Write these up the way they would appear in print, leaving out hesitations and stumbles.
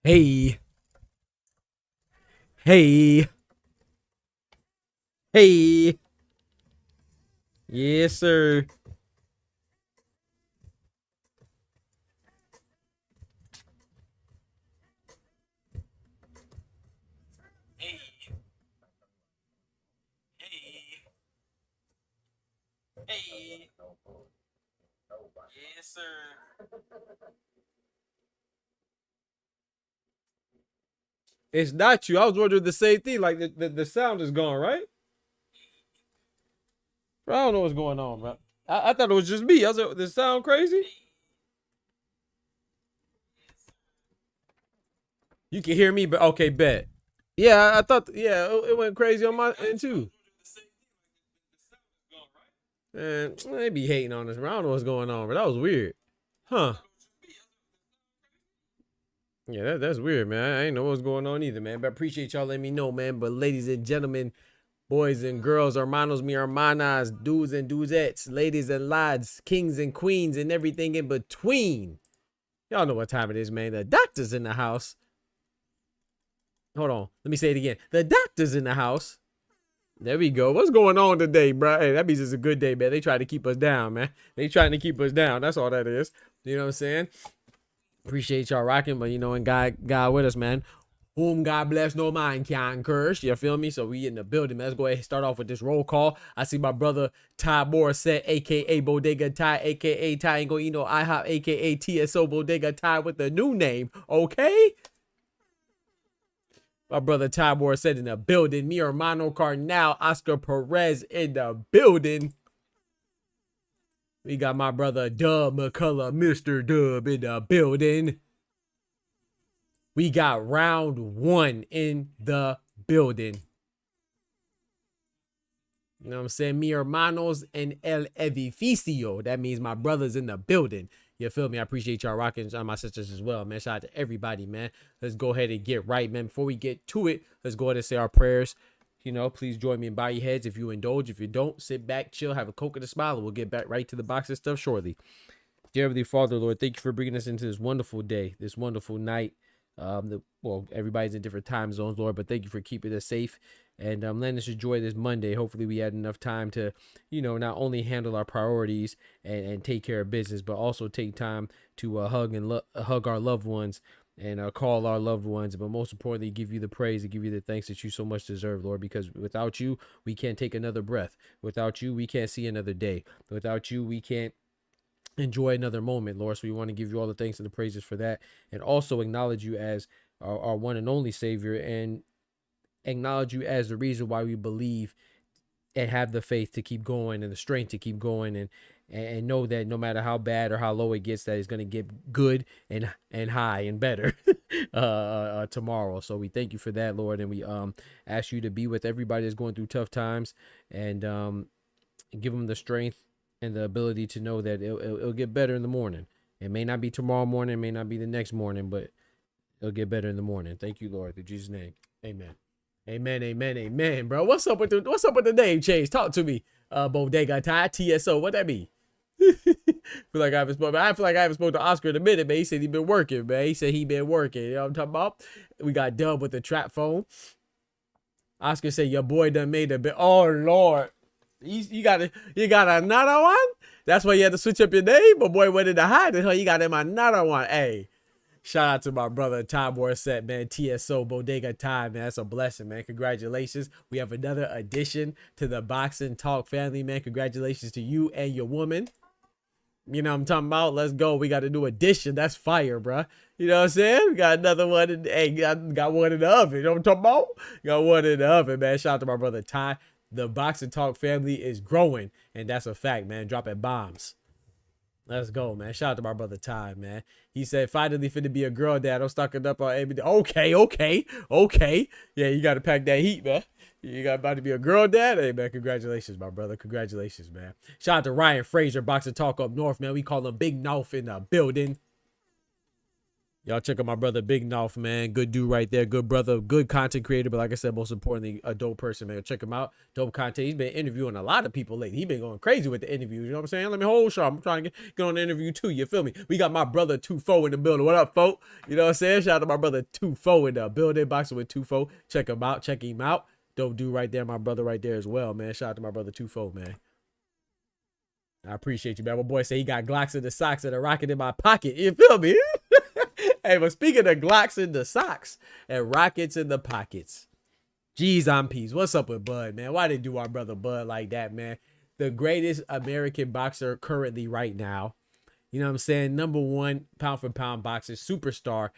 Hey, hey, hey. Yes, sir. Hey, hey, hey. Yes, sir. It's not you. I was wondering the same thing. Like the sound is gone, right? Bro, I don't know what's going on, bro. I thought it was just me. I was like, does it sound crazy? You can hear me, but okay, bet. Yeah, I thought, yeah, it went crazy on my end too. Man, they be hating on us, bro. I don't know what's going on, but that was weird. Huh. Yeah, that's weird, man. I ain't know what's going on either, man. But I appreciate y'all letting me know, man. But ladies and gentlemen, boys and girls, hermanos, mi hermanas, dudes and dudettes, ladies and lads, kings and queens, and everything in between. Y'all know what time it is, man. The doctor's in the house. Hold on. Let me say it again. The doctor's in the house. There we go. What's going on today, bro? Hey, that means it's a good day, man. They try to keep us down, man. They trying to keep us down. That's all that is. You know what I'm saying? Appreciate y'all rocking, but and God with us, man. Whom God bless, no man can curse. You feel me? So we in the building, man. Let's go ahead and start off with this roll call. I see my brother Ty Morissette, aka Bodega Ty, aka Ty Ain't Gonna Eat No IHOP, aka TSO Bodega Ty with the new name. Okay? My brother Ty Morissette in the building. Mi hermano Carnal, Oscar Perez in the building. We got my brother Dub McCullough, Mr. Dub in the building. We got round one in the building. You know what I'm saying? Mi hermanos en el edificio. That means my brothers in the building. You feel me? I appreciate y'all rocking, my sisters as well, man. Shout out to everybody, man. Let's go ahead and get right, man. Before we get to it, let's go ahead and say our prayers. Please join me and bow your heads if you indulge. If you don't, sit back, chill, have a coke and a smile, and we'll get back right to the boxing stuff shortly. Dear Heavenly Father, Lord, thank you for bringing us into this wonderful day, this wonderful night. Everybody's in different time zones, Lord, but thank you for keeping us safe and letting us enjoy this Monday. Hopefully, we had enough time to, not only handle our priorities and take care of business, but also take time to hug our loved ones and call our loved ones, but most importantly, give you the praise and give you the thanks that you so much deserve, Lord, because without you, we can't take another breath. Without you, we can't see another day. Without you, we can't enjoy another moment, Lord. So we want to give you all the thanks and the praises for that, and also acknowledge you as our one and only Savior, and acknowledge you as the reason why we believe and have the faith to keep going and the strength to keep going, and know that no matter how bad or how low it gets, that it's going to get good and high and better tomorrow. So we thank you for that, Lord, and we ask you to be with everybody that's going through tough times, and give them the strength and the ability to know that it'll get better in the morning. It may not be tomorrow morning, it may not be the next morning, but it'll get better in the morning. Thank you, Lord. In Jesus' name. Amen. Amen. Amen. Amen. Bro, what's up with the name change? Talk to me. Bodega Ty, TSO. What that mean? I feel like I haven't spoken to Oscar in a minute, man. He said he been working, man. He said he been working. You know what I'm talking about? We got Dub with the trap phone. Oscar said your boy done made a bit. Oh Lord. You got another one? That's why you had to switch up your name? My boy went into hiding, huh? You got him another one. Hey, shout out to my brother Ty Morissette, man. TSO Bodega Ty, man. That's a blessing, man. Congratulations. We have another addition to the Boxing Talk family, man. Congratulations to you and your woman. You know what I'm talking about? Let's go. We got a new addition. That's fire, bro. You know what I'm saying? We got another one. Got one in the oven. You know what I'm talking about? Got one in the oven, man. Shout out to my brother Ty. The Boxing Talk family is growing, and that's a fact, man. Dropping bombs. Let's go, man. Shout out to my brother Ty, man. He said, finally finna be a girl dad. I'm stocking up on everything. Okay. Yeah, you got to pack that heat, man. You got about to be a girl dad? Hey, man, congratulations, my brother. Congratulations, man. Shout out to Ryan Frazier, Boxing Talk up north, man. We call him Big North in the building. Y'all check out my brother Big North, man. Good dude right there. Good brother. Good content creator. But like I said, most importantly, a dope person, man. Check him out. Dope content. He's been interviewing a lot of people lately. He's been going crazy with the interviews. You know what I'm saying? Let me hold sharp. I'm trying to get on the interview too. You feel me? We got my brother 2-4 in the building. What up, folk? You know what I'm saying? Shout out to my brother 2-4 in the building. Boxing with 2-4. Check him out. Check him out. Dope dude right there. My brother right there as well, man. Shout out to my brother 2-4, man. I appreciate you, man. My boy say he got Glocks in the socks and a rocket in my pocket. You feel me? Hey, but speaking of Glocks in the socks and rockets in the pockets, G's on peace. What's up with Bud, man? Why they do our brother Bud like that, man? The greatest American boxer currently right now. You know what I'm saying? #1 pound for pound boxer, superstar.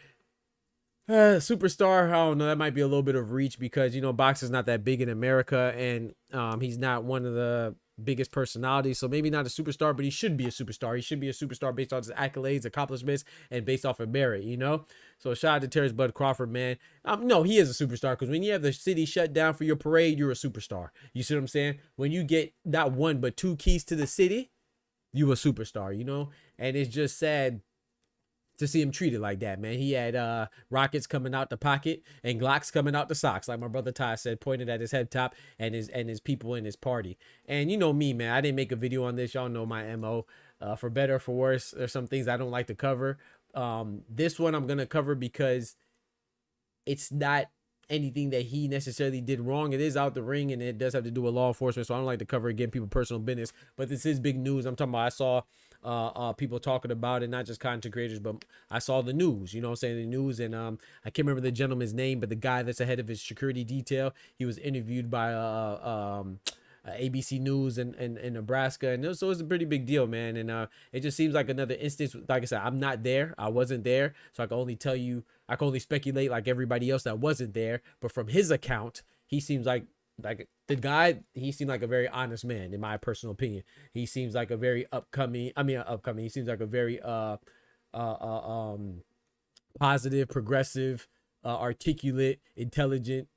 Superstar, I don't know. That might be a little bit of reach because, you know, boxing's not that big in America, and he's not one of the biggest personalities, so maybe not a superstar, but he should be a superstar. He should be a superstar based on his accolades, accomplishments, and based off of merit, you know? So shout out to Terence Bud Crawford, man. No, he is a superstar because when you have the city shut down for your parade, you're a superstar. You see what I'm saying? When you get not one, but 2 keys to the city, you a superstar, you know? And it's just sad to see him treated like that, man. He had rockets coming out the pocket and Glocks coming out the socks, like my brother Ty said, pointed at his head top and his people in his party. And you know me, man, I didn't make a video on this. Y'all know my MO. For better or for worse, there's some things I don't like to cover. This one I'm gonna cover because it's not anything that he necessarily did wrong. It is out the ring and it does have to do with law enforcement, so I don't like to cover again people personal business, but this is big news. I'm talking about I saw people talking about it, not just content creators, but I saw the news, you know what I'm saying, the news, and I can't remember the gentleman's name, but the guy that's ahead of his security detail, he was interviewed by ABC News in Nebraska, and so it's a pretty big deal, man. And it just seems like another instance. Like I said, I'm not there, I wasn't there, so I can only tell you, I can only speculate like everybody else that wasn't there. But from his account, he seems like the guy, he seemed like a very honest man, in my personal opinion. He seems like a very he seems like a very positive, progressive, articulate, intelligent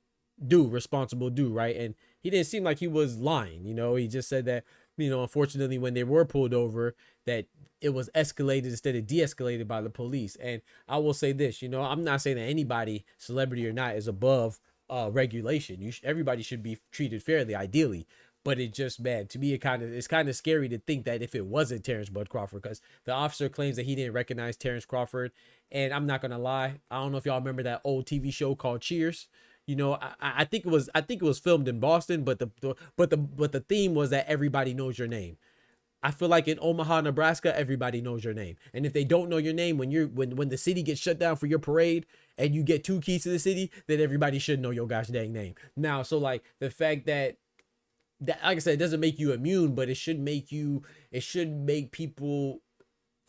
dude, responsible dude, right? And he didn't seem like he was lying, you know. He just said that, you know, unfortunately when they were pulled over, that it was escalated instead of de-escalated by the police. And I will say this, you know, I'm not saying that anybody, celebrity or not, is above regulation. Everybody should be treated fairly, ideally. But it just, man, to me, it's kind of scary to think that if it wasn't Terence Bud Crawford, because the officer claims that he didn't recognize Terence Crawford. And I'm not gonna lie, I don't know if y'all remember that old TV show called Cheers. You know, I think it was filmed in Boston, but the theme was that everybody knows your name. I feel like in Omaha, Nebraska, everybody knows your name. And if they don't know your name, when the city gets shut down for your parade and you get 2 keys to the city, then everybody should know your gosh dang name. Now, so like the fact that like I said, it doesn't make you immune, but it should make people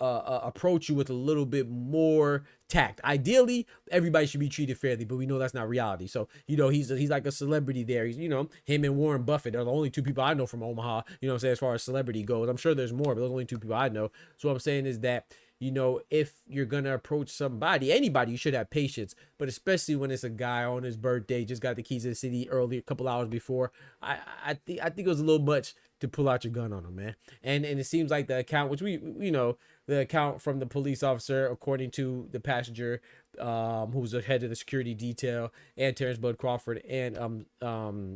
approach you with a little bit more tact. Ideally, everybody should be treated fairly, but we know that's not reality. So, you know, he's like a celebrity there. He's, you know, him and Warren Buffett are the only 2 people I know from Omaha, you know what I'm saying, as far as celebrity goes. I'm sure there's more, but those are the only 2 people I know. So what I'm saying is that, you know, if you're gonna approach somebody, anybody, you should have patience, but especially when it's a guy on his birthday, just got the keys to the city early, a couple hours before. I think it was a little much to pull out your gun on him, man. And it seems like the account, which you know, the account from the police officer, according to the passenger, who's the head of the security detail, and Terence Bud Crawford and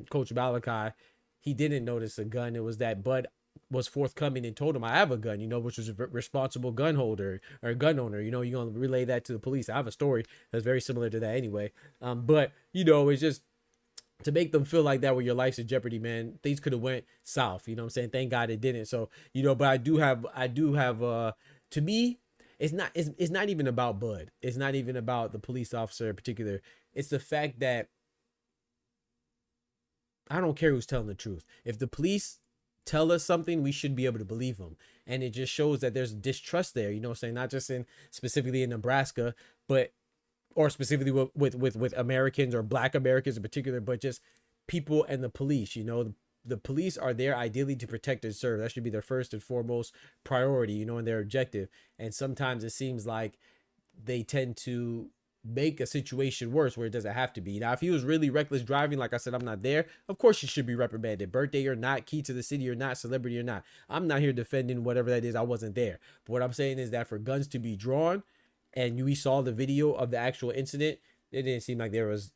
Coach Malachi, he didn't notice a gun. It was that Bud was forthcoming and told him, I have a gun, you know, which was a responsible gun holder or gun owner. You know, you're gonna relay that to the police. I have a story that's very similar to that anyway. But you know, it's just to make them feel like that, where your life's in jeopardy, man. Things could have went south, you know what I'm saying? Thank God it didn't. So, you know, but I do have to me, it's not even about Bud. It's not even about the police officer in particular. It's the fact that I don't care who's telling the truth. If the police tell us something, we should be able to believe them. And it just shows that there's distrust there, you know what I'm saying? Not just specifically in Nebraska, but or specifically with Americans or Black Americans in particular, but just people and the police. You know, the police are there ideally to protect and serve. That should be their first and foremost priority, you know, and their objective. And sometimes it seems like they tend to make a situation worse where it doesn't have to be. Now, if he was really reckless driving, like I said, I'm not there, of course he should be reprimanded. Birthday or not, key to the city or not, celebrity or not. I'm not here defending whatever that is. I wasn't there. But what I'm saying is that for guns to be drawn, and we saw the video of the actual incident, it didn't seem like there was.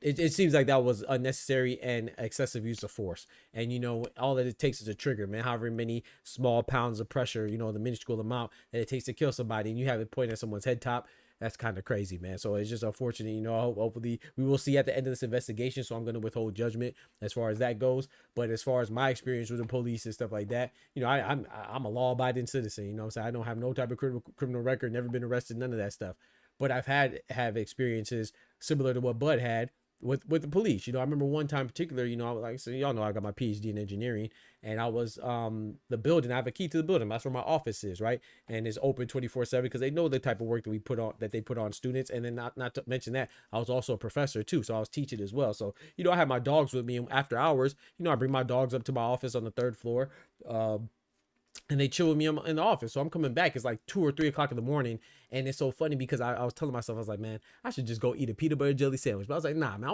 It seems like that was unnecessary and excessive use of force. And all that it takes is a trigger, man. However many small pounds of pressure, the minuscule amount that it takes to kill somebody, and you have it pointed at someone's head top. That's kind of crazy, man. So it's just unfortunate, hopefully we will see at the end of this investigation. So I'm going to withhold judgment as far as that goes. But as far as my experience with the police and stuff like that, I'm a law abiding citizen. You know what I'm saying? I don't have no type of criminal record, never been arrested, none of that stuff. But I've have experiences similar to what Bud had with the police. I remember one time in particular, I was like, so y'all know I got my PhD in engineering, and I was the building. I have a key to the building. That's where my office is, right? And it's open 24/7 because they know the type of work that they put on students. And then not to mention that I was also a professor too, so I was teaching as well. So I have my dogs with me, and after hours, I bring my dogs up to my office on the 3rd floor. And they chill with me in the office. So I'm coming back. It's like 2 or 3 o'clock in the morning. And it's so funny because I was telling myself, I was like, man, I should just go eat a peanut butter jelly sandwich. But I was like, nah, man, I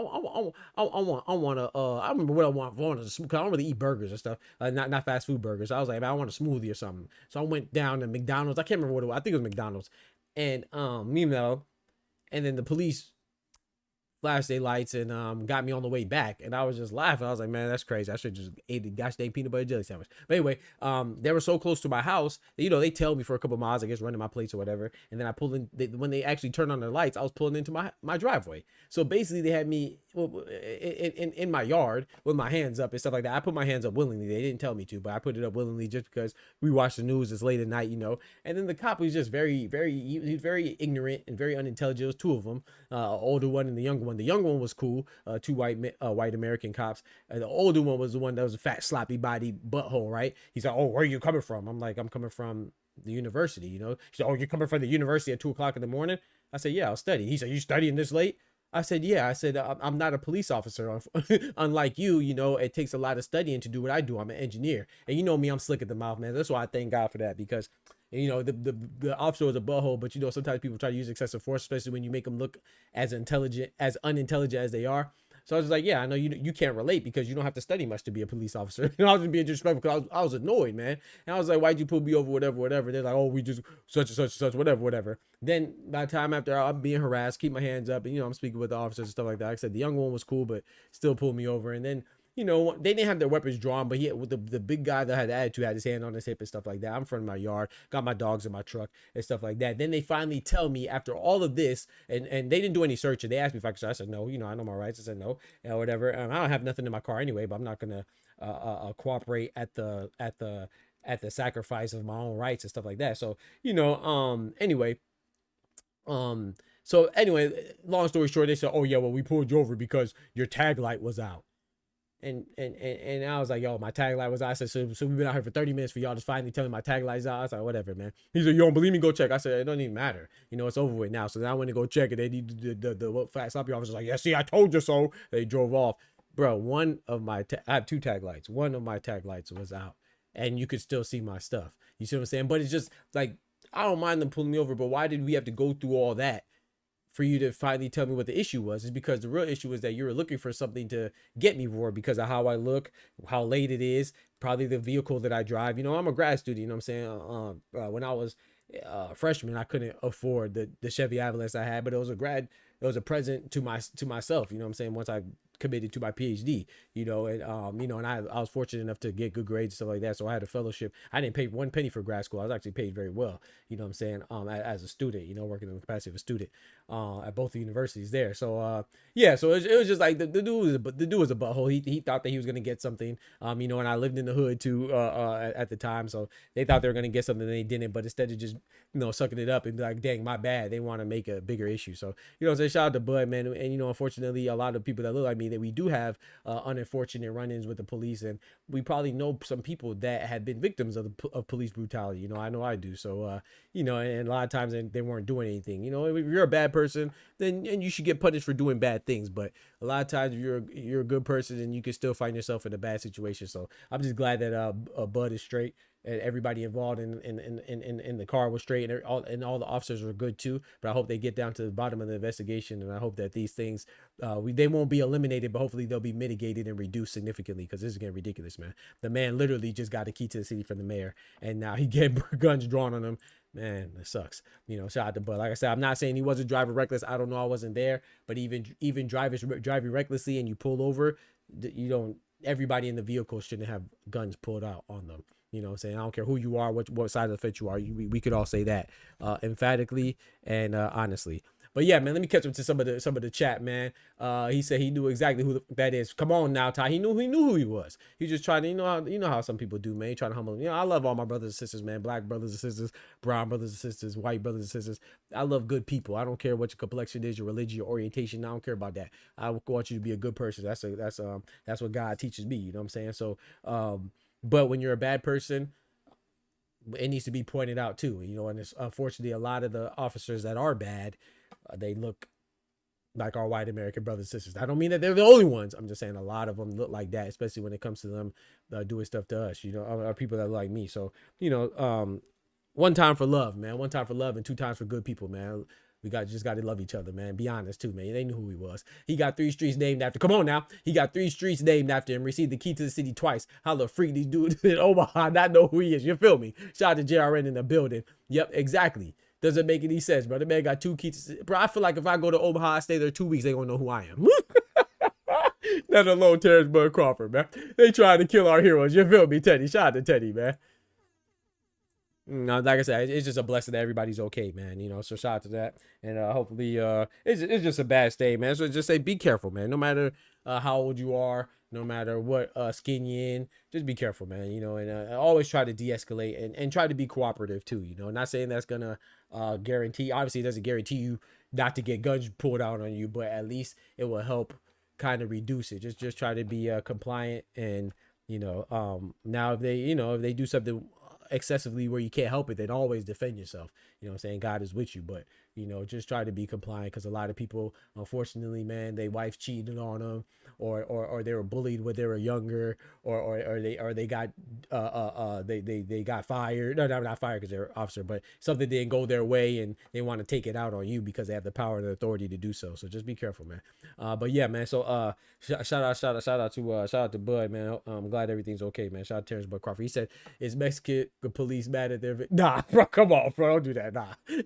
remember what I want. Cause I don't really eat burgers and stuff. Not fast food burgers. I was like, man, I want a smoothie or something. So I went down to McDonald's. I can't remember what it was. I think it was McDonald's. And, and then the police flashed their lights and got me on the way back, and I was just laughing. I was like, man, that's crazy. I should just ate the gosh dang peanut butter jelly sandwich. But anyway, they were so close to my house that, they tell me for a couple miles, I guess, running my plates or whatever, and then I pulled in. When they actually turned on their lights, I was pulling into my driveway. So basically they had me in my yard with my hands up and stuff like that. I put my hands up willingly. They didn't tell me to, but I put it up willingly just because we watched the news. It's late at night, and then the cop was just very very ignorant and very unintelligent. It was 2 of them, older one and the younger one. The younger one was cool, 2 white American cops. The older one was the one that was a fat sloppy body butthole, right? He's like, oh, where are you coming from? I'm like, I'm coming from the university. He said, oh, you're coming from the university at 2 o'clock in the morning? I said, yeah, I'll study. He said, you studying this late? I said, yeah. I said, I'm not a police officer. Unlike you, it takes a lot of studying to do what I do. I'm an engineer. And me, I'm slick at the mouth, man. That's why I thank God for that, because the officer was a butthole, but sometimes people try to use excessive force, especially when you make them look as unintelligent as they are. So I was like, yeah, I know you can't relate because you don't have to study much to be a police officer. I was just being disrespectful because I was annoyed, man. And I was like, why'd you pull me over, whatever. They're like, oh, we just such and such, whatever. Then by the time after I'm being harassed, keep my hands up, and I'm speaking with the officers and stuff like that. Like I said, the young one was cool, but still pulled me over. And then they didn't have their weapons drawn, but with the big guy that had the attitude had his hand on his hip and stuff like that. I'm in front of my yard, got my dogs in my truck and stuff like that. Then they finally tell me after all of this, and they didn't do any searching. They asked me if I could search. I said no. I know my rights. I said no, and whatever. I don't have nothing in my car anyway, but I'm not gonna cooperate at the sacrifice of my own rights and stuff like that. So anyway. So anyway, long story short, they said, oh yeah, well, we pulled you over because your tag light was out. And I was like, yo, my tag light was out. I said, so we've been out here for 30 minutes for y'all just finally telling me my tag light's out. I was like, whatever, man. He's like, you don't believe me? Go check. I said, it doesn't even matter. It's over with now. So then I went to go check it. They need the fat sloppy officer was like, yeah, see, I told you so. They drove off. Bro, I have 2 tag lights. One of my tag lights was out, and you could still see my stuff. You see what I'm saying? But it's just like, I don't mind them pulling me over, but why did we have to go through all that for you to finally tell me what the issue was? Is because the real issue is that you were looking for something to get me for because of how I look, how late it is, probably the vehicle that I drive. I'm a grad student, you know what I'm saying? When I was a freshman, I couldn't afford the Chevy Avalanche I had, but it was a present to myself, you know what I'm saying? Once I committed to my PhD, and I was fortunate enough to get good grades and stuff like that. So I had a fellowship. I didn't pay 1 penny for grad school. I was actually paid very well, you know what I'm saying? As a student, working in the capacity of a student, at both the universities there. So, yeah, so it was just like the dude was a butthole. He thought that he was going to get something, and I lived in the hood too, at the time. So they thought they were going to get something and they didn't, but instead of just, sucking it up and be like, dang, my bad. They want to make a bigger issue. So, so shout out to Bud, man. And, unfortunately, a lot of people that look like me, that we do have unfortunate run-ins with the police, and we probably know some people that had been victims of police brutality. I know I do. So and a lot of times they weren't doing anything. If you're a bad person, then you should get punished for doing bad things. But a lot of times if you're a good person, and you can still find yourself in a bad situation. So I'm just glad that Bud is straight. And everybody involved in the car was straight, and all the officers were good too. But I hope they get down to the bottom of the investigation, and I hope that these things they won't be eliminated, but hopefully they'll be mitigated and reduced significantly, because this is getting ridiculous, man. The man literally just got a key to the city from the mayor, and now he getting guns drawn on him. man, it sucks. You know, shout out to Bud. Like I said, I'm not saying he wasn't driving reckless. I don't know, I wasn't there, but even drivers driving recklessly and you pull over, you don't. Everybody in the vehicle shouldn't have guns pulled out on them. You know what I'm saying? I don't care who you are, what side of the fence you are. We could all say that emphatically and honestly. But yeah, man, let me catch up to some of the chat, man. He said he knew exactly who that is. Come on now, Ty. He knew who he was. He just trying to, you know how some people do, man. He trying to humble him. You know, I love all my brothers and sisters, man. Black brothers and sisters, brown brothers and sisters, white brothers and sisters. I love good people. I don't care what your complexion is, your religion, your orientation. I don't care about that. I want you to be a good person. That's what God teaches me. You know what I'm saying? So, but when you're a bad person, it needs to be pointed out too. You know, and it's unfortunately a lot of the officers that are bad, they look like our white American brothers and sisters. I don't mean that they're the only ones. I'm just saying a lot of them look like that, especially when it comes to them doing stuff to us, you know, are people that are like me. So, you know, one time for love, man. One time for love and two times for good people, man. We just got to love each other, man. Be honest too, man. They knew who he was. He got 3 streets named after. Come on now. He got 3 streets named after him. Received the key to the city twice. How the freak these dudes in Omaha not know who he is. You feel me? Shout out to JRN in the building. Yep, exactly. Doesn't make any sense, bro. The man got 2 keys. Bro, I feel like if I go to Omaha, I stay there 2 weeks, they gonna know who I am. Let alone Terence Crawford, man. They trying to kill our heroes. You feel me, Teddy? Shout out to Teddy, man. No, like I said, it's just a blessing that everybody's okay, man. You know, so shout out to that, and hopefully, it's just a bad stay, man. So just say, be careful, man. No matter how old you are, no matter what skin you're in, just be careful, man. You know, and always try to de-escalate and try to be cooperative too. You know, not saying that's gonna guarantee. Obviously, it doesn't guarantee you not to get guns pulled out on you, but at least it will help kind of reduce it. Just try to be compliant, and you know, now if they do something excessively where you can't help it, then always defend yourself. You know what I'm saying? God is with you, but you know, just try to be compliant, because a lot of people, unfortunately, man, their wife cheated on them, or they were bullied when they were younger, or they got they got fired. No, not fired because they're an officer, but something didn't go their way and they want to take it out on you because they have the power and the authority to do so. So just be careful, man. But yeah, man. So shout out to Bud, man. I'm glad everything's okay, man. Shout out to Terence Bud Crawford. He said, "Is Mexican police mad at their nah, bro? Come on, bro. Don't do that.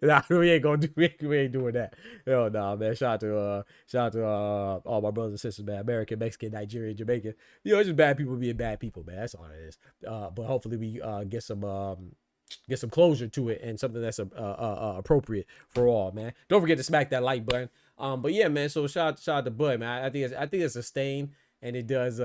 Nah, we ain't gonna do. We ain't doing that. Hell nah, man. Shout out to all my brothers and sisters, man. American, Mexican, Nigerian, Jamaican. You know, it's just bad people being bad people, man. That's all it is. But hopefully we get some closure to it and something that's appropriate for all, man. Don't forget to smack that like button. But yeah, man. So shout out to Bud, man. I think it's a stain, and it does.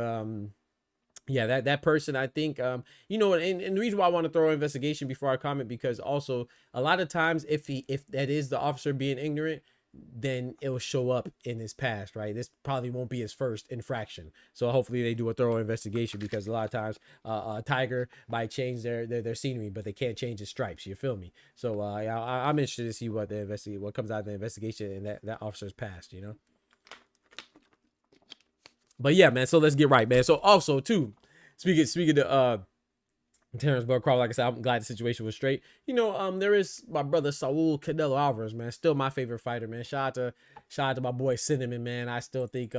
Yeah, that person, I think, you know, and the reason why I want to throw an investigation before I comment, because also a lot of times if that is the officer being ignorant, then it will show up in his past, right? This probably won't be his first infraction. So hopefully they do a thorough investigation, because a lot of times a tiger might change their scenery, but they can't change his stripes. You feel me? So I'm interested to see what comes out of the investigation in that officer's past, you know? But yeah, man. So let's get right, man. So also too, speaking to Terence Bud Crawford, like I said, I'm glad the situation was straight. You know, there is my brother Saul Canelo Alvarez, man. Still my favorite fighter, man. Shout out to my boy Cinnamon, man. I still think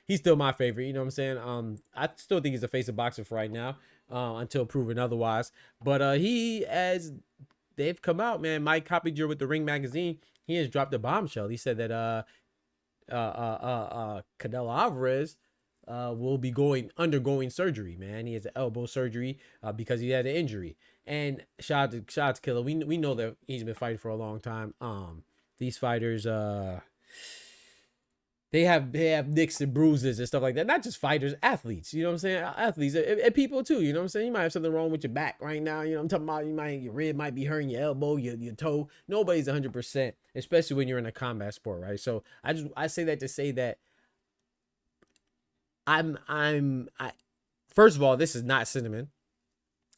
he's still my favorite. You know what I'm saying? I still think he's the face of boxing for right now, until proven otherwise. But as they've come out, man, Mike Coppinger with the Ring magazine, he has dropped a bombshell. He said that Canelo Alvarez will be undergoing surgery, man. He has an elbow surgery because he had an injury. And shout out to Killer. We know that he's been fighting for a long time. These fighters, they have nicks and bruises and stuff like that. Not just fighters, athletes. You know what I'm saying? Athletes and people too. You know what I'm saying? You might have something wrong with your back right now. You know what I'm talking about? Your rib might be hurting, your elbow, your toe. Nobody's 100%, especially when you're in a combat sport, right? So I say that to say that first of all, this is not Cinnamon.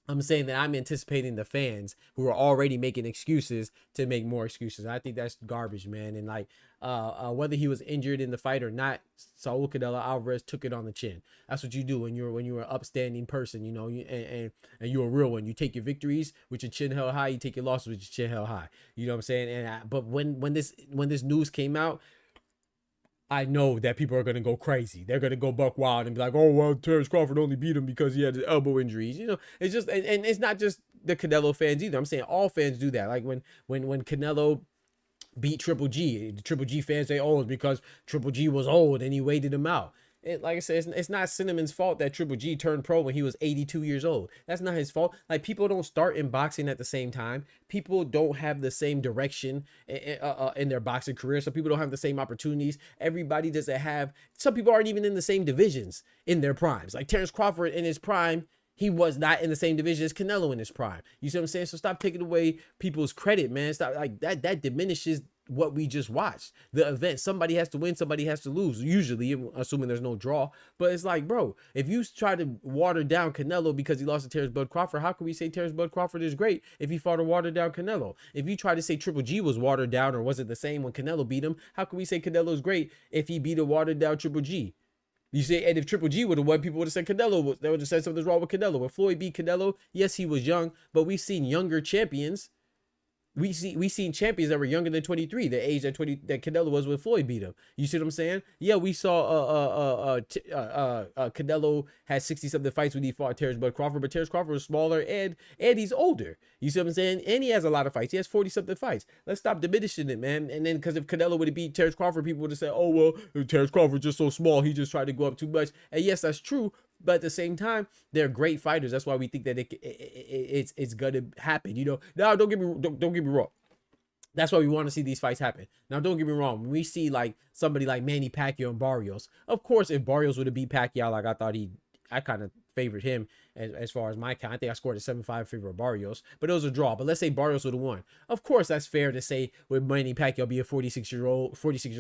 I'm saying that I'm anticipating the fans who are already making excuses to make more excuses. I think that's garbage, man. And like, whether he was injured in the fight or not, Saul Canelo Alvarez took it on the chin. That's what you do when you're an upstanding person, you know, and you're a real one. You take your victories with your chin held high. You take your losses with your chin held high. You know what I'm saying? But when this news came out, I know that people are gonna go crazy. They're gonna go buck wild and be like, "Oh well, Terence Crawford only beat him because he had his elbow injuries." You know, it's just and it's not just the Canelo fans either. I'm saying all fans do that. Like when Canelo beat Triple G, the Triple G fans say, "Oh, it's because Triple G was old and he waited him out." Like I said, it's not Cinnamon's fault that Triple G turned pro when he was 82 years old. That's not his fault. Like, people don't start in boxing at the same time. People don't have the same direction in their boxing career. Some people don't have the same opportunities. Everybody doesn't have. Some people aren't even in the same divisions in their primes. Like Terence Crawford in his prime, he was not in the same division as Canelo in his prime. You see what I'm saying? So stop taking away people's credit, man. Stop, like that. That diminishes what we just watched. The event. Somebody has to win, somebody has to lose. Usually, assuming there's no draw. But it's like, bro, if you try to water down Canelo because he lost to Terence Bud Crawford, how can we say Terence Bud Crawford is great if he fought a watered down Canelo? If you try to say Triple G was watered down or wasn't the same when Canelo beat him, how can we say Canelo is great if he beat a watered down Triple G? You say, and if Triple G would have won, people would have said Canelo. They would have said something's wrong with Canelo. When Floyd beat Canelo, yes, he was young, but we've seen younger champions. We seen champions that were younger than 23, the age that Canelo was when Floyd beat him. You see what I'm saying? Yeah, we saw Canelo had 60 something fights when he fought Terence Bud Crawford, but Terence Crawford was smaller and he's older. You see what I'm saying? And he has a lot of fights. He has 40 something fights. Let's stop diminishing it, man. And then because if Canelo would have beat Terence Crawford, people would have said, "Oh well, Terence Crawford's just so small. He just tried to go up too much." And yes, that's true. But at the same time, they're great fighters. That's why we think that it's gonna happen. You know. Now, don't get me wrong. That's why we want to see these fights happen. Now, don't get me wrong. When we see like somebody like Manny Pacquiao and Barrios, of course, if Barrios would have beat Pacquiao, like I kind of favored him as far as my count. I think I scored a 7-5 favor of Barrios, but it was a draw. But let's say Barrios would have won. Of course, that's fair to say with Manny Pacquiao being 46 years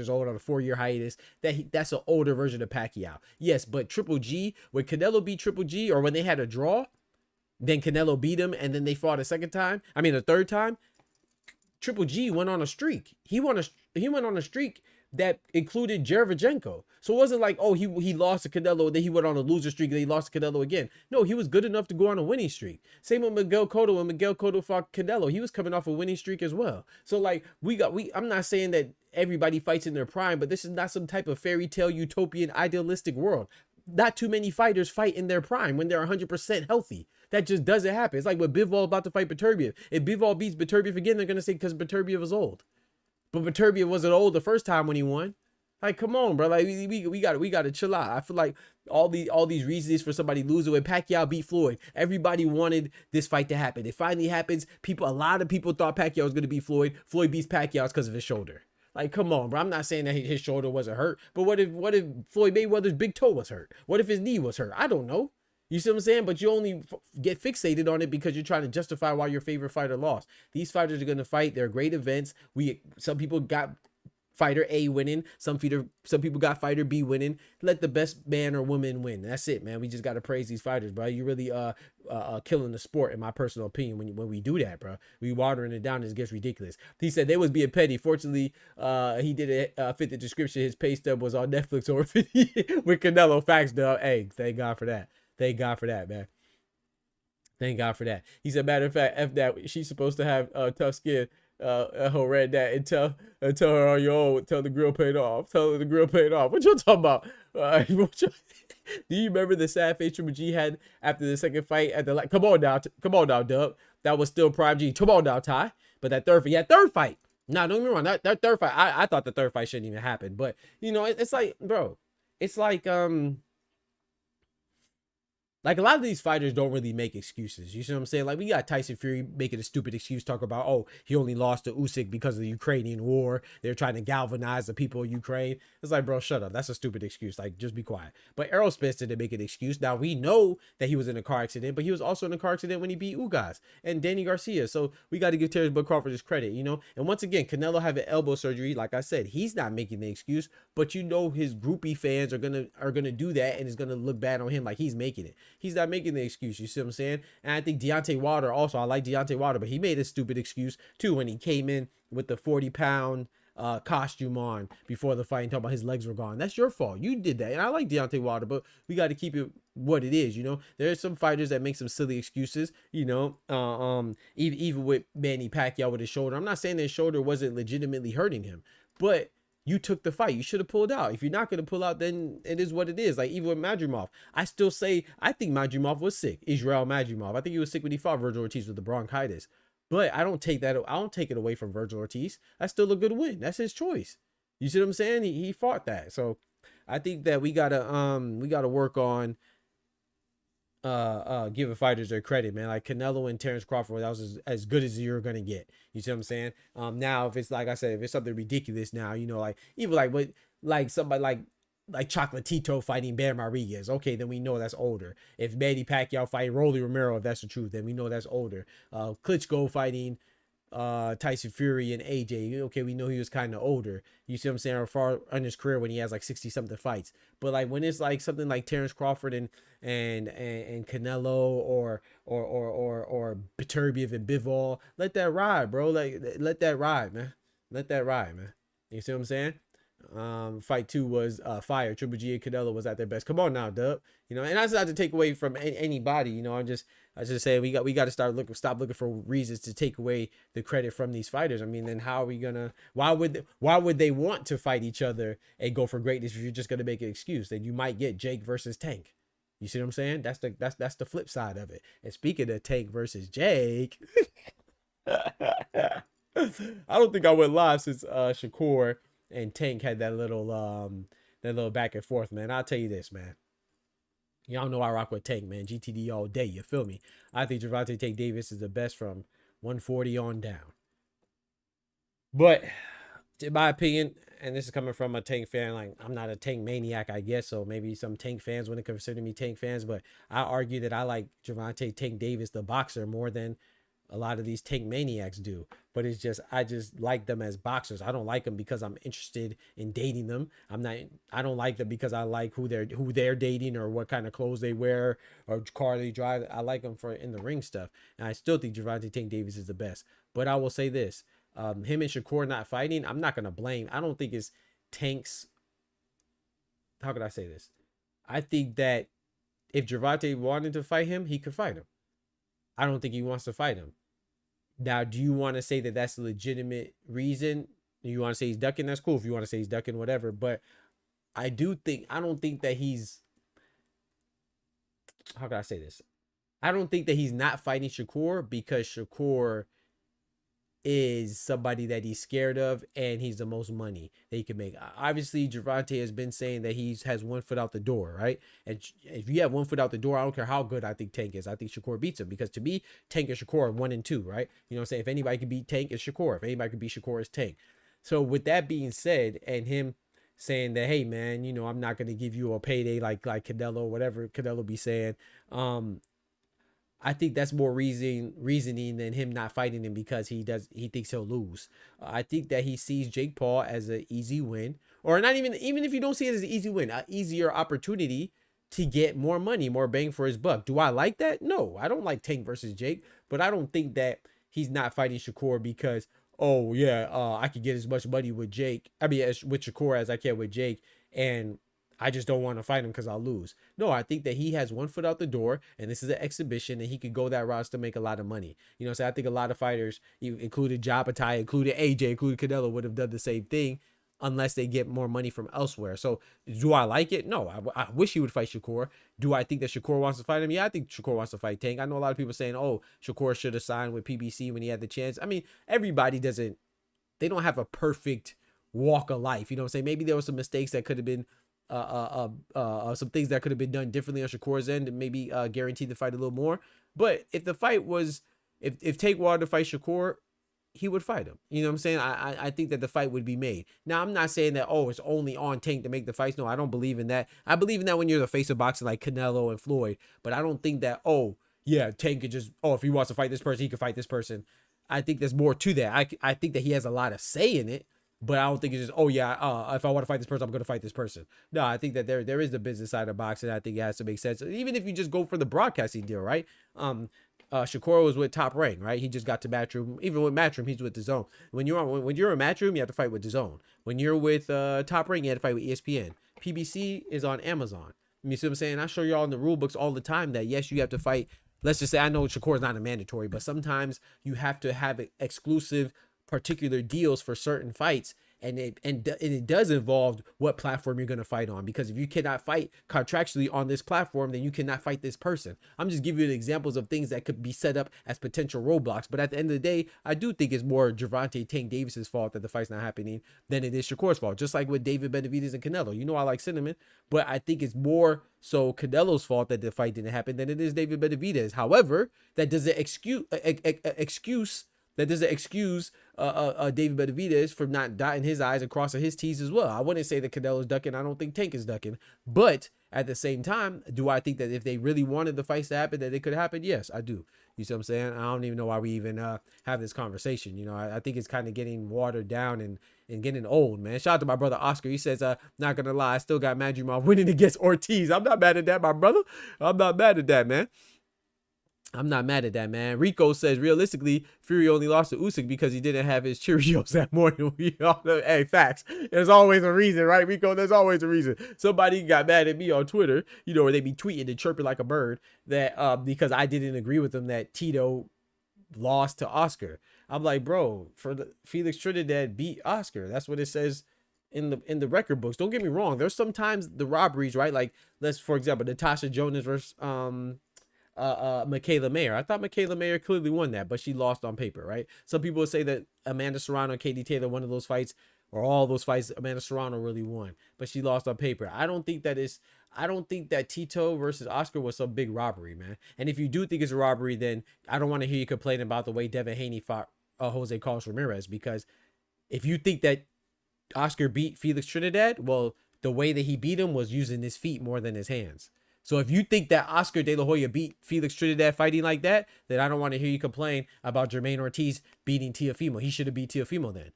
old on a 4-year hiatus, that's an older version of Pacquiao. Yes, but Triple G, when Canelo beat Triple G, or when they had a draw, then Canelo beat him, and then they fought a third time. Triple G went on a streak. He went on a streak that included Derevyanchenko. So it wasn't like, oh, he lost to Canelo, then he went on a loser streak, then he lost to Canelo again. No, he was good enough to go on a winning streak. Same with Miguel Cotto. When Miguel Cotto fought Canelo, he was coming off a winning streak as well. So like I'm not saying that everybody fights in their prime, but this is not some type of fairy tale utopian idealistic world. Not too many fighters fight in their prime when they're 100% healthy. That just doesn't happen. It's like when Bivol about to fight Beterbiev. If Bivol beats Beterbiev again, they're going to say because Beterbiev is old. But Beterbiev wasn't old the first time when he won. Like, come on, bro. Like, we got to chill out. I feel like all these reasons for somebody losing. When Pacquiao beat Floyd, everybody wanted this fight to happen. It finally happens. A lot of people thought Pacquiao was going to beat Floyd. Floyd beats Pacquiao because of his shoulder. Like, come on, bro. I'm not saying that his shoulder wasn't hurt, but what if Floyd Mayweather's big toe was hurt? What if his knee was hurt? I don't know. You see what I'm saying? But you only get fixated on it because you're trying to justify why your favorite fighter lost. These fighters are going to fight. They're great events. Some people got fighter A winning. Some people got fighter B winning. Let the best man or woman win. That's it, man. We just got to praise these fighters, bro. You really killing the sport, in my personal opinion, when we do that, bro. We watering it down, it gets ridiculous. He said they was being petty. Fortunately, he did fit the description. His pay stub was on Netflix over 50 with Canelo. Facts, dog. Hey, thank God for that. Thank God for that, man. Thank God for that. He said, matter of fact, F that. She's supposed to have tough skin. He'll read that and tell her on your own. Tell the grill paid off. Tell her the grill paid off. What you talking about? Do you remember the sad face Triple G had after the second fight at the come on now, Dub. That was still Prime G. Come on now, Ty. But that third fight. Nah, don't get me wrong. That third fight, I thought the third fight shouldn't even happen. But you know, it's like, bro, it's like a lot of these fighters don't really make excuses. You see what I'm saying? Like we got Tyson Fury making a stupid excuse, talk about, oh, he only lost to Usyk because of the Ukrainian war. They're trying to galvanize the people of Ukraine. It's like, bro, shut up. That's a stupid excuse. Like, just be quiet. But Errol Spence didn't make an excuse. Now we know that he was in a car accident, but he was also in a car accident when he beat Ugas and Danny Garcia. So we got to give Terence Bud Crawford his credit, you know? And once again, Canelo having elbow surgery, like I said, he's not making the excuse, but you know his groupie fans are gonna do that, and it's gonna look bad on him like he's making it. He's not making the excuse. You see what I'm saying? And I think Deontay Wilder also, I like Deontay Wilder, but he made a stupid excuse too when he came in with the 40-pound costume on before the fight and talking about his legs were gone. That's your fault. You did that. And I like Deontay Wilder, but we got to keep it what it is, you know? There are some fighters that make some silly excuses, you know, even with Manny Pacquiao with his shoulder. I'm not saying that his shoulder wasn't legitimately hurting him, but you took the fight. You should have pulled out. If you're not going to pull out, then it is what it is. Like, even with Madrimov, I still say, I think Madrimov was sick. Israel Madrimov. I think he was sick when he fought Virgil Ortiz with the bronchitis. But I don't take it away from Virgil Ortiz. That's still a good win. That's his choice. You see what I'm saying? He fought that. So I think that we gotta work on giving fighters their credit, man. Like Canelo and Terence Crawford, that was as good as you're gonna get. You see what I'm saying? Now if it's like I said, if it's something ridiculous now, you know, like even like somebody like Chocolatito fighting Bam Rodriguez, okay, then we know that's older. If Manny Pacquiao fighting Rolly Romero, if that's the truth, then we know that's older. Klitschko fighting Tyson Fury and AJ, okay, we know he was kind of older. You see what I'm saying? Or far in his career when he has like 60 something fights. But like when it's like something like Terence Crawford and Canelo or Beterbiev and Bivol, let that ride, bro. Like let that ride, man. Let that ride, man. You see what I'm saying? Fight 2 was fire. Triple G and Canelo was at their best. Come on now, Dub. You know, and that's not to take away from anybody. You know, I just say we got to stop looking for reasons to take away the credit from these fighters. I mean, then how are we gonna? Why would they want to fight each other and go for greatness if you're just gonna make an excuse? Then you might get Jake versus Tank. You see what I'm saying? That's the flip side of it. And speaking of Tank versus Jake, I don't think I went live since Shakur and Tank had that little back and forth, man. I'll tell you this, man. Y'all know I rock with Tank, man. GTD all day, you feel me? I think Gervonta Tank Davis is the best from 140 on down. But in my opinion, and this is coming from a Tank fan, like I'm not a Tank maniac, I guess, so maybe some Tank fans wouldn't consider me Tank fans, but I argue that I like Gervonta Tank Davis, the boxer, more than a lot of these Tank maniacs do. But it's just, I just like them as boxers. I don't like them because I'm interested in dating them. I don't like them because I like who they're dating or what kind of clothes they wear or car they drive. I like them for in the ring stuff. And I still think Gervonta Tank Davis is the best. But I will say this, him and Shakur not fighting, I'm not going to blame. I don't think it's Tank's, how could I say this? I think that if Gervonta wanted to fight him, he could fight him. I don't think he wants to fight him. Now, do you want to say that that's a legitimate reason? You want to say he's ducking? That's cool. If you want to say he's ducking, whatever. But I don't think that he's, how can I say this? I don't think that he's not fighting Shakur because Shakur is somebody that he's scared of and he's the most money that he can make. Obviously, Gervonta has been saying that he has one foot out the door, right? And if you have one foot out the door, I don't care how good I think Tank is. I think Shakur beats him because to me, Tank and Shakur are 1 and 2, right? You know what I'm saying? If anybody can beat Tank, it's Shakur. If anybody can beat Shakur, it's Tank. So with that being said, and him saying that, hey man, you know, I'm not gonna give you a payday like Canelo, whatever Canelo be saying. I think that's more reasoning than him not fighting him because he thinks he'll lose. I think that he sees Jake Paul as an easy win, or not even if you don't see it as an easy win, an easier opportunity to get more money, more bang for his buck. Do I like that? No, I don't like Tank versus Jake, but I don't think that he's not fighting Shakur because, oh yeah, I could get as much money with Jake. I mean, with Shakur as I can with Jake, and I just don't want to fight him because I'll lose. No, I think that he has one foot out the door and this is an exhibition and he could go that route to make a lot of money. You know, so I think a lot of fighters, included Jabatai, included AJ, included Canelo, would have done the same thing unless they get more money from elsewhere. So do I like it? No, I wish he would fight Shakur. Do I think that Shakur wants to fight him? Yeah, I think Shakur wants to fight Tank. I know a lot of people saying, oh, Shakur should have signed with PBC when he had the chance. I mean, everybody they don't have a perfect walk of life. You know what I'm saying? Maybe there were some mistakes that could have been some things that could have been done differently on Shakur's end and maybe guaranteed the fight a little more. But if the fight was, if Tank wanted to fight Shakur, he would fight him. You know what I'm saying? I think that the fight would be made. Now, I'm not saying that, oh, it's only on Tank to make the fights. No, I don't believe in that. I believe in that when you're the face of boxing like Canelo and Floyd. But I don't think that, oh, yeah, Tank could just, oh, if he wants to fight this person, he could fight this person. I think there's more to that. I think that he has a lot of say in it. But I don't think it's just, oh yeah, if I want to fight this person, I'm going to fight this person. No, I think that there is the business side of boxing. I think it has to make sense. Even if you just go for the broadcasting deal, right? Shakur was with Top Rank, right? He just got to Matchroom. Even with Matchroom, he's with DAZN. When you're in Matchroom, you have to fight with DAZN. When you're with Top Rank, you have to fight with ESPN. PBC is on Amazon. You see what I'm saying? I show y'all in the rule books all the time that yes, you have to fight. Let's just say, I know Shakur is not a mandatory, but sometimes you have to have exclusive particular deals for certain fights, and it does involve what platform you're going to fight on, because if you cannot fight contractually on this platform, then you cannot fight this person. I'm just giving you examples of things that could be set up as potential roadblocks. But at the end of the day, I do think it's more Gervonta Tank Davis's fault that the fight's not happening than it is Shakur's fault. Just like with David Benavidez and Canelo. You know I like Cinnamon, but I think it's more so Canelo's fault that the fight didn't happen than it is David Benavidez. However, that doesn't excuse David Benavidez from not dotting his I's and crossing his T's as well. I wouldn't say that Canelo's ducking. I don't think Tank is ducking. But at the same time, do I think that if they really wanted the fights to happen, that it could happen? Yes, I do. You see what I'm saying? I don't even know why we even have this conversation. You know, I think it's kind of getting watered down and getting old, man. Shout out to my brother Oscar. He says, not gonna lie, I still got Madrimov winning against Ortiz. I'm not mad at that, my brother. I'm not mad at that, man. I'm not mad at that, man. Rico says, realistically, Fury only lost to Usyk because he didn't have his Cheerios that morning. We all know, hey, facts. There's always a reason, right, Rico? There's always a reason. Somebody got mad at me on Twitter, you know, where they be tweeting and chirping like a bird that because I didn't agree with them that Tito lost to Oscar. I'm like, bro, Felix Trinidad beat Oscar. That's what it says in the record books. Don't get me wrong. There's sometimes the robberies, right? Like, for example, Natasha Jonas versus Michaela Mayer. I thought Michaela Mayer clearly won that, but she lost on paper, right? Some people would say that Amanda Serrano and Katie Taylor, one of those fights, or all those fights, Amanda Serrano really won, but she lost on paper. I don't think that Tito versus Oscar was some big robbery, man. And if you do think it's a robbery, then I don't want to hear you complain about the way Devin Haney fought Jose Carlos Ramirez, because if you think that Oscar beat Felix Trinidad, well, the way that he beat him was using his feet more than his hands. So if you think that Oscar De La Hoya beat Felix Trinidad fighting like that, then I don't want to hear you complain about Jermaine Ortiz beating Teofimo. He should have beat Teofimo then.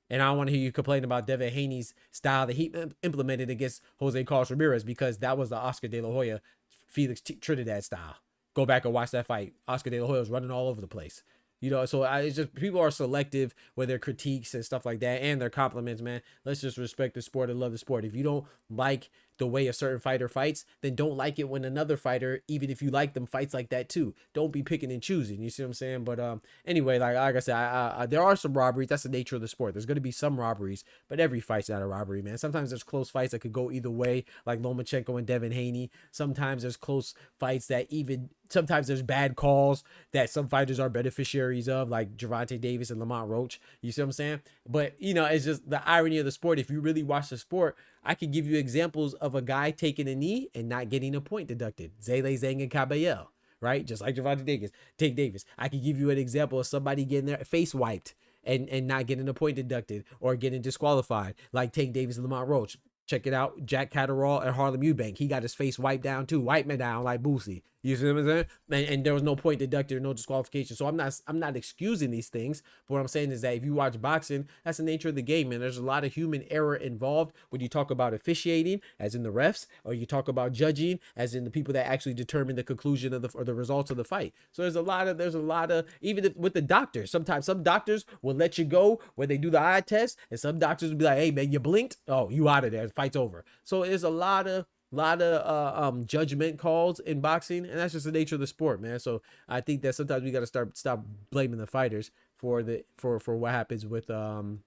And I don't want to hear you complain about Devin Haney's style that he implemented against Jose Carlos Ramirez, because that was the Oscar De La Hoya Felix Trinidad style. Go back and watch that fight. Oscar De La Hoya was running all over the place. You know, so it's just, people are selective with their critiques and stuff like that, and their compliments, man. Let's just respect the sport and love the sport. If you don't like the way a certain fighter fights, then don't like it when another fighter, even if you like them, fights like that too. Don't be picking and choosing. You see what I'm saying? But anyway, like I said, there are some robberies. That's the nature of the sport. There's going to be some robberies, but every fight's not a robbery, man. Sometimes there's close fights that could go either way, like Lomachenko and Devin Haney. Sometimes there's close fights that sometimes there's bad calls that some fighters are beneficiaries of, like Gervonta Davis and Lamont Roach. You see what I'm saying? But, you know, it's just the irony of the sport. If you really watch the sport, I can give you examples of a guy taking a knee and not getting a point deducted. Zele, Zhang, and Caballel, right? Just like Gervonta Davis. I can give you an example of somebody getting their face wiped and not getting a point deducted or getting disqualified, like Tank Davis and Lamont Roach. Check it out. Jack Catterall and Harlem Eubank. He got his face wiped down too. Wipe me down like Boosie. You see what I'm saying? And there was no point deducted or no disqualification. So I'm not excusing these things. But what I'm saying is that if you watch boxing, that's the nature of the game, man. There's a lot of human error involved when you talk about officiating, as in the refs, or you talk about judging, as in the people that actually determine the conclusion of the results of the fight. So there's a lot of even with the doctors. Sometimes some doctors will let you go when they do the eye test, and some doctors will be like, "Hey man, you blinked. Oh, you out of there. The fight's over." So there's a lot of judgment calls in boxing, and that's just the nature of the sport, man. So I think that sometimes we got to stop blaming the fighters for what happens with things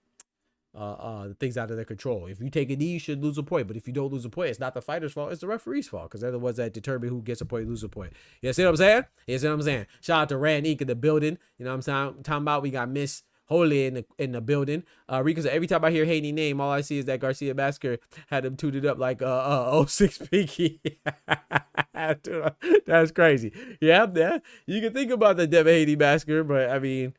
out of their control. If you take a knee, you should lose a point, but if you don't lose a point, it's not the fighter's fault, it's the referee's fault, because they're the ones that determine who gets a point, lose a point. You see what I'm saying? You see what I'm saying? Shout out to Rand Ink in the building. You know what I'm talking about? We got Miss Holy in the building. Rico said, every time I hear Haney name, all I see is that Garcia Massacre had him tooted up like 06 Pinky. That's crazy. Yeah, you can think about the Devin Haney Massacre, but I mean,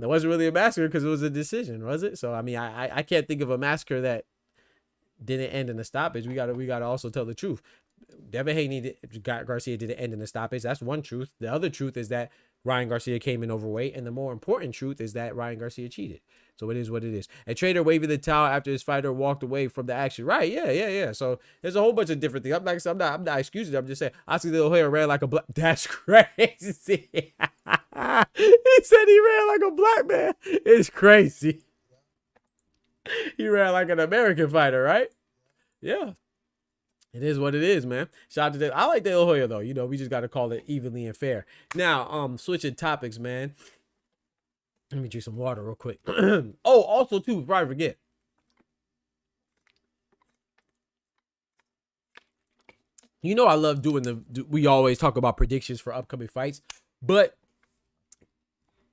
it wasn't really a massacre because it was a decision, was it? So I mean, I can't think of a massacre that didn't end in a stoppage. We gotta also tell the truth. Devin Haney Garcia didn't end in a stoppage. That's one truth. The other truth is that Ryan Garcia came in overweight, and the more important truth is that Ryan Garcia cheated. So it is what it is. A trader waving the towel after his fighter walked away from the action. Right? Yeah. So there's a whole bunch of different things. I'm not excusing it. I'm just saying Oscar De La Hoya ran like a black. That's crazy. He said he ran like a black man. It's crazy. He ran like an American fighter, right? Yeah. It is what it is, man. Shout out to that. I like De La Hoya though. You know, we just got to call it evenly and fair. Now, switching topics, man. Let me drink some water real quick. Oh, also too, before I forget, You know, I love doing we always talk about predictions for upcoming fights, but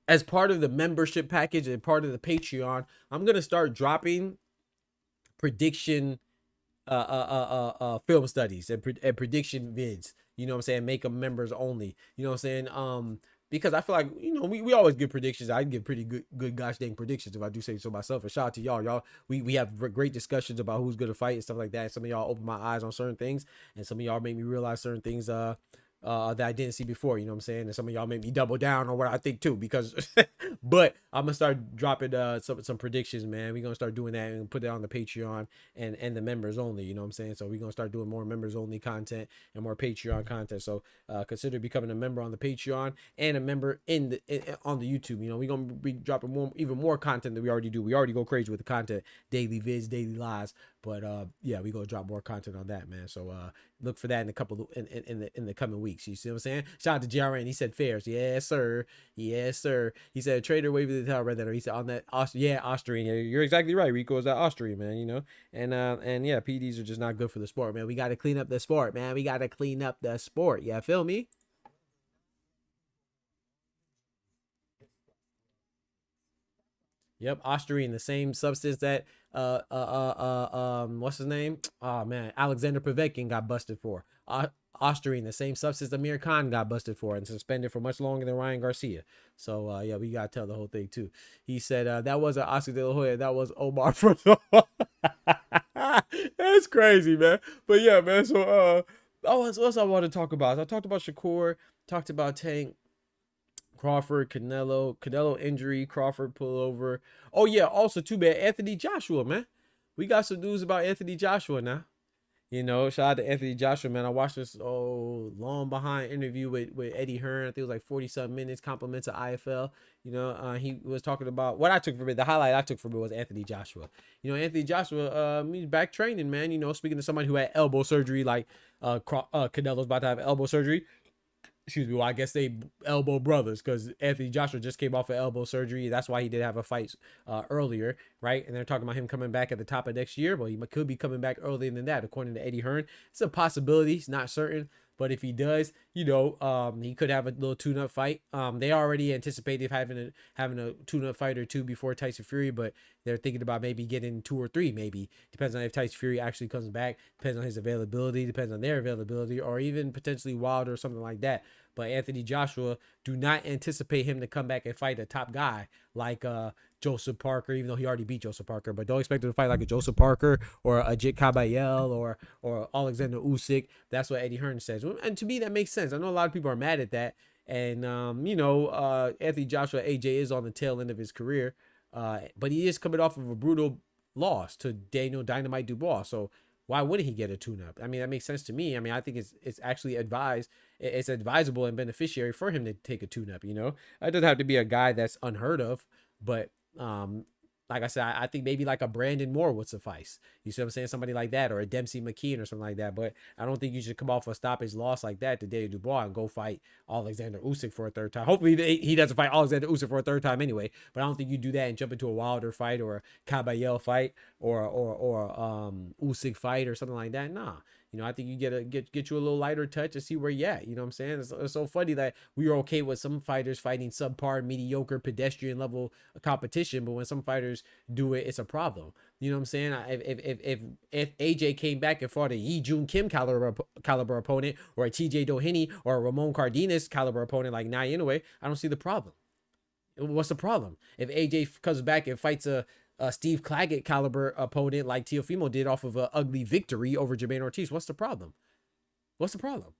as part of the membership package and part of the Patreon, I'm gonna start dropping prediction film studies and prediction vids. You know what I'm saying? Make them members only. You know what I'm saying? Because I feel like, you know, we always give predictions. I give pretty good gosh dang predictions if I do say so myself. And shout out to y'all. We have great discussions about who's gonna fight and stuff like that. And some of y'all open my eyes on certain things, and some of y'all make me realize certain things that I didn't see before, you know what I'm saying? And some of y'all make me double down on what I think too, because but I'm gonna start dropping some predictions, man. We're gonna start doing that and put it on the Patreon and the members only, you know what I'm saying? So we're gonna start doing more members only content and more Patreon content. So consider becoming a member on the Patreon and a member on the YouTube. You know, we're gonna be dropping even more content than we already do. We already go crazy with the content, daily vids, daily lives. But yeah, we gonna drop more content on that, man. So look for that in a couple in the coming weeks. You see what I'm saying? Shout out to JRN. He said fairs. Yes, sir. Yes, sir. He said trader wave the tail, read that. Or he said on that Austrian. Yeah, you're exactly right. Rico is that Austrian, man, you know. And yeah, PDs are just not good for the sport, man. We gotta clean up the sport, man. We gotta clean up the sport. Yeah, feel me? Yep, Austrian, the same substance that what's his name? Oh man, Alexander Povetkin got busted for. Austrian, the same substance Amir Khan got busted for and suspended for much longer than Ryan Garcia. So yeah, we gotta tell the whole thing too. He said that wasn't Oscar De La Hoya, that was Omar from. That's crazy, man. But yeah, man. So what else I want to talk about? I talked about Shakur, talked about Tank. Crawford, Canelo injury, Crawford pullover. Oh yeah, also too bad Anthony Joshua, man. We got some news about Anthony Joshua now. You know, shout out to Anthony Joshua, man. I watched this long behind interview with Eddie Hearn. I think it was like 40 something minutes, compliments of IFL. You know, he was talking about what I took from it. The highlight I took from it was Anthony Joshua. You know, Anthony Joshua, he's back training, man. You know, speaking to somebody who had elbow surgery, like Canelo's about to have elbow surgery. Excuse me. Well, I guess they elbow brothers because Anthony Joshua just came off of elbow surgery. That's why he did have a fight earlier, right? And they're talking about him coming back at the top of next year. Well, he could be coming back earlier than that, according to Eddie Hearn. It's a possibility. It's not certain. But if he does, you know, he could have a little tune-up fight. They already anticipated having a tune-up fight or two before Tyson Fury, but they're thinking about maybe getting 2 or 3, maybe. Depends on if Tyson Fury actually comes back. Depends on his availability. Depends on their availability, or even potentially Wilder or something like that. But Anthony Joshua, do not anticipate him to come back and fight a top guy like Joseph Parker, even though he already beat Joseph Parker. But don't expect him to fight like a Joseph Parker or a Jit Kabayel or Alexander Usyk. That's what Eddie Hearn says. And to me, that makes sense. I know a lot of people are mad at that. And, you know, Anthony Joshua, AJ, is on the tail end of his career. But he is coming off of a brutal loss to Daniel Dynamite Dubois. So why wouldn't he get a tune-up? I mean, that makes sense to me. I mean, I think it's actually it's advisable and beneficiary for him to take a tune-up, you know? It doesn't have to be a guy that's unheard of, but like I said, I think maybe like a Brandon Moore would suffice. You see what I'm saying? Somebody like that, or a Dempsey McKean or something like that. But I don't think you should come off a stoppage loss like that to Daniel Dubois and go fight Alexander Usyk for a third time. Hopefully he doesn't fight Alexander Usyk for a third time anyway. But I don't think you do that and jump into a Wilder fight or a Caballel fight or Usyk fight or something like that. Nah. You know, I think you get you a little lighter touch and see where you at. You know what I'm saying? It's so funny that we are okay with some fighters fighting subpar, mediocre, pedestrian level competition, but when some fighters do it, it's a problem. You know what I'm saying? If AJ came back and fought a Yi Jun Kim caliber opponent, or a TJ Doheny or a Ramon Cardenas caliber opponent like Nye Inoue, I don't see the problem. What's the problem? If AJ comes back and fights a Steve Claggett caliber opponent like Teofimo did off of an ugly victory over Jermaine Ortiz, what's the problem? What's the problem?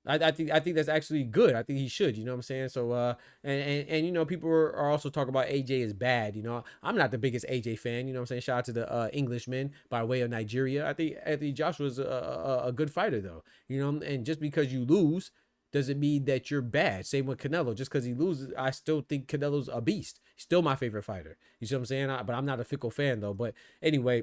I think that's actually good. I think he should. You know what I'm saying? So and you know, people are also talking about AJ is bad. You know, I'm not the biggest AJ fan. You know what I'm saying? Shout out to the Englishman by way of Nigeria. I think Anthony Joshua's a good fighter though. You know, and just because you lose doesn't mean that you're bad. Same with Canelo. Just because he loses, I still think Canelo's a beast. He's still my favorite fighter. You see what I'm saying? But I'm not a fickle fan though. But anyway,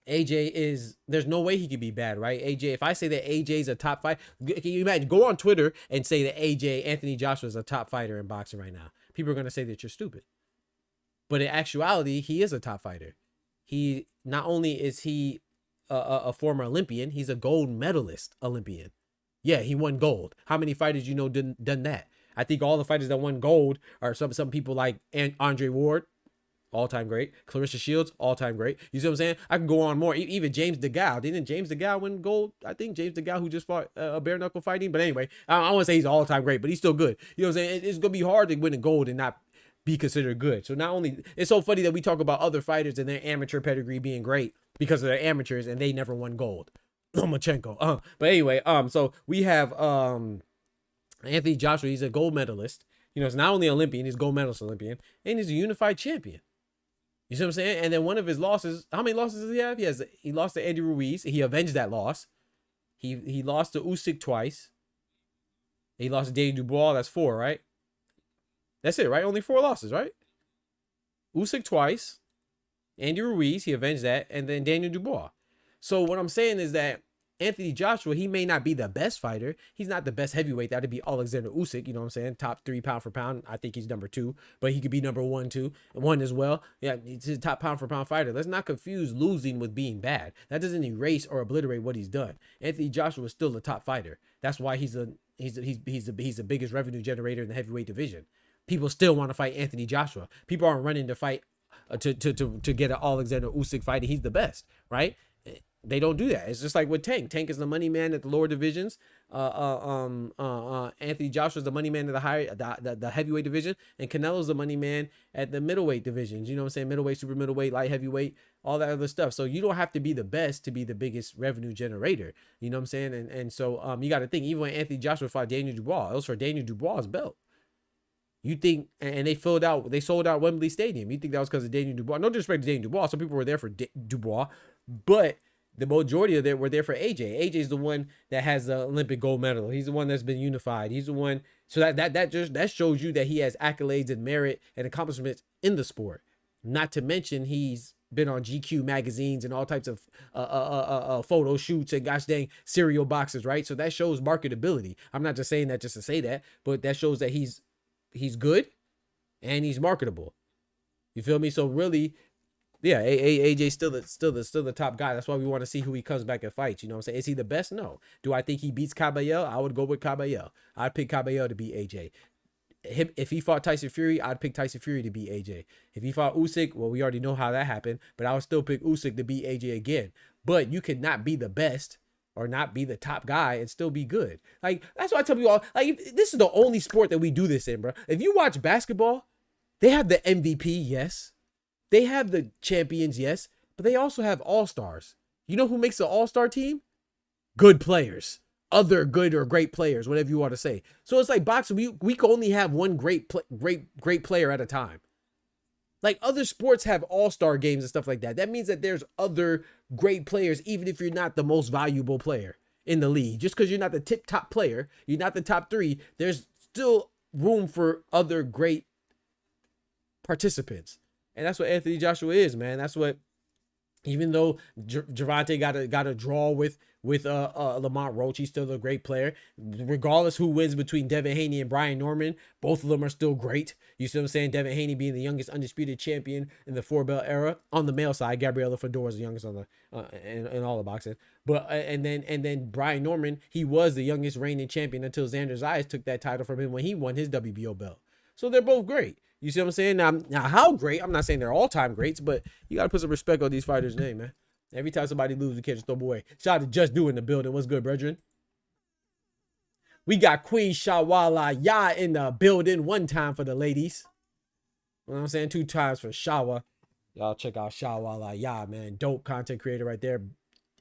AJ is, there's no way he could be bad, right? AJ, if I say that AJ is a top fight, can you imagine? Go on Twitter and say that Anthony Joshua is a top fighter in boxing right now. People are going to say that you're stupid. But in actuality, he is a top fighter. He, not only is he a former Olympian. He's a gold medalist Olympian. Yeah, he won gold. How many fighters you know done that? I think all the fighters that won gold are some people like Andre Ward, all-time great. Clarissa Shields, all-time great. You see what I'm saying? I can go on more. Even James DeGale. Didn't James DeGale win gold? I think James DeGale, who just fought a bare knuckle fighting. But anyway, I want to say he's all-time great, but he's still good. You know what I'm saying? It's going to be hard to win a gold and not be considered good. So not only, it's so funny that we talk about other fighters and their amateur pedigree being great because of their amateurs and they never won gold. Lomachenko. But anyway, so we have Anthony Joshua. He's a gold medalist. You know, it's not only Olympian, he's a gold medalist Olympian, and he's a unified champion. You see what I'm saying? And then one of his losses, how many losses does he have? He lost to Andy Ruiz. He avenged that loss. He lost to Usyk twice. He lost to Daniel Dubois. That's 4, right? That's it, right? Only 4 losses, right? Usyk twice. Andy Ruiz, he avenged that. And then Daniel Dubois. So what I'm saying is that Anthony Joshua, he may not be the best fighter. He's not the best heavyweight. That'd be Alexander Usyk, you know what I'm saying? Top 3 pound for pound. I think he's number 2, but he could be number 1 too. 1 as well. Yeah, he's a top pound for pound fighter. Let's not confuse losing with being bad. That doesn't erase or obliterate what he's done. Anthony Joshua is still a top fighter. That's why he's the biggest revenue generator in the heavyweight division. People still want to fight Anthony Joshua. People aren't running to fight to get an Alexander Usyk fight. And he's the best, right? They don't do that. It's just like with Tank. Tank is the money man at the lower divisions. Anthony Joshua is the money man at the heavyweight division, and Canelo's the money man at the middleweight divisions. You know what I'm saying? Middleweight, super middleweight, light heavyweight, all that other stuff. So you don't have to be the best to be the biggest revenue generator. You know what I'm saying? And so you got to think, even when Anthony Joshua fought Daniel Dubois, it was for Daniel Dubois' belt. You think, and they sold out Wembley Stadium. You think that was because of Daniel Dubois? No disrespect to Daniel Dubois. Some people were there for Dubois, but the majority of them were there for AJ. AJ is the one that has the Olympic gold medal. He's the one that's been unified. He's the one. So that shows you that he has accolades and merit and accomplishments in the sport. Not to mention he's been on GQ magazines and all types of photo shoots and gosh dang cereal boxes, right? So that shows marketability. I'm not just saying that just to say that, but that shows that he's good and he's marketable. You feel me? So really, yeah, AJ still the top guy. That's why we want to see who he comes back and fights. You know what I'm saying? Is he the best? No. Do I think he beats Caballero? I would go with Caballero. I'd pick Caballero to beat AJ. If he fought Tyson Fury, I'd pick Tyson Fury to beat AJ. If he fought Usyk, well, we already know how that happened, but I would still pick Usyk to beat AJ again. But you could not be the best or not be the top guy and still be good. Like, that's why I tell you all, like, this is the only sport that we do this in, bro. If you watch basketball, they have the MVP, yes. They have the champions, yes, but they also have all-stars. You know who makes an all-star team? Good players. Other good or great players, whatever you want to say. So it's like boxing. We can only have one great player at a time. Like other sports have all-star games and stuff like that. That means that there's other great players, even if you're not the most valuable player in the league. Just because you're not the top player, you're not the top 3, there's still room for other great participants. And that's what Anthony Joshua is, man. That's what, even though Gervonta got a draw with Lamont Roach, he's still a great player. Regardless who wins between Devin Haney and Brian Norman, both of them are still great. You see what I'm saying? Devin Haney being the youngest undisputed champion in the 4-belt era on the male side. Gabriela Fedor is the youngest on the in all the boxing. But and then Brian Norman, he was the youngest reigning champion until Xander Zayas took that title from him when he won his WBO belt. So they're both great. You see what I'm saying? Now how great? I'm not saying they're all-time greats, but you got to put some respect on these fighters' name, man. Every time somebody loses, we can't just throw them away. Shout out to Just Do in the building. What's good, brethren? We got Queen Shawala Ya in the building. 1 time for the ladies. You know what I'm saying? 2 times for Shawa. Y'all check out Shawala Ya, man. Dope content creator right there.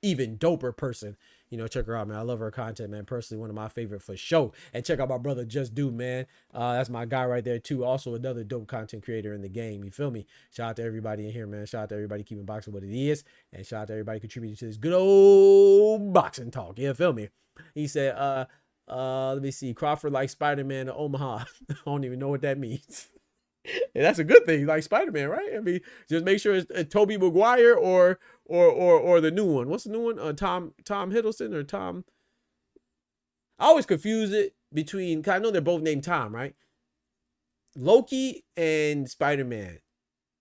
Even doper person. You know, check her out, man. I love her content, man. Personally, one of my favorite for sure. And check out my brother, Just Do, man. That's my guy right there, too. Also, another dope content creator in the game. You feel me? Shout out to everybody in here, man. Shout out to everybody keeping boxing what it is. And shout out to everybody contributing to this good old boxing talk. Yeah, feel me? He said, let me see. Crawford like Spider-Man to Omaha. I don't even know what that means. And that's a good thing, like Spider-Man, right? I mean, just make sure it's Tobey Maguire or the new one. What's the new one? Tom Hiddleston or Tom? I always confuse it between, because I know they're both named Tom, right? Loki and Spider-Man.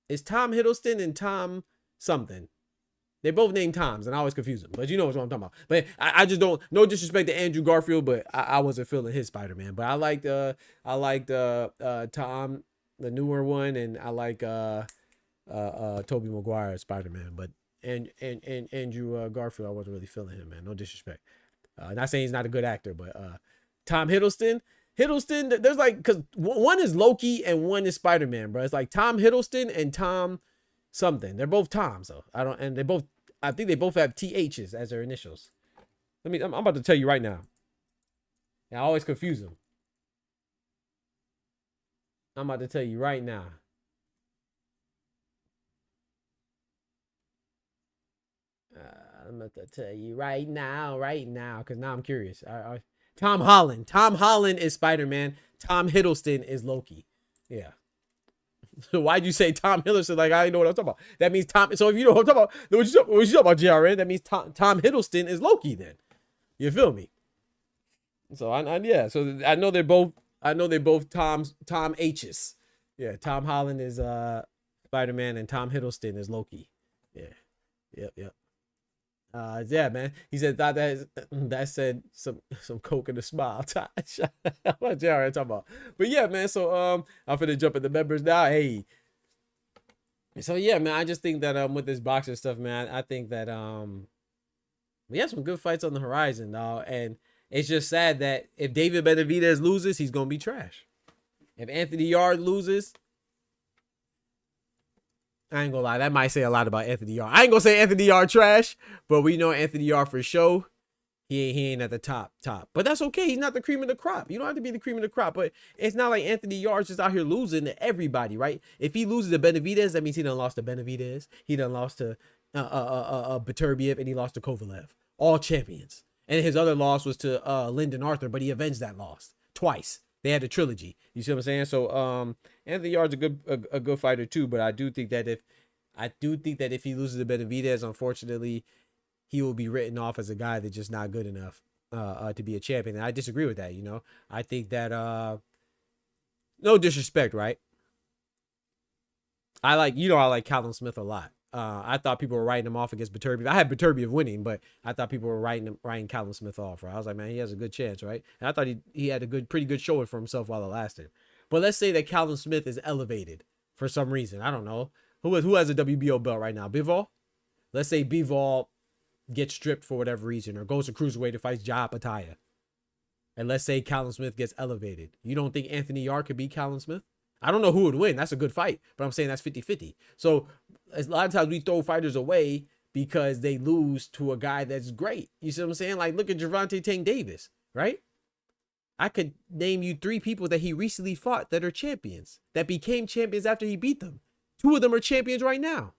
It's Tom Hiddleston and Tom something. They both named Toms, and I always confuse them. But you know what I'm talking about. But I just don't. No disrespect to Andrew Garfield, but I wasn't feeling his Spider-Man. But I liked Tom, the newer one, and I like Tobey Maguire Spider-Man. But and Andrew Garfield, I wasn't really feeling him, man. No disrespect. Not saying he's not a good actor, but Tom Hiddleston, there's like, because one is Loki and one is Spider-Man, bro. It's like Tom Hiddleston and Tom something. They're both Toms, though. I think they both have THs as their initials. I'm about to tell you right now. And I always confuse them. I'm about to tell you right now. I'm about to tell you right now, because now I'm curious. Tom Holland. Tom Holland is Spider-Man. Tom Hiddleston is Loki. Yeah. So why'd you say Tom Hiddleston? Like, I didn't know what I'm talking about. That means Tom. So if you know what I'm talking about, what you talking about, JRN? That means Tom Hiddleston is Loki then. You feel me? So yeah. So I know they're both Tom H's. Yeah. Tom Holland is Spider-Man and Tom Hiddleston is Loki. Yeah. Yep. Yeah, man. He said that said some coke in the smile. What JRN talking about? But yeah, man. So I'm finna jump at the members now. Hey. So yeah, man. I just think that with this boxing stuff, man, I think that we have some good fights on the horizon, dog. And it's just sad that if David Benavidez loses, he's gonna be trash. If Anthony Yarde loses, I ain't gonna lie, that might say a lot about Anthony Yarde. I ain't gonna say Anthony Yarde trash, but we know Anthony Yarde for sure. He ain't at the top. But that's okay. He's not the cream of the crop. You don't have to be the cream of the crop. But it's not like Anthony Yarde's just out here losing to everybody, right? If he loses to Benavidez, that means he done lost to Benavidez. He done lost to Beterbiev, and he lost to Kovalev. All champions. And his other loss was to Lyndon Arthur, but he avenged that loss twice. They had a trilogy. You see what I'm saying? So Anthony Yarde's a good fighter too, but I do think that if he loses to Benavidez, unfortunately, he will be written off as a guy that's just not good enough to be a champion. And I disagree with that, you know. I think that no disrespect, right? I like Callum Smith a lot. I thought people were writing him off against Beterbiev. I had Beterbiev winning, but I thought people were writing Callum Smith off. Right? I was like, man, he has a good chance, right? And I thought he had a pretty good showing for himself while it lasted. But let's say that Callum Smith is elevated for some reason. I don't know who has a WBO belt right now. Bivol. Let's say Bivol gets stripped for whatever reason, or goes to cruiserweight to fight Ja Pataya. And let's say Callum Smith gets elevated. You don't think Anthony Yarde could beat Callum Smith? I don't know who would win. That's a good fight, but I'm saying that's 50-50. So a lot of times we throw fighters away because they lose to a guy that's great. You see what I'm saying? Like, look at Gervonta Tank Davis, right? I could name you 3 people that he recently fought that are champions, that became champions after he beat them. 2 of them are champions right now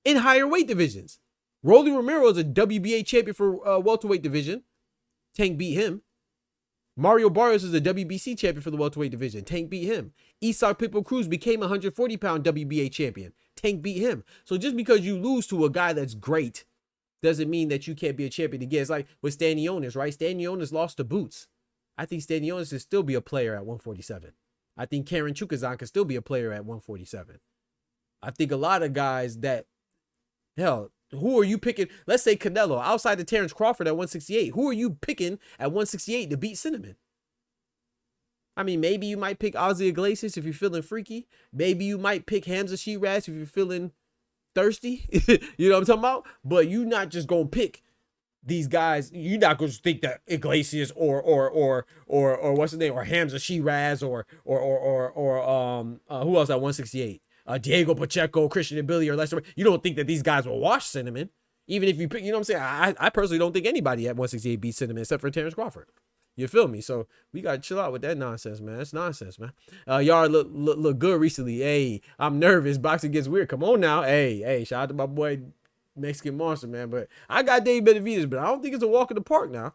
in higher weight divisions. Rolly Romero is a WBA champion for welterweight division. Tank beat him. Mario Barrios is a WBC champion for the welterweight division. Tank beat him. Isak Pitbull Cruz became a 140-pound WBA champion. Tank beat him. So just because you lose to a guy that's great doesn't mean that you can't be a champion again. It's like with Stanionis, right? Stanionis lost to Boots. I think Stanionis can still be a player at 147. I think Karen Chukazan can still be a player at 147. I think a lot of guys that, hell, who are you picking? Let's say Canelo, outside of Terence Crawford at 168. Who are you picking at 168 to beat Cinnamon? I mean, maybe you might pick Ozzy Iglesias if you're feeling freaky. Maybe you might pick Hamza Shiraz if you're feeling thirsty. You know what I'm talking about? But you're not just going to pick these guys. You're not going to think that Iglesias or what's his name, or Hamza Shiraz or who else at 168? Diego Pacheco, Christian Ability, or Lester. You don't think that these guys will wash Cinnamon, even if you pick. You know what I'm saying? I personally don't think anybody at 168 beats Cinnamon except for Terence Crawford. You feel me? So we gotta chill out with that nonsense, man. It's nonsense, man. Y'all look good recently. Hey, I'm nervous. Boxing gets weird. Come on now. Hey, shout out to my boy Mexican Monster, man. But I got Dave Benavidez, but I don't think it's a walk in the park now.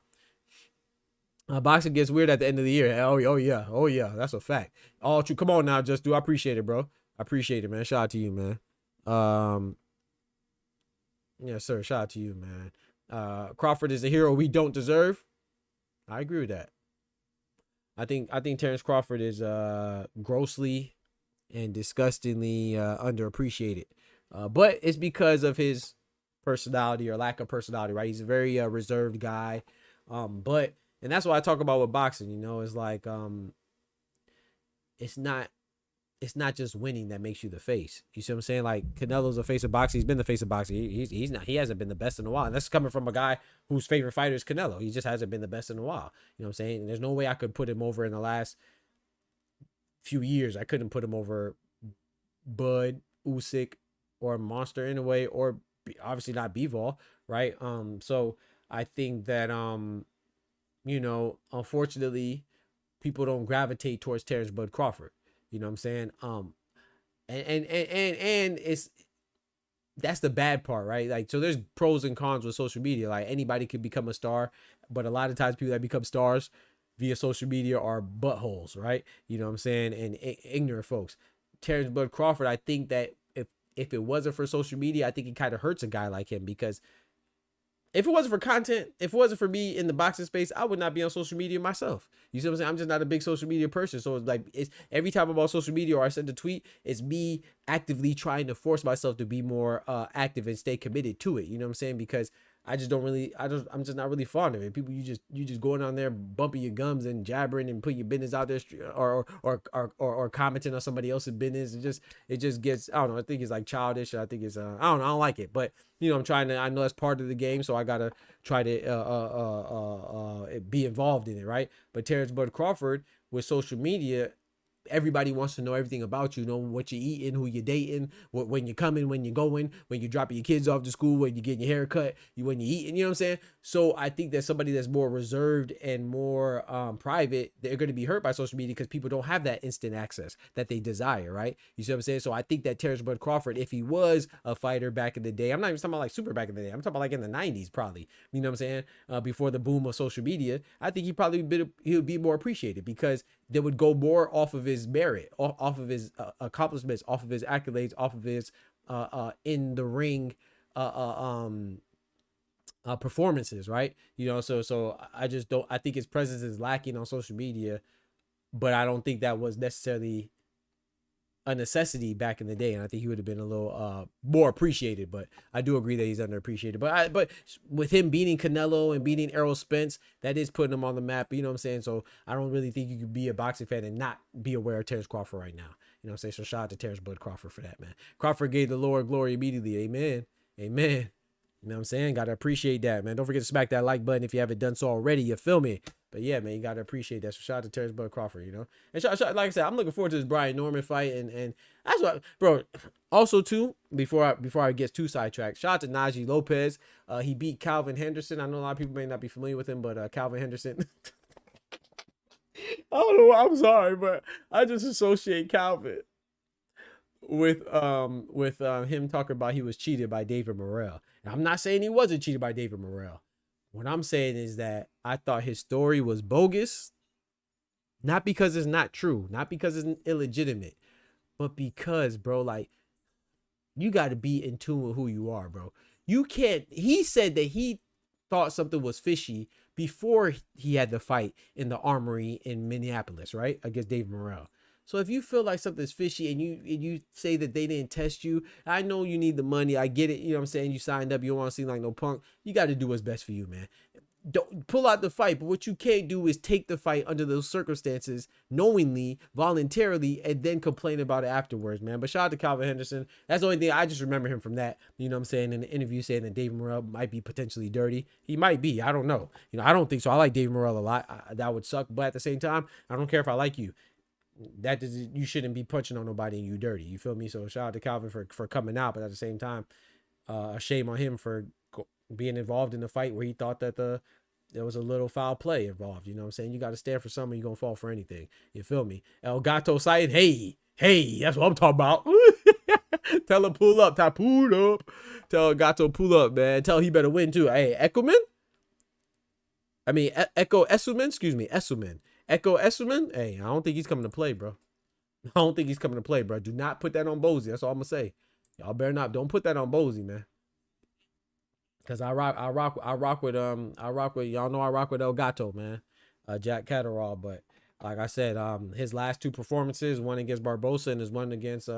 Boxing gets weird at the end of the year. Oh yeah, that's a fact. All true. Come on now, Just Do. I appreciate it, bro. I appreciate it, man. Shout out to you, man. Yes, sir. Shout out to you, man. Crawford is a hero we don't deserve. I agree with that. I think Terence Crawford is grossly and disgustingly underappreciated. But it's because of his personality or lack of personality, right? He's a very reserved guy. But and that's what I talk about with boxing, you know, it's like it's not it's not just winning that makes you the face. You see what I'm saying? Like Canelo's the face of boxing. He's been the face of boxing. He's not. He hasn't been the best in a while. And that's coming from a guy whose favorite fighter is Canelo. He just hasn't been the best in a while. You know what I'm saying? And there's no way I could put him over in the last few years. I couldn't put him over Bud, Usyk, or Monster in a way, or obviously not Bivol, right? So I think that you know, unfortunately, people don't gravitate towards Terence Bud Crawford. You know what I'm saying? And it's that's the bad part, right? Like, so there's pros and cons with social media. Like anybody could become a star, but a lot of times people that become stars via social media are buttholes, right? You know what I'm saying? And ignorant folks. Terence Bud Crawford, I think that if it wasn't for social media, I think it kind of hurts a guy like him, because if it wasn't for content, if it wasn't for me in the boxing space, I would not be on social media myself. You see what I'm saying? I'm just not a big social media person. So it's like, it's every time I'm on social media or I send a tweet, it's me actively trying to force myself to be more active and stay committed to it. You know what I'm saying? Because I just don't really, I'm just not really fond of it. People, you just going on there bumping your gums and jabbering and putting your business out there, or commenting on somebody else's business. It just gets, I don't know. I think it's like childish. I think it's, I don't know. I don't like it. But you know, I know that's part of the game, so I gotta try to be involved in it, right? But Terence Bud Crawford with social media, everybody wants to know everything about you. Know what you're eating, who you're dating, when you're coming, when you're going, when you're dropping your kids off to school, when you're getting your hair cut, when you're eating. You know what I'm saying? So I think that somebody that's more reserved and more private, they're going to be hurt by social media because people don't have that instant access that they desire, right? You see what I'm saying? So I think that Terence Bud Crawford, if he was a fighter back in the day, I'm not even talking about like super back in the day, I'm talking about like in the 90s probably, you know what I'm saying? Before the boom of social media, I think he would be more appreciated, because they would go more off of his merit, off of his accomplishments, off of his accolades, off of his in the ring performances, right? You know, so I just don't. I think his presence is lacking on social media, but I don't think that was necessarily a necessity back in the day, and I think he would have been a little more appreciated. But I do agree that he's underappreciated. But with him beating Canelo and beating Errol Spence, that is putting him on the map. You know what I'm saying? So I don't really think you could be a boxing fan and not be aware of Terence Crawford right now. You know what I'm saying? So shout out to Terence Bud Crawford for that, man. Crawford gave the Lord glory immediately. Amen. Amen. You know what I'm saying? Gotta appreciate that, man. Don't forget to smack that like button if you haven't done so already. You feel me? But yeah, man, you gotta appreciate that. So shout out to Terence Bud Crawford, you know. And like I said, I'm looking forward to this Brian Norman fight, and that's what, bro. Also, too, before I get too sidetracked, shout out to Najee Lopez. He beat Calvin Henderson. I know a lot of people may not be familiar with him, but Calvin Henderson. I don't know why. I'm sorry, but I just associate Calvin with him talking about he was cheated by David Morrell. And I'm not saying he wasn't cheated by David Morrell. What I'm saying is that I thought his story was bogus, not because it's not true, not because it's illegitimate, but because, bro, like, you got to be in tune with who you are, bro. You can't. He said that he thought something was fishy before he had the fight in the Armory in Minneapolis, right, against David Morrell. So if you feel like something's fishy and you say that they didn't test you, I know you need the money. I get it. You know what I'm saying? You signed up. You don't want to seem like no punk. You got to do what's best for you, man. Don't pull out the fight. But what you can't do is take the fight under those circumstances, knowingly, voluntarily, and then complain about it afterwards, man. But shout out to Calvin Henderson. That's the only thing. I just remember him from that. You know what I'm saying? In the interview saying that David Morrell might be potentially dirty. He might be. I don't know. You know, I don't think so. I like David Morrell a lot. That would suck. But at the same time, I don't care if I like you. That is, you shouldn't be punching on nobody and you dirty. You feel me? So shout out to Calvin for coming out, but at the same time, a shame on him for being involved in the fight where he thought that there was a little foul play involved. You know what I'm saying? You got to stand for something. You're going to fall for anything. You feel me? El Gato saying, hey, that's what I'm talking about. Tell him pull up. Pull up. Tell El Gato pull up, man. Tell he better win too. Hey, Echo Essuman, excuse me, Essuman. Echo Essuman, hey, I don't think he's coming to play, bro. I don't think he's coming to play, bro. Do not put that on Bozy. That's all I'm gonna say. Y'all better not. Don't put that on Bozy, man. Cause I rock with y'all know I rock with El Gato, man. Jack Catterall, but like I said, his last two performances, one against Barbosa and his one against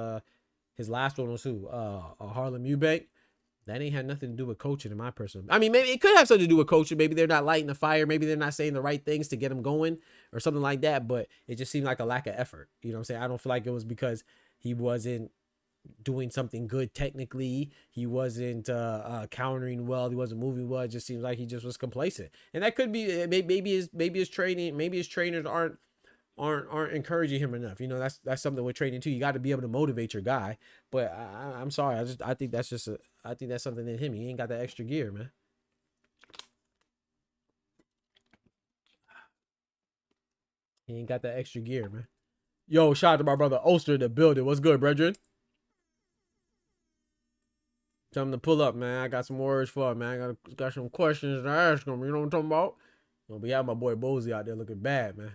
his last one was who? Harlem Eubank. That ain't had nothing to do with coaching in my personal. I mean, maybe it could have something to do with coaching. Maybe they're not lighting the fire. Maybe they're not saying the right things to get them going or something like that. But it just seemed like a lack of effort. You know what I'm saying? I don't feel like it was because he wasn't doing something good technically. He wasn't countering well. He wasn't moving well. It just seems like he just was complacent. And that could be maybe his training. Maybe his trainers aren't encouraging him enough. You know, that's something with training too. You got to be able to motivate your guy. But I'm sorry. I think that's something in him. He ain't got that extra gear, man. He ain't got that extra gear, man. Yo, shout out to my brother Ulster in the building. What's good, brethren? Tell him to pull up, man. I got some words for him, man. I got some questions to ask him. You know what I'm talking about? Don't be having my boy Bozy out there looking bad, man.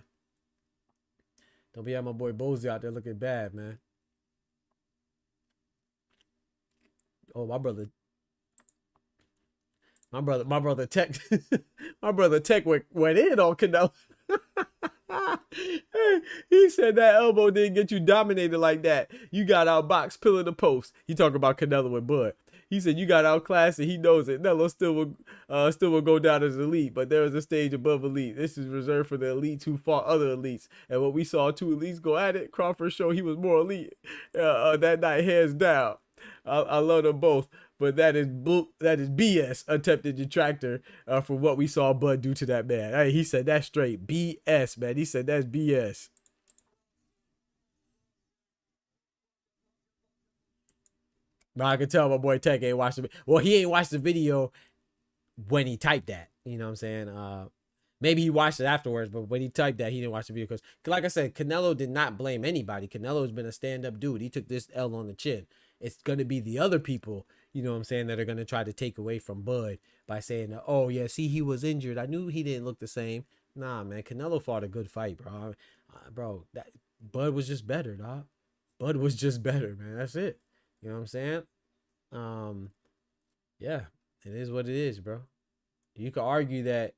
Don't be having my boy Bozy out there looking bad, man. Oh, my brother Tech, my brother Tech went in on Canelo. He said that elbow didn't get you dominated like that. You got outboxed, pillar the post. He talking about Canelo and Bud. He said you got outclassed and he knows it. Canelo still will go down as elite, but there is a stage above elite. This is reserved for the elites who fought other elites. And when we saw two elites go at it, Crawford showed he was more elite that night, hands down. I love them both, but that is BS, attempted detractor for what we saw Bud do to that man. Hey, he said that's straight BS, man. He said that's BS. But I can tell my boy Tech ain't watched the. Well, he ain't watched the video when he typed that. You know what I'm saying? Maybe he watched it afterwards, but when he typed that, he didn't watch the video because, like I said, Canelo did not blame anybody. Canelo's been a stand-up dude. He took this L on the chin. It's going to be the other people, you know what I'm saying, that are going to try to take away from Bud by saying, oh, yeah, see, he was injured. I knew he didn't look the same. Nah, man, Canelo fought a good fight, bro. That Bud was just better, dog. Bud was just better, man. That's it. You know what I'm saying? Yeah, it is what it is, bro. You could argue that,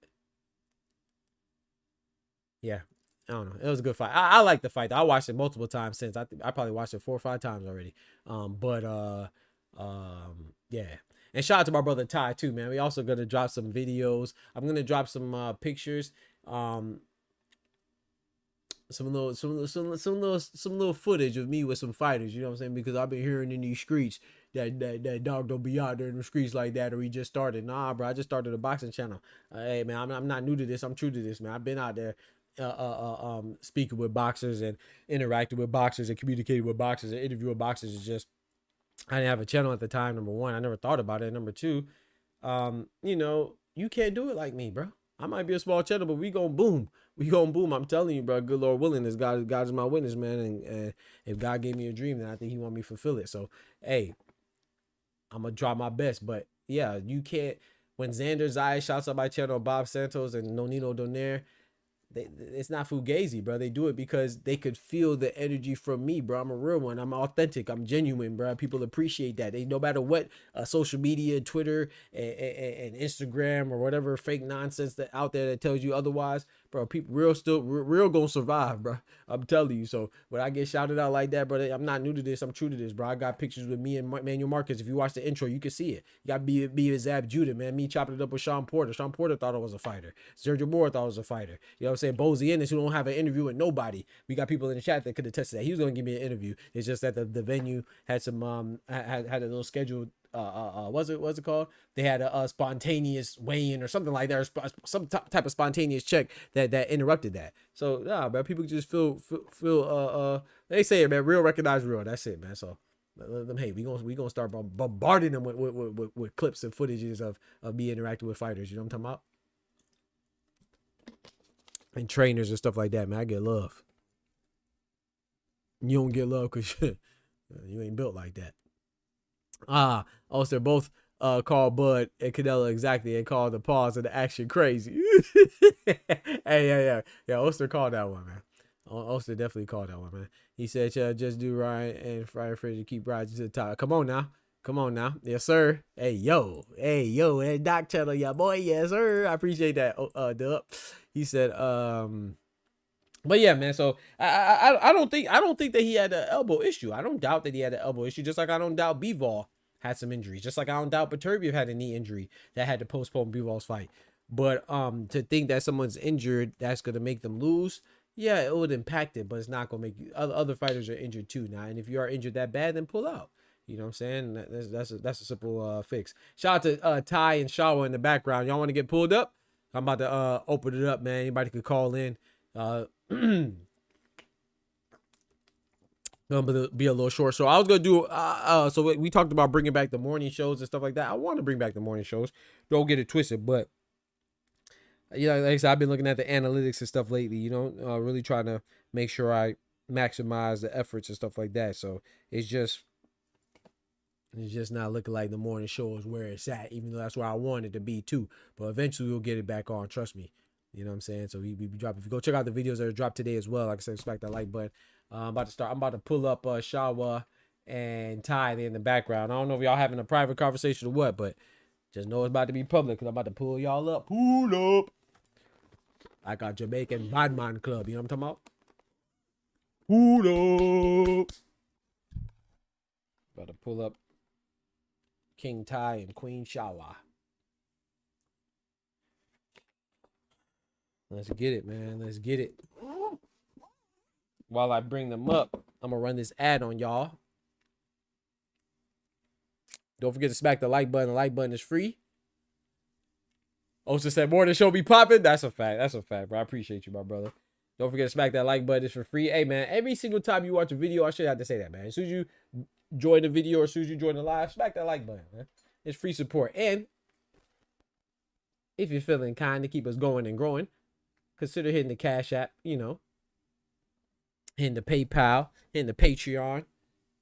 yeah, I don't know. It was a good fight. I like the fight. I watched it multiple times since. I probably watched it 4 or 5 times already. Yeah. And shout out to my brother Ty too, man. We also gonna drop some videos. I'm gonna drop some pictures. Some little footage of me with some fighters. You know what I'm saying? Because I've been hearing in these streets that dog don't be out there in the streets like that, or he just started. Nah, bro. I just started a boxing channel. Hey, man, I'm not new to this. I'm true to this, man. I've been out there. Speaking with boxers and interacting with boxers and communicating with boxers and interviewing boxers. Is just, I didn't have a channel at the time. Number one, I never thought about it. Number two, you know, you can't do it like me, bro. I might be a small channel, but we gonna boom. We gonna boom. I'm telling you, bro. Good Lord willing, God is my witness, man. And if God gave me a dream, then I think He want me to fulfill it. So, hey, I'm gonna try my best. But yeah, you can't. When Xander Zayas shouts out my channel, Bob Santos and Nonino Donaire, it's not fugazi, bro. They do it because they could feel the energy from me, bro. I'm a real one. I'm authentic. I'm genuine, bro. People appreciate that. They, no matter what social media, Twitter and Instagram or whatever fake nonsense that out there that tells you otherwise, bro. People real gonna survive, bro. I'm telling you. So when I get shouted out like that, bro, I'm not new to this. I'm true to this, bro. I got pictures with me and Manuel Marcus. If you watch the intro, you can see it. You got be with Zab Judah, man. Me chopping it up with Sean Porter. Sean Porter thought I was a fighter. Sergio Moore thought I was a fighter. You know what I'm saying? Bozy Ennis, who don't have an interview with nobody. We got people in the chat that could attest to that. He was gonna give me an interview. It's just that the venue had some had a little scheduled what's it called? They had a spontaneous weigh-in or something like that, or some type of spontaneous check that interrupted that. So nah, man, people just feel they say it, man. Real recognize real. That's it, man. So hey, we gonna start bombarding them with clips and footages of me interacting with fighters. You know what I'm talking about? And trainers and stuff like that, man. I get love. You don't get love because you ain't built like that. Also, they're both called Bud and Canelo exactly and called the pause of the action crazy. Hey, yeah. Oster called that one, man. Oster definitely called that one, man. He said, just do Ryan and Friday Fridge to keep rising to the top. Come on now. Yes, sir. Hey, yo, and Doc Channel, yeah, boy. Yes, sir. I appreciate that. Dub. He said, but yeah, man. So I don't think that he had an elbow issue. I don't doubt that he had an elbow issue. Just like I don't doubt Bivol had some injuries. Just like I don't doubt Beterbiev had a knee injury that had to postpone Bivol's fight. But to think that someone's injured, that's gonna make them lose. Yeah, it would impact it, but it's not gonna make you. Other fighters are injured too now, and if you are injured that bad, then pull out. You know what I'm saying? That's a simple fix. Shout out to Ty and Shawa in the background. Y'all want to get pulled up? I'm about to open it up, man. Anybody could call in. Gonna be a little short. So I was gonna do. So we talked about bringing back the morning shows and stuff like that. I want to bring back the morning shows. Don't get it twisted, but like I said, I've been looking at the analytics and stuff lately. Really trying to make sure I maximize the efforts and stuff like that. So it's just not looking like the morning show is where it's at, even though that's where I want it to be too. But eventually we'll get it back on. Trust me. You know what I'm saying? So we drop. If you go check out the videos that are dropped today as well, like I said, smack that like button. I'm about to pull up Shawa and Ty there in the background. I don't know if y'all having a private conversation or what, but just know it's about to be public because I'm about to pull y'all up. Pull up. I got Jamaican Badman Club. You know what I'm talking about? Pull up. About to pull up King Ty and Queen Shawa. Let's get it, man. Let's get it. While I bring them up, I'm going to run this ad on y'all. Don't forget to smack the like button. The like button is free. Osa said, more than show be popping. That's a fact. That's a fact, bro. I appreciate you, my brother. Don't forget to smack that like button. It's for free. Hey, man, every single time you watch a video, I should have to say that, man. As soon as you join the video or as soon as you join the live, smack that like button, man. It's free support. And if you're feeling kind to keep us going and growing, consider hitting the Cash App, hitting the PayPal, hitting the Patreon,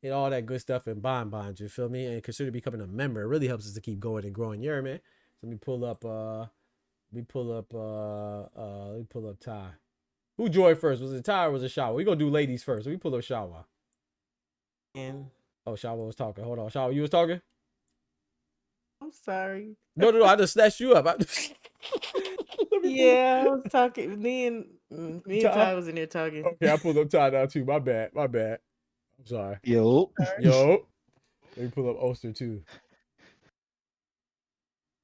hit all that good stuff and bonds, you feel me? And consider becoming a member. It really helps us to keep going and growing. Yeah, man. So let me pull up Ty. Who joined first? Was it Ty or was it Shawa? We gonna do ladies first. Let me pull up Shawa. Oh, Shawa was talking. Hold on. Shawa, you was talking? I'm sorry. No. I just snatched you up. Yeah, I was talking. Me and Ty was in there talking. Okay, I pulled up Ty now too. My bad. I'm sorry. Yo. Let me pull up Oster too.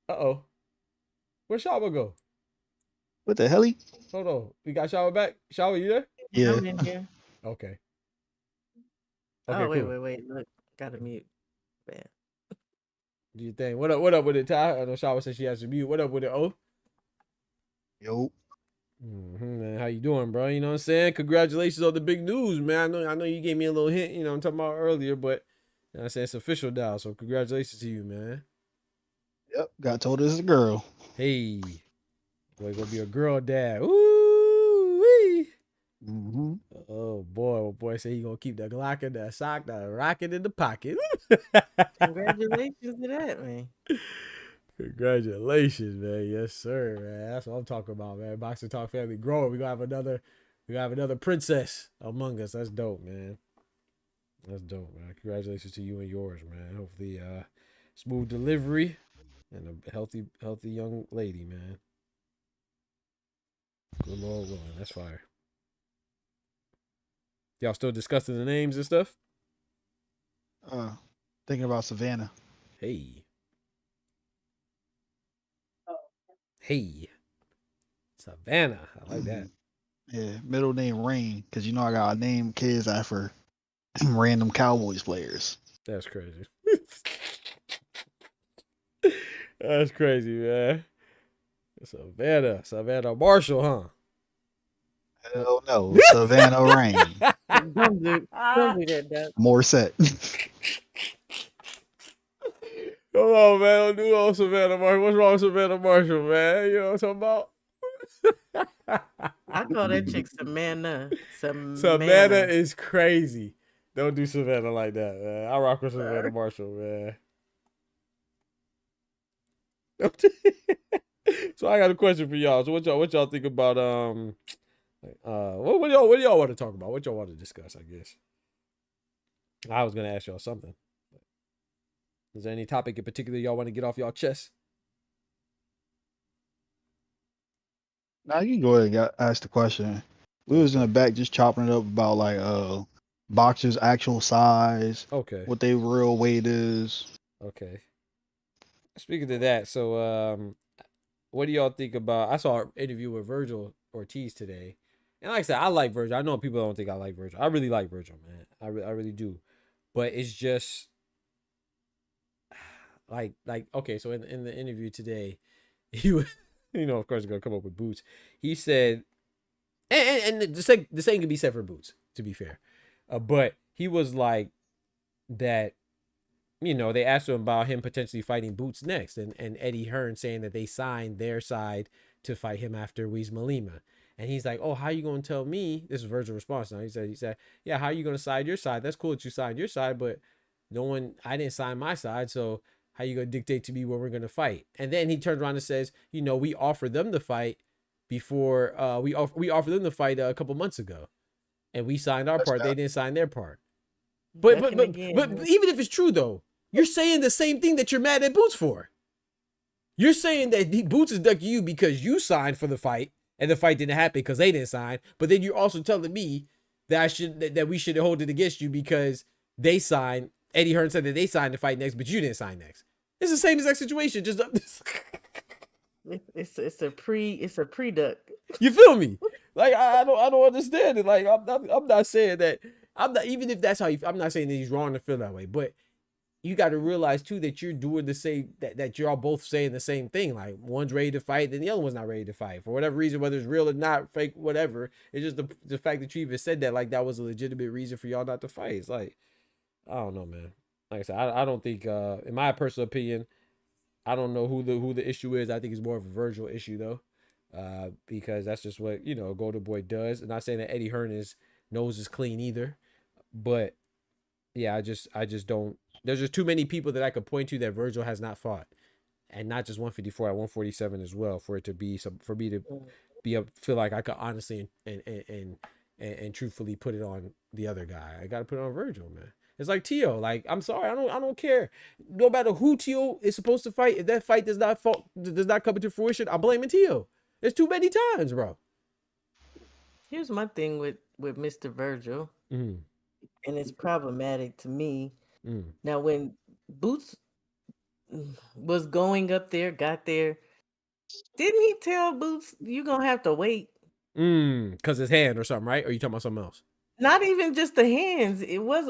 Uh-oh. Where'd Shawa go? What the hell? Hold on. We got Shawa back? Shawa, you there? Yeah. I'm in here. Okay. Oh, cool. wait. Look, gotta mute. Bad. Do you think? What up with it, Ty? I know Shawa said she has to mute. What up with it, O? Yo. Man, how you doing, bro? You know what I'm saying? Congratulations on the big news, man. I know you gave me a little hint, I'm talking about earlier, but you know what I'm saying, it's official now, so congratulations to you, man. Yep, got told this is a girl. Hey. Boy, gonna be a girl dad. Ooh-wee. Mm-hmm. Oh boy say he gonna keep the Glock in the sock, the rocket in the pocket. Congratulations to that, man. Congratulations, man. Yes, sir, man. That's what I'm talking about, man. Boxing Talk family growing. We gonna have another princess among us. That's dope, man. That's dope, man. Congratulations to you and yours, man. Hopefully, smooth delivery and a healthy young lady, man. Good Lord willing. That's fire. Y'all still discussing the names and stuff? Thinking about Savannah. Hey, Savannah. I like that. Yeah, middle name Rain, because I gotta name kids after random Cowboys players. That's crazy. That's crazy, man. Savannah Marshall, huh? Hell no, Savannah Rain. Don't do that, Doug. More set. Come on, man. Don't do all Savannah Marshall. What's wrong with Savannah Marshall, man? You know what I'm talking about? I call that chick Savannah. Savannah is crazy. Don't do Savannah like that, man. I rock with Savannah Marshall, man. So I got a question for y'all. So what y'all think about what do y'all want to talk about? What y'all want to discuss, I guess. I was gonna ask y'all something. Is there any topic in particular y'all want to get off y'all chest? Now you can go ahead and ask the question. We was in the back just chopping it up about like boxers' actual size. Okay. What their real weight is. Okay. Speaking of that, so what do y'all think about? I saw an interview with Virgil Ortiz today, and like I said, I like Virgil. I know people don't think I like Virgil. I really like Virgil, man. I really do. But it's just like okay. So in the interview today, he was, of course, gonna come up with Boots. He said, and the same can be said for Boots, to be fair, but he was like that. They asked him about him potentially fighting Boots next, and Eddie Hearn saying that they signed their side to fight him after Wiesma Malima. And he's like, "Oh, how you gonna tell me?" This is Virgil's response now. He said, "Yeah, how you gonna side your side? That's cool that you signed your side, but I didn't sign my side, so how you gonna dictate to me when we're gonna fight?" And then he turns around and says, "We offered them the fight before we offered them the fight a couple months ago, and we signed our part. They didn't sign their part." But even if it's true though, you're saying the same thing that you're mad at Boots for. You're saying that Boots is ducking you because you signed for the fight and the fight didn't happen because they didn't sign. But then you're also telling me that that we should hold it against you because they signed. Eddie Hearn said that they signed the fight next, but you didn't sign next. It's the same exact situation. Just it's a pre duck. You feel me? Like I don't understand it. Like I'm not saying that. I'm not, even if that's how I'm not saying that he's wrong to feel that way, but you got to realize too that you're doing the same, that you're all both saying the same thing. Like one's ready to fight, then the other one's not ready to fight for whatever reason, whether it's real or not, fake, whatever. It's just the fact that you even said that, like that was a legitimate reason for y'all not to fight. It's like, I don't know, man. Like I said, I don't think, in my personal opinion, I don't know who the issue is. I think it's more of a Virgil issue though, because that's just what Golden Boy does. And not saying that Eddie Hearn's nose is clean either, but yeah, I just don't. There's just too many people that I could point to that Virgil has not fought, and not just 154 at 147 as well, for it to be for me to feel like I could honestly and truthfully put it on the other guy. I got to put it on Virgil, man. It's like Tio. Like, I'm sorry, I don't care. No matter who Tio is supposed to fight, if that fight does not come into fruition, I'm blaming Tio. There's too many times, bro. Here's my thing with Mr. Virgil, and it's problematic to me. Now, when Boots was going up there, got there, didn't he tell Boots, "You gonna have to wait"? Because his hand or something, right? Or are you talking about something else? Not even just the hands. It was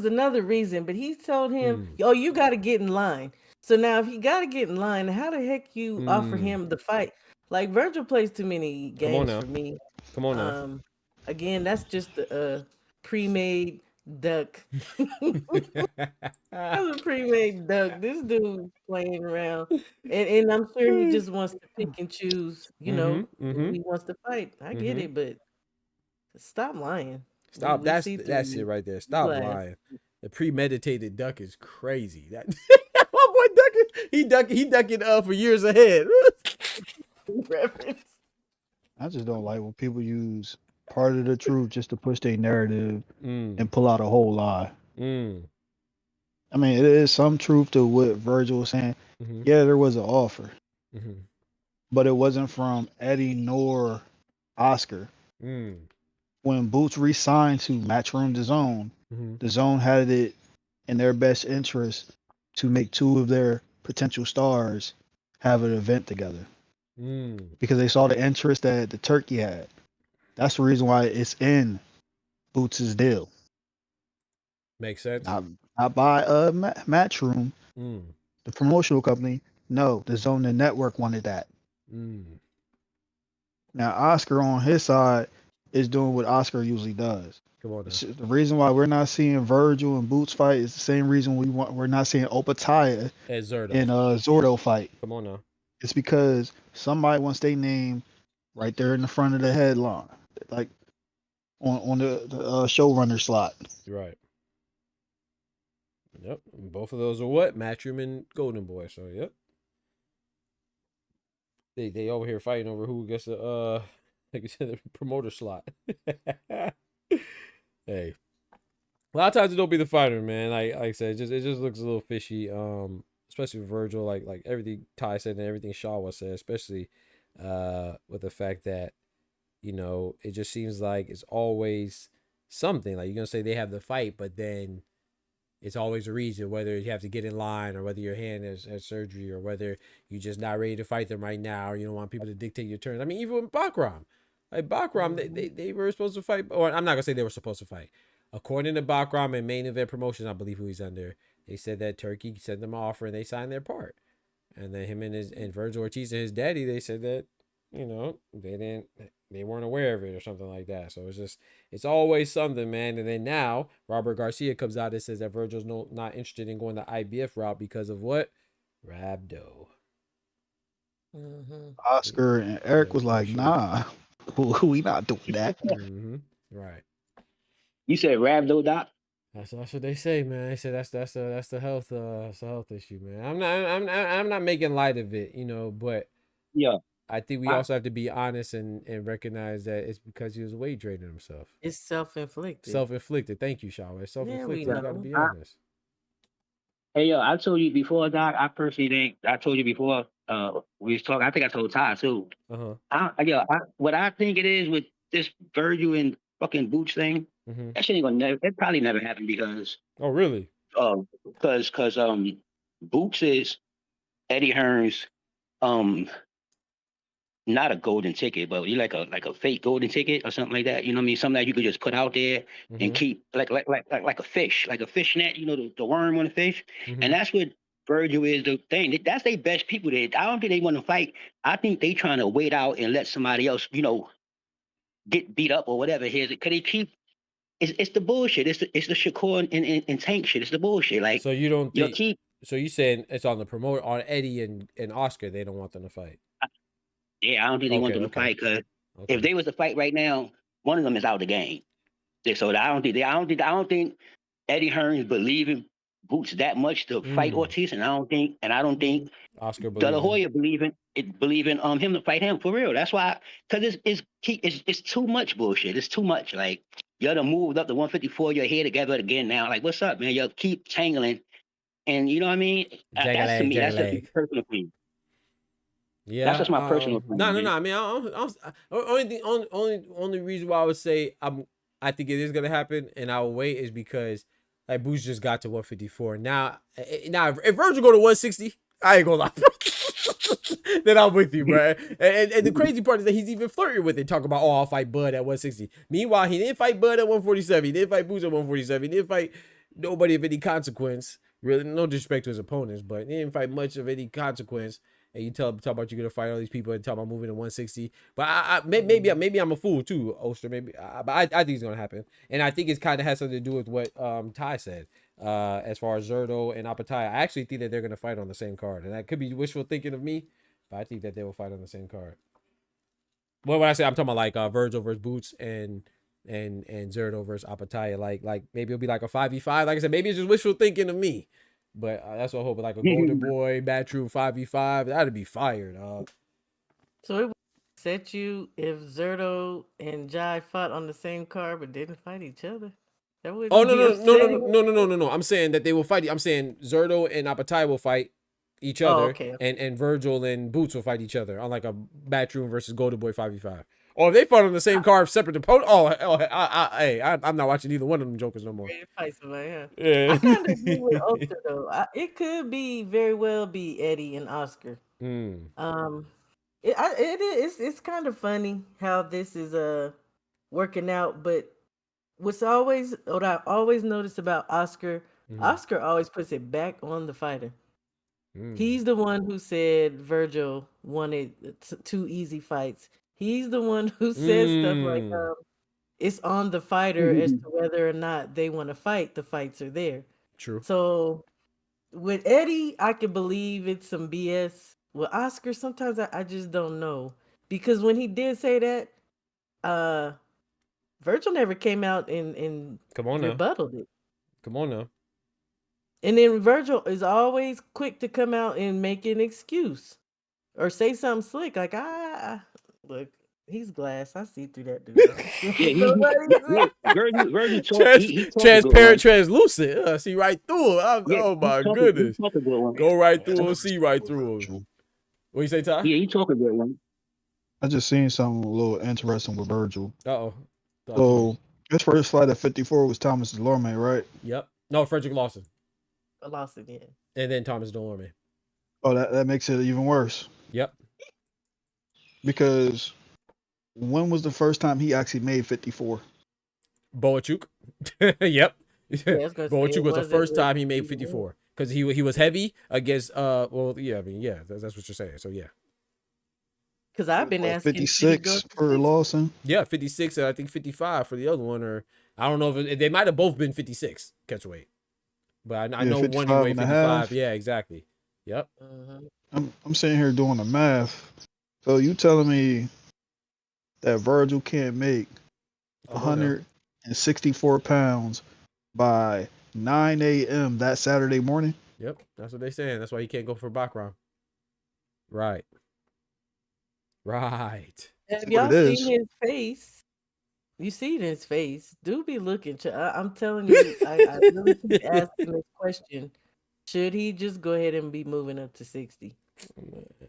another reason, but he told him, "Oh, you got to get in line." So now, if you got to get in line, how the heck you offer him the fight? Like, Virgil plays too many games for me. Come on now. Again, that's just a pre-made duck. That's a pre-made duck. This dude playing around, and I'm sure he just wants to pick and choose. Who he wants to fight. I get it, but stop lying. Stop. We see That's it right there. Stop lying. The premeditated duck is crazy. That my boy ducking. He ducking for years ahead. Reference. I just don't like when people use part of the truth just to push their narrative and pull out a whole lie. I mean, it is some truth to what Virgil was saying. Yeah, there was an offer, but it wasn't from Eddie nor Oscar. When Boots re-signed to Matchroom DAZN, DAZN had it in their best interest to make two of their potential stars have an event together. Because they saw the interest that the Turkey had. That's the reason why it's in Boots' deal. Makes sense. Not by Matchroom, the promotional company. No, the Zone and Network wanted that. Now Oscar on his side is doing what Oscar usually does. Come on. The reason why we're not seeing Virgil and Boots fight is the same reason we're not seeing Opataya and Zordo fight. Come on now. It's because somebody wants their name right there in the front of the headline, like on the showrunner slot. Right. Yep. Both of those are what? Matchroom and Golden Boy. So yep. They over here fighting over who gets the like you said, the promoter slot. Hey. A lot of times it don't be the fighter, man. Like I said, it just looks a little fishy. Especially with Virgil, like everything Ty said and everything Shaw said, especially with the fact that, it just seems like it's always something. Like you're gonna say they have the fight, but then it's always a reason, whether you have to get in line or whether your hand has surgery or whether you're just not ready to fight them right now or you don't want people to dictate your turns. I mean, even with Bakram, like Bakram, they were supposed to fight, or I'm not gonna say they were supposed to fight. According to Bakram and Main Event Promotions, I believe who he's under, they said that Turkey sent them an offer and they signed their part. And then him and Virgil Ortiz and his daddy, they said that, you know, they weren't aware of it or something like that. So it's always something, man. And then now Robert Garcia comes out and says that Virgil's not interested in going the IBF route because of what? Rhabdo. Oscar and Eric was like, nah, we not doing that. Right. You said rhabdo, Doc? That's what they say, man. They say that's the health issue, man. I'm not making light of it, you know, but yeah, I think we also have to be honest and recognize that it's because he was weight draining himself. It's self-inflicted. Self-inflicted. Thank you, Shaw. It's self-inflicted. You got to be honest. Hey, yo, I told you before, Doc. I personally think I told you before. We was talking. I think I told Ty too. What I think it is with this Virgil and fucking Boots thing. That shit ain't gonna it probably never happened because. Oh really? Because Boots is Eddie Hearn's not a golden ticket, but you like a fake golden ticket or something like that. You know what I mean? Something that you could just put out there and keep like a fish, like a fish net. You know the worm on the fish, and that's what Virgil is. The thing that's their best people. There, I don't think they want to fight. I think they trying to wait out and let somebody else, you know, get beat up or whatever it is. Because they keep. It's the bullshit. It's the Shakur and Tank shit. It's the bullshit. Like so you don't think. So you saying it's on the promoter on Eddie and Oscar? They don't want them to fight. Yeah, I don't think they want them to fight because if they was to fight right now, one of them is out of the game. So I don't think Eddie Hearn believing Boots that much to fight Ortiz, and I don't think Oscar De La Hoya believing him to fight him for real. That's why, because it's too much bullshit. It's too much. Like you done moved up to 154. You're here together again now. Like what's up, man? You keep tangling, and you know what I mean. That's to me. That's a personal opinion. Yeah, that's just my personal opinion. No. I mean, only reason why I would say I think it is gonna happen, and I will wait is because like Boots just got to 154. Now if Virgil go to 160, I ain't gonna lie. Then I'm with you, bro. And the crazy part is that he's even flirting with it, talking about I'll fight Bud at 160. Meanwhile, he didn't fight Bud at 147. He didn't fight Boots at 147. He didn't fight nobody of any consequence. Really, no disrespect to his opponents, but he didn't fight much of any consequence. And you talk about you're gonna fight all these people and talk about moving to 160. But maybe I'm a fool too, Oster. Maybe, but I think it's gonna happen. And I think it kind of has something to do with what Ty said. As far as Zerto and Apataya, I actually think that they're gonna fight on the same card, and that could be wishful thinking of me, but I think that they will fight on the same card. Well, when I say I'm talking about like Virgil versus Boots and Zerto versus Apataya, like maybe it'll be like a 5v5. Like I said, maybe it's just wishful thinking of me. But that's what I hope. Like a Golden Boy, Matchroom 5v5, that'd be fire, dog. So it would upset you if Zerto and Jai fought on the same card but didn't fight each other? That would No. I'm saying that they will fight. I'm saying Zerto and Apataya will fight each other, and Virgil and Boots will fight each other on like a Matchroom versus Golden Boy 5v5. Or if they fought on the same card, separate opponent. I'm not watching either one of them jokers no more. Fight somebody, huh? Yeah. I kind of agree with Oscar though. It could be very well be Eddie and Oscar. It's kind of funny how this is working out, but what I always notice about Oscar, Oscar always puts it back on the fighter. He's the one who said Virgil wanted 2 easy fights. He's the one who says stuff like, it's on the fighter as to whether or not they want to fight. The fights are there. True. So with Eddie, I can believe it's some BS. With Oscar, sometimes I just don't know. Because when he did say that, Virgil never came out and rebutted it. Come on now. And then Virgil is always quick to come out and make an excuse or say something slick like, look, he's glass. I see through that dude. Transparent, translucent. I see right through him. Oh my goodness. Go right through him, see right through him. What you say, Ty? Yeah, you talk a good one. I just seen something a little interesting with Virgil. Uh-oh. So his first fight at 54 was Thomas Lorme, right? Yep. No, Frederick Lawson. Lawson, yeah. And then Thomas Delorme. Oh, that makes it even worse. Yep. Because when was the first time he actually made 54? Boachuk. Yep. Yeah, I was gonna say, Boachuk was the first time he made even 54 because he was heavy against well yeah I mean yeah that's what you're saying so yeah. Because I've been asking 56 for Lawson. Yeah, 56 and I think 55 for the other one, or I don't know if they might have both been 56 catch weight, but I know one he weighed 55. Yeah, exactly. Yep. I'm sitting here doing the math. So you telling me that Virgil can't make 164 pounds by 9 a.m. that Saturday morning? Yep, that's what they're saying. That's why he can't go for Bakram. Right. Have y'all seen his face? You see it in his face. Do be looking. I'm telling you, I really keep asking this question. Should he just go ahead and be moving up to 60?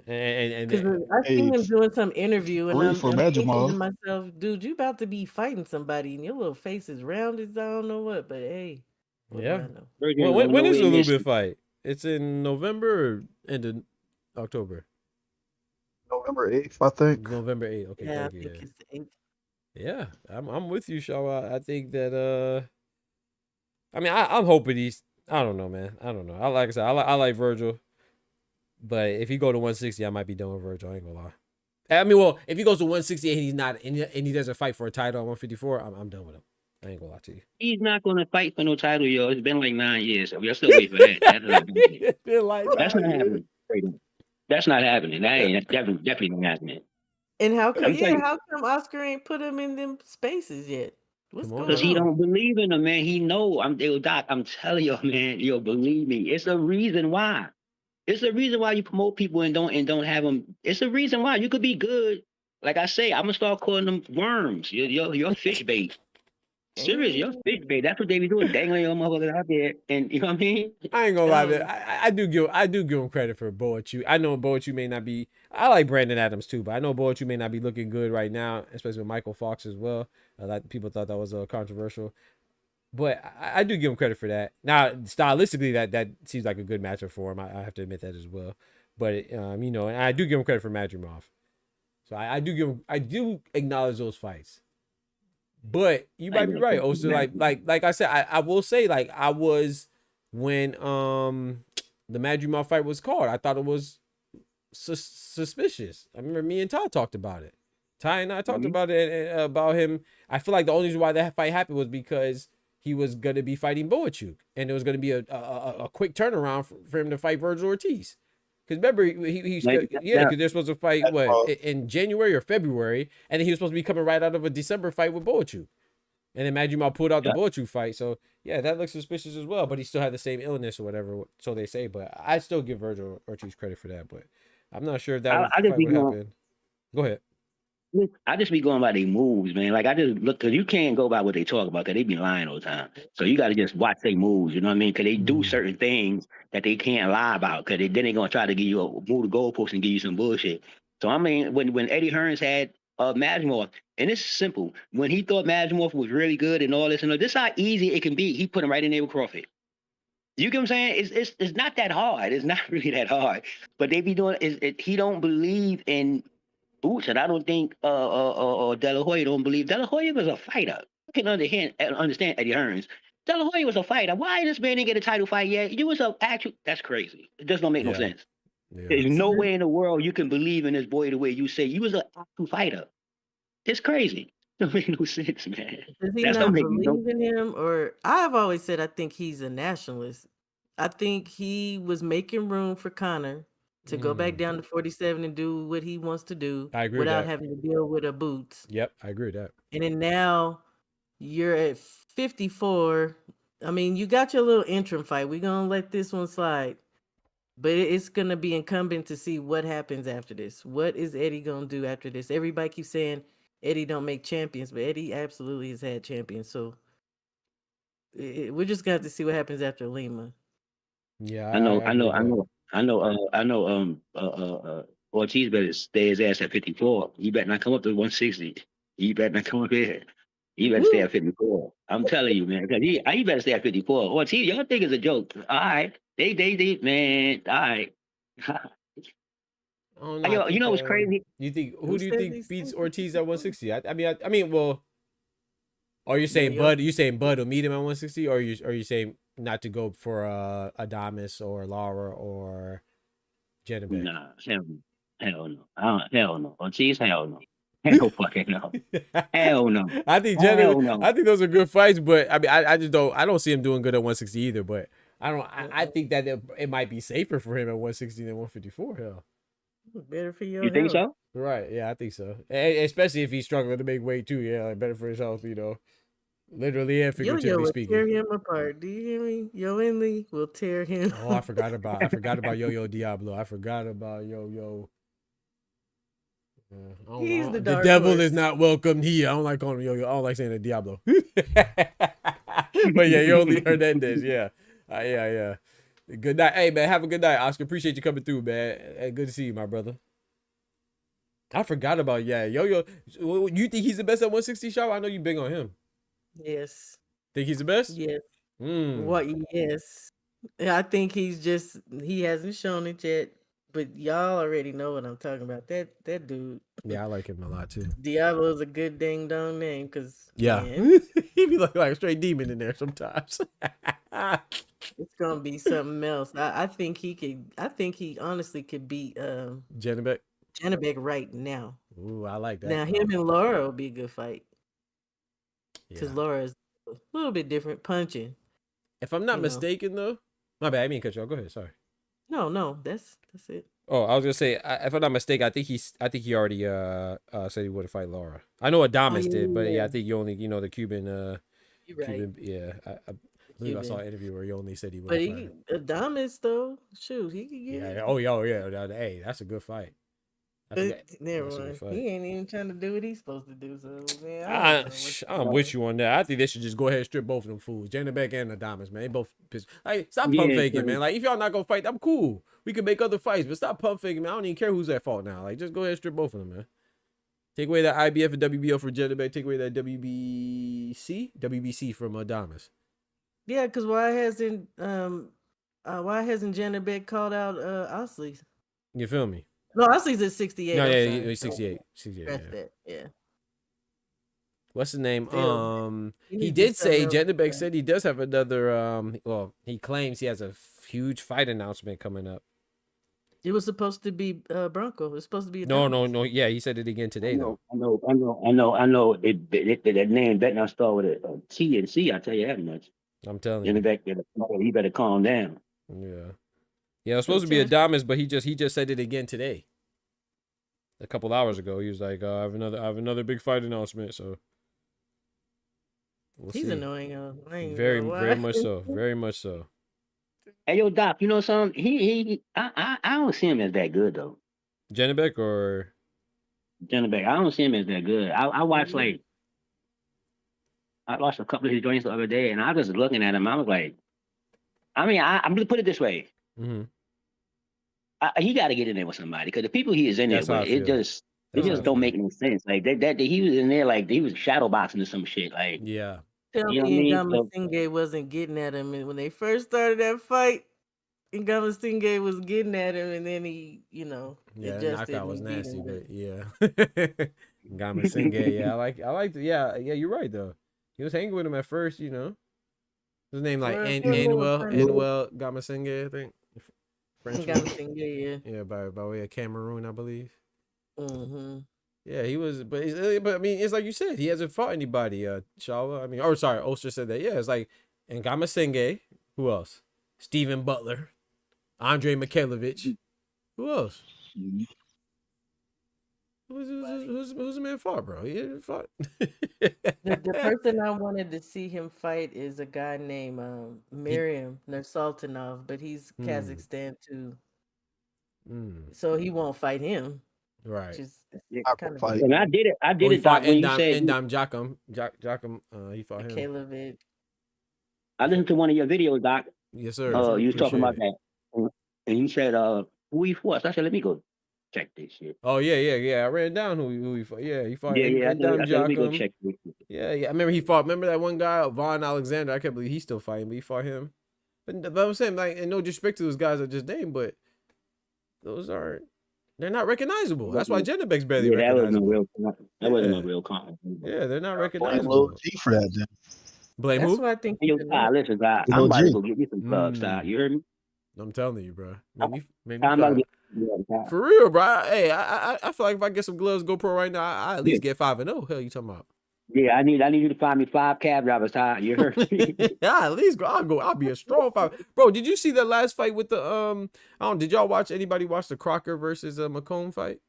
Because I seen him doing some interview, and I'm thinking to myself, dude, you about to be fighting somebody, and your little face is round as I don't know what. But hey, what do I know? Well, when is the Lubin fight? It's in November or end of October? November 8th, I think. November 8th. Okay, yeah, I think it's the 8th. Yeah, I'm with you, Shaw. I think that I mean I'm hoping he's I don't know, man. I don't know. Like I said, I like Virgil. But if he go to 160, I might be done with Virgil. I ain't gonna lie. I mean, well, if he goes to 160 and he's not and he doesn't fight for a title at 154, I'm done with him. I ain't gonna lie to you. He's not gonna fight for no title, yo. It's been like 9 years, so we're still waiting for that. That's not happening. That's not happening. That's definitely not happening. And how come Oscar ain't put him in them spaces yet? What's going on? Because he don't believe in him, man. He know. Doc, I'm telling you, man. Yo, believe me. It's a reason why. It's a reason why you promote people and don't have them. It's a reason why you could be good. Like I say, I'm gonna start calling them worms. You're fish bait. Serious, you're fish bait. That's what they be doing, dangling your motherfuckers out there. And you know what I mean? I ain't gonna lie, I do give him credit for Boachuk. I know Boachuk may not be. I like Brandon Adams too, but I know Boachuk may not be looking good right now, especially with Michael Fox as well. Like people thought that was controversial, but I do give him credit for that. Now, stylistically, that seems like a good matchup for him. I have to admit that as well. But you know, and I do give him credit for Madrimov. So I do acknowledge those fights. But you might be right. Also, like I said, I will say, like I was when the Madrimov fight was called. I thought it was suspicious. I remember me and Ty talked about it. Ty and I talked about it about him. I feel like the only reason why that fight happened was because he was going to be fighting Boachuk, and it was going to be a quick turnaround for him to fight Virgil Ortiz. Because remember, because they're supposed to fight in January or February, and then he was supposed to be coming right out of a December fight with Boachuk. And then Madrimov pulled out the Boachuk fight. So, yeah, that looks suspicious as well. But he still had the same illness or whatever, so they say. But I still give Virgil Ortiz credit for that. But I'm not sure if that fight would happen. Go ahead. I just be going by their moves, man. Like I just look, because you can't go by what they talk about, because they be lying all the time. So you got to just watch their moves, you know what I mean? Because they do certain things that they can't lie about, because then they're going to try to give you move the goalpost and give you some bullshit. So, I mean, when Eddie Hearns had Madrimov, and it's simple. When he thought Madrimov was really good and all this, and all, this is how easy it can be. He put him right in there with Crawford. You get what I'm saying? It's not that hard. It's not really that hard. But they be doing he don't believe in Boots, and I don't think De La Hoya don't believe. De La Hoya was a fighter. You can understand Eddie Hearns. De La Hoya was a fighter. Why this man didn't get a title fight yet? You was a actual. That's crazy. It just don't make no sense. Yeah. There's no way in the world you can believe in this boy the way you say. You was an actual fighter. It's crazy. Don't make no sense, man. Does he not believe in him? Or I've always said I think he's a nationalist. I think he was making room for Conor to go back down to 47 and do what he wants to do without having to deal with a Boots. Yep, I agree with that. And then now you're at 54. I mean, you got your little interim fight. We're going to let this one slide. But it's going to be incumbent to see what happens after this. What is Eddie going to do after this? Everybody keeps saying Eddie don't make champions, but Eddie absolutely has had champions. So we're just going to have to see what happens after Lima. Yeah, I know. Ortiz better stay his ass at 54. He better not come up to 160. He better not come up here. He better stay at 54. I'm telling you, man. 'Cause he better stay at 54. Ortiz, y'all think it's a joke. All right. They, man. All right. I don't know. I You think, know what's crazy? you think Who who do you said think these beats things? Ortiz at 160? I mean, well, are you saying Yo-yo. Bud? You saying Bud will meet him at 160, or are you saying not to go for Adames or Lara or Janabek? Nah, hell no. Hell no. Ortiz, hell no. Hell fucking no. Hell no. I think Hell no. I think those are good fights, but I mean, I just don't see him doing good at 160 either. But I think that it might be safer for him at 160 than 154. Hell, Better for your You think health. so? right? Yeah, I think so. Especially if he's struggling to make weight too. Yeah, like better for his health, literally and Yo-yo figuratively will speaking. tear him apart. Do you hear me? Yo Inley will tear him. Oh, I forgot about Yo-Yo Diablo. I forgot about Yo-Yo. He's the The dark devil horse. is not welcome here. I don't like calling him Yo-Yo. I don't like saying the Diablo. But yeah, you only heard that dish. Yeah. Yeah. Good night. Hey, man, have a good night, Oscar. Appreciate you coming through, man. Hey, good to see you, my brother. I forgot about, Yo-Yo. You think he's the best at 160, Shaw? I know you big on him. Yes. Think he's the best? Yes. Mm. What? Yes. I think he hasn't shown it yet, but y'all already know what I'm talking about. That dude. Yeah, I like him a lot, too. Diablo's a good ding dong name, because Yeah. man, He be like a straight demon in there sometimes. it's gonna be something else. I think he could. I think he honestly could beat Janabek. Janabek right now. Ooh, I like that. Now him and Laura will be a good fight, because Yeah. Laura's a little bit different punching. If I'm not mistaken, though, my bad. I mean, cut you off. Go ahead. Sorry. No, that's it. Oh, I was gonna say, if I'm not mistaken, I think he already said he would fight Laura. I know Adames did, but yeah, I think you only the Cuban You're right. Cuban, yeah. I believe I saw an interview where he only said he would But fight her. Adames though, shoot, he could get it. Yeah. Oh, yeah. Hey, that's a good fight. Never That's a good mind. fight. He ain't even trying to do what he's supposed to do. So man, I'm with you on that. I think they should just go ahead and strip both of them fools, Janabek and Adames, man. They both pissed. Like, stop pump faking, man. Like, if y'all not gonna fight, I'm cool. We can make other fights, but stop pump faking, man. I don't even care who's at fault now. Like, just go ahead and strip both of them, man. Take away that IBF and WBO for Janabek. Take away that WBC from Adames. Yeah, because why hasn't Janabek called out Osley's? You feel me? No, Osley's at 68. No, yeah, sorry. 68. 68. That's Yeah. that. Yeah. What's his name? Still, He did say Janabek said he does have another. Well, he claims he has a huge fight announcement coming up. It was supposed to be Bronco. It was supposed to be No. Yeah, he said it again today though. I know. That name better not start with a T and C. I tell you that much. I'm telling you. He better calm down. Yeah. Yeah, it was supposed to be Adames, but he just said it again today. A couple hours ago, he was like, "I have another big fight announcement." So he's see. annoying. Very much so. Very much so. Hey, yo, Doc, you know something? I don't see him as that good though. Janabek or Janabek, I don't see him as that good. I watched I watched a couple of his joints the other day, and I was just looking at him. I was like, I'm gonna put it this way. Mm-hmm. He got to get in there with somebody because the people he is in there with, it just don't make no sense. Like that he was in there like he was shadow boxing or some shit. Like yeah. Tell me Ngama wasn't getting at him, and when they first started that fight, Ngama was getting at him, and then he, the knockout was nasty, but yeah, Ngama Singh, yeah, I liked it. Yeah, you're right though. He was hanging with him at first, His name like Anwell Ngama Singh, I think. French. Yeah, by way of Cameroon, I believe. Mm-hmm. Yeah, he was, but I mean, it's like you said, he hasn't fought anybody. Shawa, I mean, or sorry, Oster said that. Yeah, it's like Ngama Singh. Who else? Stephen Butler, Andre Mikhailovich. Who else? Who's the man fought, bro? He didn't fought. The person I wanted to see him fight is a guy named Miriam Nursultanov, but he's Kazakhstan too. So he won't fight him. Right. Kind of and I did it. He fought Endam Jakum. He fought him. Mikhailovich. I listened to one of your videos, Doc. Yes, sir. You was talking about that, and you said who he fought. So I said, let me go check this shit. Oh yeah. I ran down who he fought. Yeah, he fought. Yeah. And I thought we go Jochum. check this shit. Yeah. I remember he fought. Remember that one guy, Vaughn Alexander? I can't believe he's still fighting, but he fought him. But I'm saying, like, and no disrespect to those guys I just named, but they're not recognizable. That's why Jennebeck's barely recognizable. That wasn't no real comment. Yeah, they're not Blame recognizable. Lil G for that, then. Blame That's who? why I think. Yo, listen, guy, I'm about to go get me some clubs, you heard me? I'm telling you, bro. Made me For real, bro. Hey, I feel like if I get some gloves, GoPro right now, I at least get 5-0. Hell, you talking about? Yeah, I need you to find me 5 cab drivers, you heard me? Yeah, at least I'll be a strong 5. Bro, did you see that last fight with the did y'all anybody watch the Crocker versus McComb fight?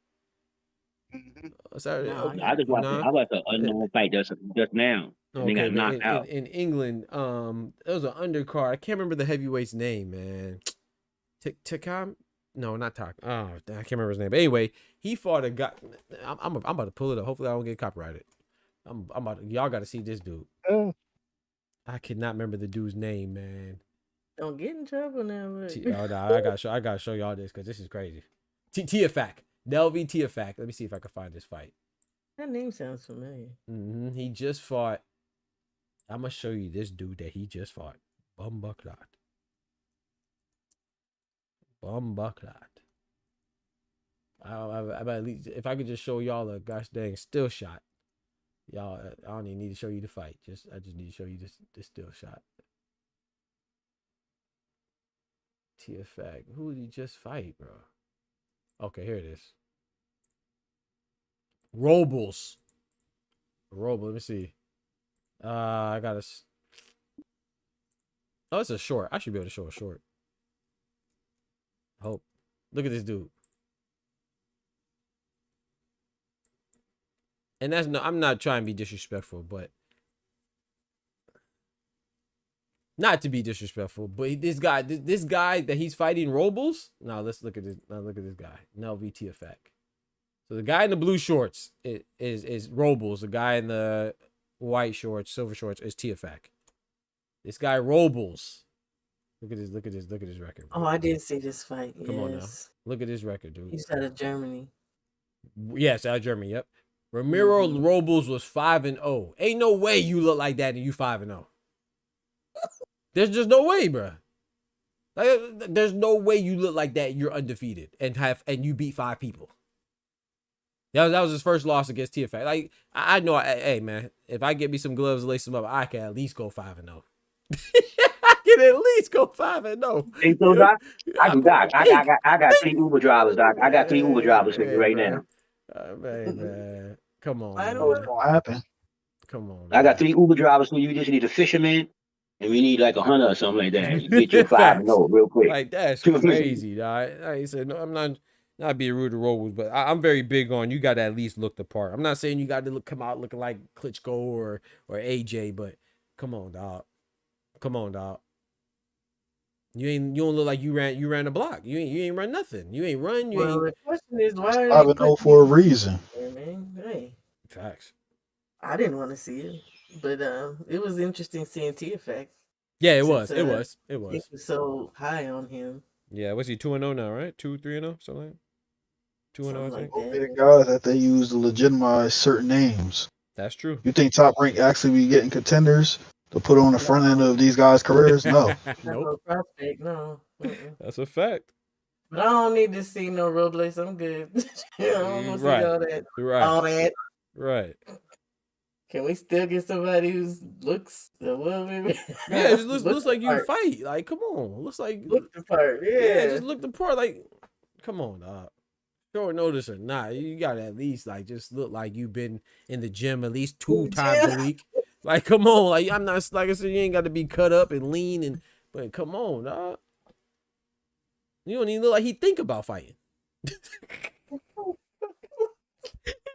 Saturday. No, I just watched I watched the unknown fight just now. Okay, got knocked out. In England, it was an undercard. I can't remember the heavyweight's name, man. Takam? No, not Tak. Oh, I can't remember his name. But anyway, he fought a guy. I'm about to pull it up. Hopefully, I don't get copyrighted. Y'all got to see this dude. I cannot remember the dude's name, man. Don't get in trouble now. No, I gotta show y'all this because this is crazy. Tiafak. Delvi Tiafak. Let me see if I can find this fight. That name sounds familiar. He just fought. I'm gonna show you this dude that he just fought. Bumbaclot. I at least if I could just show y'all a gosh dang still shot. Y'all, I don't even need to show you the fight. I just need to show you this still shot. Tiafak. Who did he just fight, bro? Okay, here it is. Robles. Let me see. I got to. Oh, it's a short. I should be able to show a short. Hope. Look at this dude. And I'm not trying to be disrespectful, but not to be disrespectful, but this guy that he's fighting, Robles. Now let's look at this. Now look at this guy, Nelvi Tiafak. So the guy in the blue shorts is Robles. The guy in the white shorts, silver shorts, is Tiafak. This guy Robles. Look at his record. Oh, I did see this fight. Come on now. Look at his record, dude. He's out of Germany. Yes, out of Germany. Yep. Ramiro Robles was 5-0. Ain't no way you look like that and you 5-0. There's just no way, bro. Like, there's no way you look like that. You're undefeated and you beat 5 people. That was his first loss against TFA. Like I know, hey man, if I get me some gloves, lace them up, I can at least go 5-0. I can at least go 5-0. Hey, so Doc, I got 3 Uber drivers, Doc. I got 3 Uber drivers for you right now. Man. Come on. I know What's gonna happen? Come on. I got 3 Uber drivers for you. You just need a fisherman, and we need like 100 or something like that. You get your 5-0 real quick. Like that's crazy, dog. Like I said, no, I'm not being rude to Robles, but I'm very big on you got to at least look the part. I'm not saying you got to come out looking like Klitschko or AJ, but come on, dog. You don't look like you ran a block. You ain't run nothing. You ain't run. The question is why are I would know for a reason. Hey, facts. I didn't want to see it, but it was interesting seeing Tiafak. Yeah, it was. He was so high on him. Yeah, what's he 2-0 now? Right, 2-3-0, something like 2-0. I think. Like the guys that they use to legitimize certain names. That's true. You think Top Rank actually be getting contenders to put on the front end of these guys' careers? No. No prospect, no. That's a fact. But I don't need to see no Robles. I'm good. I don't want to see all that. Right. All that. Right. Can we still get somebody who looks a little bit? Yeah, it just looks like you fight. Like, come on. Look the part. Yeah, just look the part. Like, come on, dog. Short notice or not, you gotta at least like just look like you've been in the gym at least 2 times a week. Like, come on. Like, I'm not, like I said, you ain't got to be cut up and lean, but come on, dog. You don't even look like he think about fighting.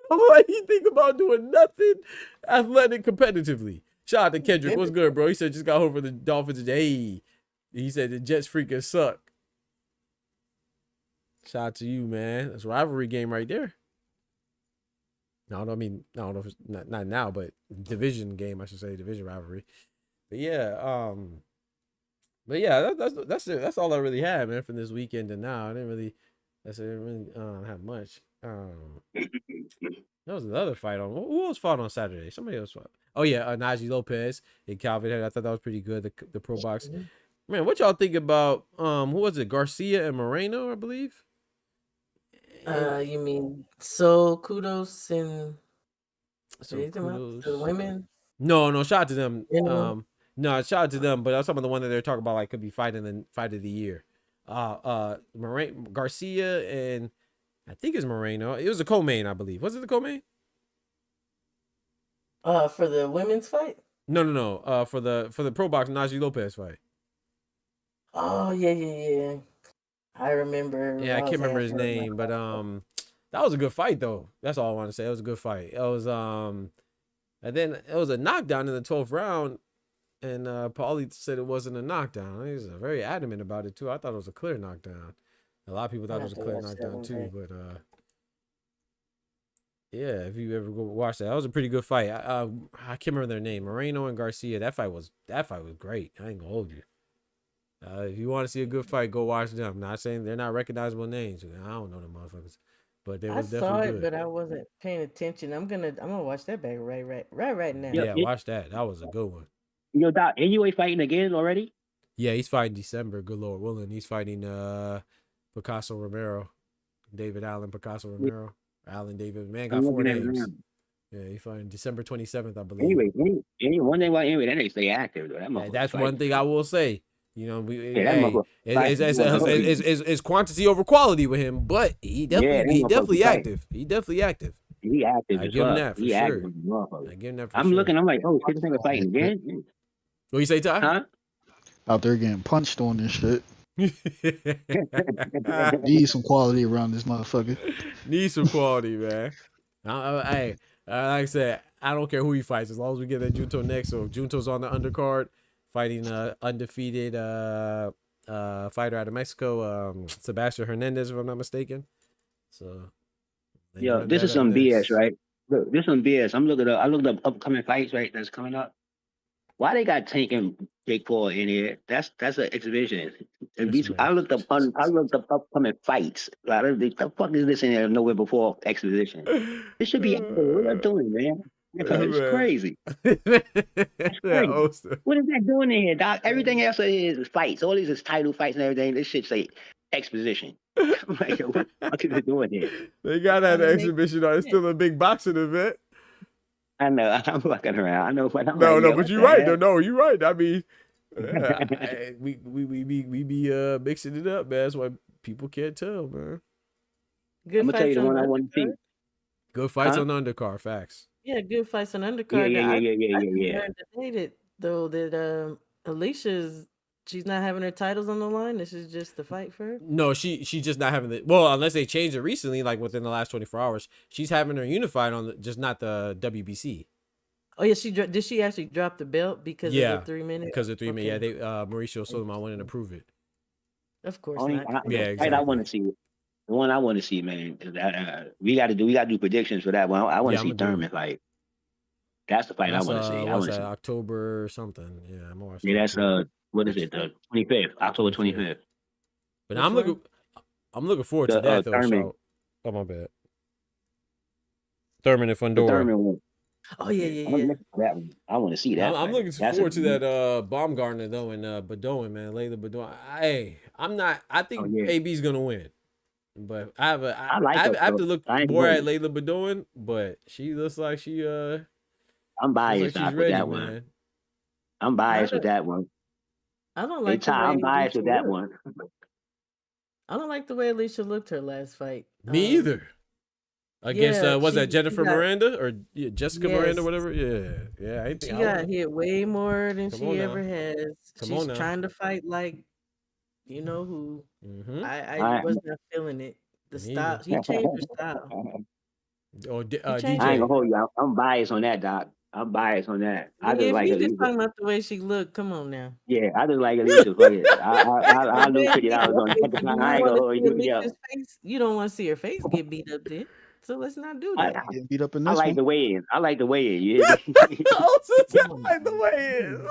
Like he think about doing nothing athletic competitively. Shout out to Kendrick. What's good, bro? He said just got home for the Dolphins today. He said the Jets freaking suck. Shout out to you, man. That's a rivalry game right there. No, I don't know if it's not now, but division game, I should say, division rivalry. But yeah, that's it. That's all I really had, man, from this weekend to now. I didn't really That's it. Really have much. There was another fight on. Who else fought on Saturday? Somebody else fought. Oh yeah, Najee Lopez and Calvin Head. I thought that was pretty good. The pro box. Man, what y'all think about who was it? Garcia and Moreno, I believe. You mean so kudos and So kudos to the women? No, shout out to them. Anyone? No, shout out to them. But that's some of the one that they're talking about, like could be fighting the fight of the year. Garcia and I think it's Moreno. It was a co-main, I believe. Was it the co-main? For the women's fight? No. For the pro box Najee Lopez fight. Oh yeah. I remember. Yeah, I can't remember his name, but that was a good fight though. That's all I want to say. It was a good fight. It was and then it was a knockdown in the 12th round, and Paulie said it wasn't a knockdown. He was very adamant about it too. I thought it was a clear knockdown. A lot of people thought it was a clear knockdown too, but yeah, if you ever go watch that was a pretty good fight. I can't remember their name, Moreno and Garcia. That fight was great. I ain't gonna hold you. If you want to see a good fight, go watch them. I'm not saying they're not recognizable names. I don't know the motherfuckers, but they was definitely good. But I wasn't paying attention. I'm gonna watch that back right now. Yeah, watch that. That was a good one. Yo, Doc, anyway, fighting again already? Yeah, he's fighting December. Good Lord willing, he's fighting Picasso Romero, David Allen Picasso Romero, Allen David. Man got 4 names. Yeah, he's fighting December 27th, I believe. Anyway, one thing about anyway, that they stay active though. That's one thing I will say. You know, it's quantity over quality with him, but he definitely active. He definitely active. He active. I give him that for sure. I give him that for sure. I'm looking. I'm like, oh, this nigga fighting again. What you say, Ty? Huh? Out there getting punched on this shit. Need some quality around this motherfucker. Need some quality, man. Hey, like I said, I don't care who he fights as long as we get that Junto next. So if Junto's on the undercard, fighting undefeated fighter out of Mexico, Sebastian Hernandez, if I'm not mistaken. So, yo, this is some BS, right? Look, this is some BS. I looked up upcoming fights, right? That's coming up. Why they got Tank and Jake Paul in here? That's an exhibition. I looked up upcoming fights. The fuck is this in here nowhere before exhibition? This should be what are you doing, man? It's crazy. It's crazy. What is that doing in here, Doc? Everything else is fights. All these is title fights and everything. This shit say exposition. Like, what is it doing here? They got that exhibition on. It's still a big boxing event. I know. I'm fucking around. I know. But but you're right. No, you're right. I mean, we be mixing it up, man. That's why people can't tell, man. Good I'm gonna tell you the one I want to see. Good fights on the undercard. Facts. Yeah, good fights on undercard. Yeah. Debated though that she's not having her titles on the line. This is just the fight for her. No, she's just not having unless they changed it recently, like within the last 24 hours. She's having her unified on just not the WBC. Oh yeah, did she actually drop the belt because of the 3 minutes? Because of 3 minutes. Yeah, they Mauricio Soleiman went in to prove it. Of course. Exactly. I want to see. The one I want to see, man, we got to do predictions for that one. I want to see Thurman fight. That's the fight I want to see. I want to see October or something. Yeah, I'm watching. Yeah, that's what is it? The 25th, October 25th. But I'm looking forward to that though. Thurman. Oh my bad. Thurman and Fundora. Oh yeah. I want to see that. I'm looking forward to that Baumgartner though and Badoin, man. Layla Badoin. Hey, I think AB's gonna win. But I have to look more at Layla Badoin, but she looks like she I'm biased with that one. Man. I'm biased with that one. I don't like I'm biased with that one. I don't like the way Alicia looked her last fight. Me either. Against was that Jennifer Miranda or Jessica Miranda, whatever? Yeah. She got hit way more than she ever has. She's trying to fight like you know who. Mm-hmm. I was not feeling it. The style. He changed her style. DJ. I ain't gonna hold you. I'm biased on that, Doc. I'm biased on that. I just like Alicia. Just talking about the way she looked. Come on now. Yeah, I just like Alicia. I lose $50 on that. I ain't gonna hold you. You don't want to see her face get beat up then. So let's not do that. Get beat up in this I like one. the weigh-in. I like the weigh-in. Yeah. I like the weigh-in.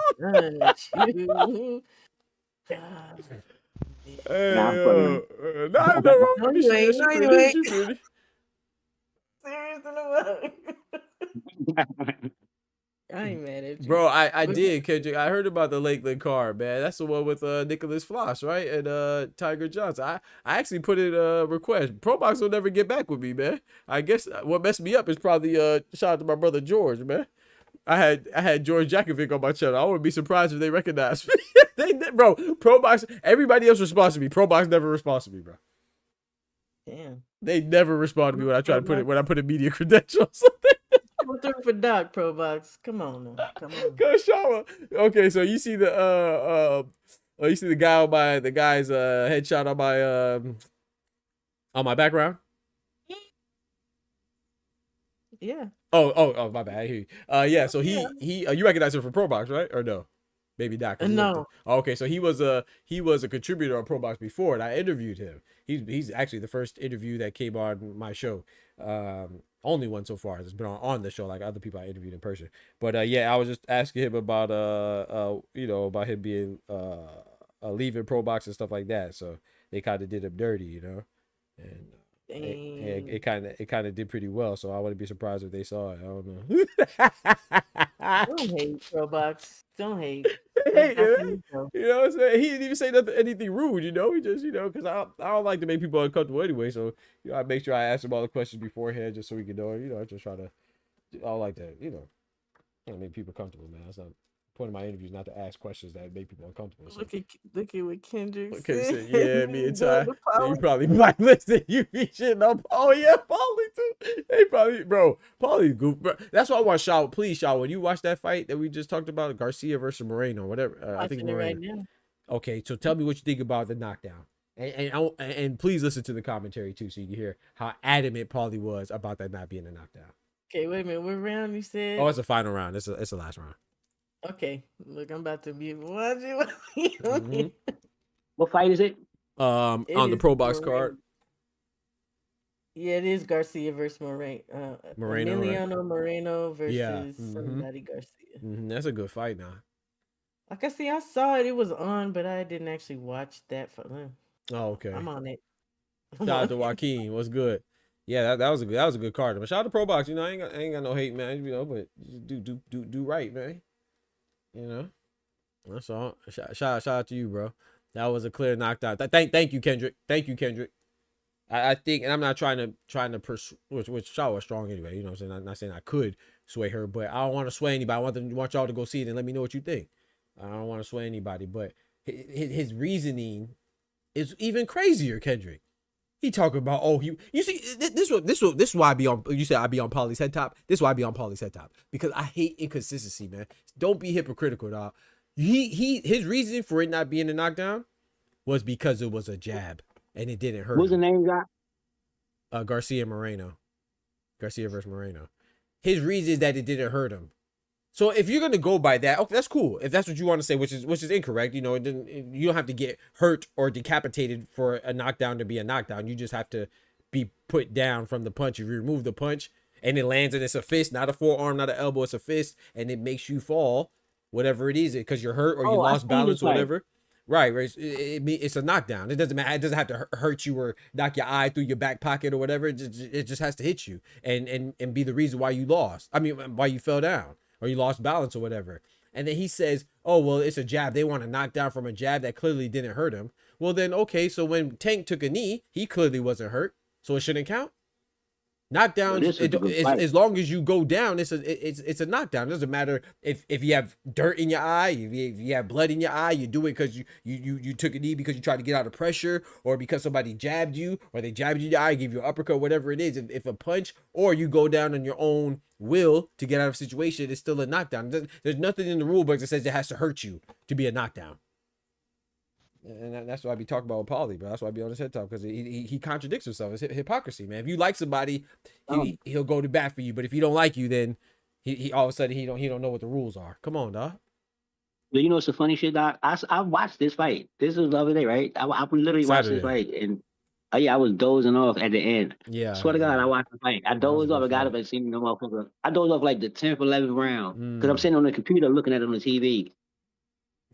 Nah, I'm fucking Nah, no wrong. No, She, you ain't. she No, you pretty. ain't. She pretty. Serious in the mug. I ain't mad at you. Bro, I did, Kendrick. I heard about the Lakeland card, man. That's the one with Nicholas Floss, right? And Tiger Johnson. I actually put in a request. ProBox will never get back with me, man. I guess what messed me up is probably shout out to my brother George, man. I had George Jakovic on my channel. I wouldn't be surprised if they recognized me. Bro, ProBox, everybody else responds to me. ProBox never responds to me, bro. Damn. They never respond to me when I try to put it when I put in media credentials. Come through for Doc, ProBox. Come on now. Come on. Go shower. Okay, so you see the guy on the guy's headshot on my background? Yeah. Oh, my bad. I hear you. Yeah, so he you recognize him from ProBox, right? Or no? Maybe not. No. Okay, so he was a contributor on ProBox before, and I interviewed him. He's actually the first interview that came on my show. Only one so far that's been on the show, like other people I interviewed in person. But yeah, I was just asking him about about him being leaving ProBox and stuff like that. So they kind of did him dirty, and it kind of did pretty well. So I wouldn't be surprised if they saw it. I don't know. Don't hate, ProBox. Don't hate. Hey, you know what I'm saying? He didn't even say anything rude, He just, because I don't like to make people uncomfortable anyway. So, I make sure I ask him all the questions beforehand just so we can know. I just try to, I like to, make people comfortable, man. That's not the point of my interviews, not to ask questions that make people uncomfortable. So. Look at what Kendrick said. Yeah, me and Ty. So you probably blacklisted. You be shitting on. Oh yeah, Paulie too. They probably, bro. Paulie's goof. Bro. That's why I want Shaw. Please, Shaw. When you watch that fight that we just talked about, Garcia versus Moreno, whatever. I think Moreno. Right now. Okay, so tell me what you think about the knockdown, and please listen to the commentary too, so you can hear how adamant Paulie was about that not being a knockdown. Okay, wait a minute. What round you said? Oh, it's a final round. It's the last round. Okay, look, I'm about to mute. Mm-hmm. What fight is it? On the ProBox card. Yeah, it is Garcia versus Moreno. Emiliano right? Moreno versus somebody Garcia. That's a good fight now. Like I see, I saw it. It was on, but I didn't actually watch that for them. Oh, okay. I'm on it. Shout out to Joaquin. What's good? Yeah, that was a good card. But shout out to ProBox. I ain't got no hate, man. But do right, man. That's all. Shout out to you, bro. That was a clear knockdown. Thank you, Kendrick. Thank you, Kendrick. I think, and I'm not trying to pursue, which Shaw was strong anyway. You know what I'm saying? I'm not saying I could sway her, but I don't want to sway anybody. I want y'all to go see it and let me know what you think. I don't want to sway anybody, but his reasoning is even crazier, Kendrick. He talking about, you see, this is why I be on, you said I be on Paulie's head top. This is why I be on Paulie's head top, because I hate inconsistency, man. Don't be hypocritical, dog. His reason for it not being a knockdown was because it was a jab and it didn't hurt. What's the name, guy? Garcia versus Moreno. His reason is that it didn't hurt him. So if you're gonna go by that, okay, that's cool. If that's what you want to say, which is incorrect, you don't have to get hurt or decapitated for a knockdown to be a knockdown. You just have to be put down from the punch. If you remove the punch and it lands and it's a fist, not a forearm, not an elbow, it's a fist, and it makes you fall, whatever it is, because you're hurt or you lost balance or whatever. Right. It's a knockdown. It doesn't matter. It doesn't have to hurt you or knock your eye through your back pocket or whatever. It just has to hit you and be the reason why you lost. I mean, why you fell down. Or you lost balance or whatever. And then he says, oh, well, it's a jab. They want to knock down from a jab that clearly didn't hurt him. Well, then, okay, so when Tank took a knee, he clearly wasn't hurt. So it shouldn't count. Knockdown, as long as you go down, it's a knockdown. It doesn't matter if you have dirt in your eye, if you have blood in your eye, you do it because you took a knee because you tried to get out of pressure, or because somebody jabbed you, or they jabbed you in the eye, gave you an uppercut, whatever it is. If a punch, or you go down on your own will to get out of a situation, it's still a knockdown. There's nothing in the rule book that says it has to hurt you to be a knockdown. And that's why I be talking about with Paulie, bro. That's why I be on his head top, because he contradicts himself. It's hypocrisy, man. If you like somebody, he'll go to bat for you. But if he don't like you, then he all of a sudden he don't know what the rules are. Come on, dog. But you know what's the funny shit, dog? I watched this fight. This was the other day, right? I literally watched this fight, and I was dozing off at the end. Yeah. Swear to God, I watched the fight. I dozed off. I got up and seen the motherfucker. I dozed off like the 10th, 11th round, because I'm sitting on the computer looking at it on the TV.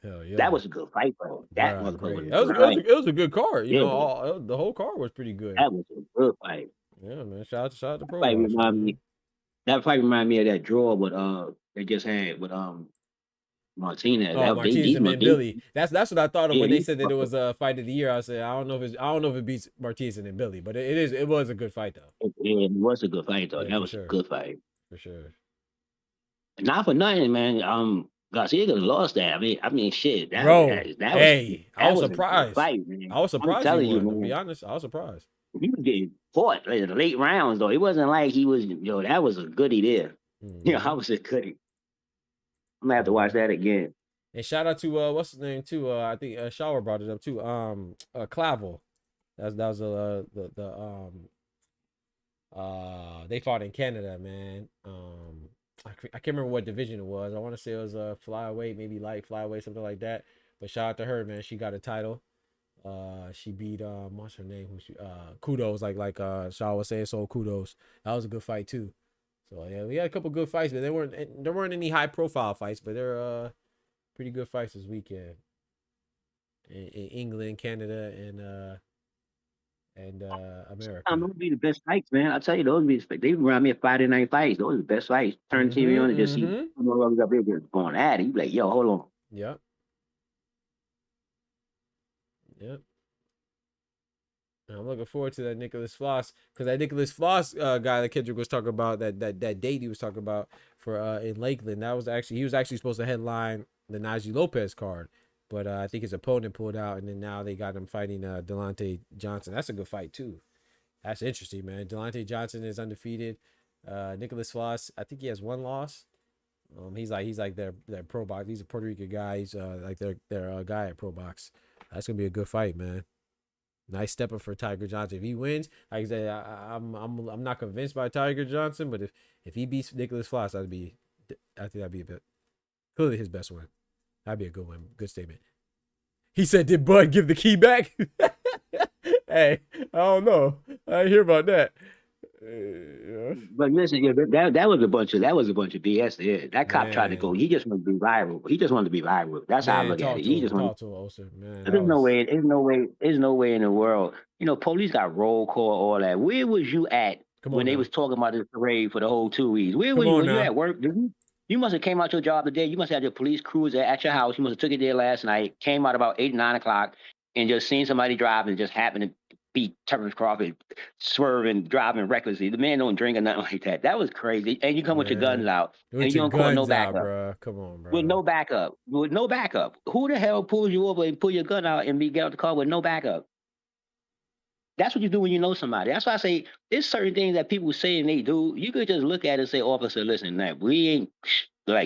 Hell yeah. That was a good fight, bro. That Bruh, motherfucker great. was It was a good card. You yeah, know, the whole card was pretty good. that was a good fight. Yeah, man. Shout out to Pro Fight Box, remind man. me. That fight remind me of that draw with they just had with Martinez. Oh, Martinez and Billy. That's what I thought of when they said that it was a fight of the year. I said I don't know if it beats Martinez and Billy, but it was a good fight though. It was a good fight though. Yeah, that was a good fight. For sure. Not for nothing, man. Garcia could have lost that. I mean, shit. That I was was surprised. A fight, man. I was surprised. I'm telling you, man. man. To be honest, I was surprised. He was getting fought in the late rounds though. It wasn't like he was. That was a goodie there. Mm-hmm. I was a goodie. I'm gonna have to watch that again. And shout out to what's his name too? I think Shower brought it up too. Clavel. That was they fought in Canada, man. I can't remember what division it was. I want to say it was flyweight, maybe light flyweight, something like that. But shout out to her, man. She got a title. She beat what's her name? Kudos, like Shaw was saying. So Kudos. That was a good fight too. So yeah, we had a couple good fights, but there weren't any high profile fights, but they're pretty good fights this weekend in England, Canada, and America. Those would be the best fights, man. I tell you, those be they remind me of Friday night fights. Those are the best fights. Turn the TV on and just see up there going at it. You be like, yo, hold on. Yep. I'm looking forward to that Nicholas Floss, because that Nicholas Floss guy that Kendrick was talking about, that date he was talking about for in Lakeland, he was actually supposed to headline the Najee Lopez card, but I think his opponent pulled out, and then now they got him fighting Delonte Johnson. That's a good fight too. That's interesting, man. Delonte Johnson is undefeated. Nicholas Floss, I think he has one loss. He's like their Pro Box. He's a Puerto Rican guy. He's like their guy at Pro Box. That's gonna be a good fight, man. Nice step up for Tiger Johnson. If he wins, like I said, I'm not convinced by Tiger Johnson, but if he beats Nicholas Floss, I think that'd be a bit clearly his best win. That'd be a good win. Good statement. He said, "Did Bud give the key back?" Hey, I don't know. I didn't hear about that. But listen, that was a bunch of BS there. That cop tried to go. He just wanted to be viral. That's how I look at it. He just wanted to talk to him. There's no way in the world. Police got roll call, all that. Where was you at when they was talking about this parade for the whole 2 weeks? Where were you? Were you at work? You must have came out your job today. You must have had your police cruiser at your house. You must have took it there last night. Came out about 8, 9 o'clock, and just seen somebody drive and just happened to beat Terence Crawford, swerving, driving recklessly. The man don't drink or nothing like that. That was crazy. And you come with your guns out, and you don't call no backup. Bro. Come on, bro. With no backup. Who the hell pulls you over and pull your gun out and get out the car with no backup? That's what you do when you know somebody. That's why I say there's certain things that people say and they do. You could just look at it and say, officer, listen, we ain't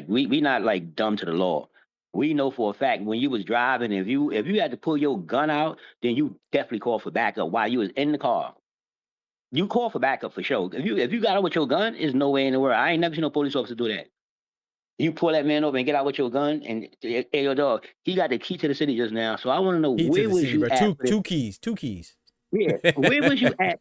we not like dumb to the law. We know for a fact when you was driving, if you had to pull your gun out, then you definitely call for backup while you was in the car. You call for backup for sure. If you got out with your gun, there's no way in the world. I ain't never seen no police officer do that. You pull that man over and get out with your gun, and hey, yo, dog, he got the key to the city just now. So I want to know where was you at? Two keys. Yeah, where was you at?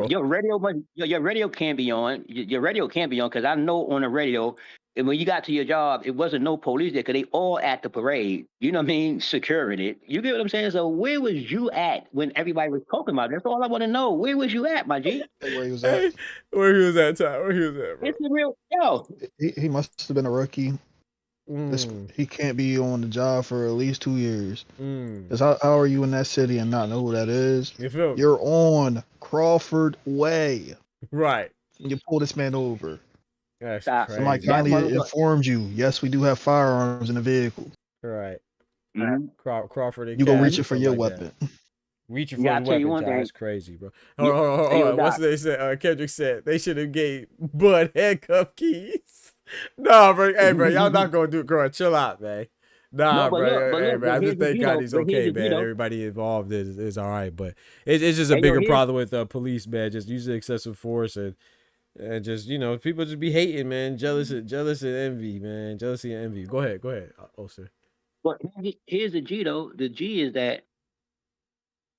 Your radio can't be on. Your radio can't be on because I know on the radio, and when you got to your job, it wasn't no police there because they all at the parade. You know what I mean? Securing it. You get what I'm saying? So where was you at when everybody was talking about it? That's all I want to know. Where was you at, my G? Where he was at? Where he was at, Ty? Where he was at, bro? It's the real yo. He must have been a rookie. He can't be on the job for at least 2 years. Because how are you in that city and not know who that is? You're on Crawford Way. Right. You pull this man over. That's crazy. Somebody kindly informed you. Yes, we do have firearms in the vehicle. Right. Mm-hmm. Crawford and you Cash, go reaching for your weapon. Reaching for your weapon, That's crazy, bro. Hold on. What's they said? Kendrick said they should have gave Bud handcuff keys. Nah, bro. Hey, bro, y'all not gonna do it, girl. Chill out, man. Nah, bro. I just thank God he's okay, man. Everybody involved is all right, but it's just a bigger problem with police, man. Just using excessive force and just people just be hating, man. Jealous and envy, man. Jealousy and envy. Go ahead, Oster. But here's the G though. The G is that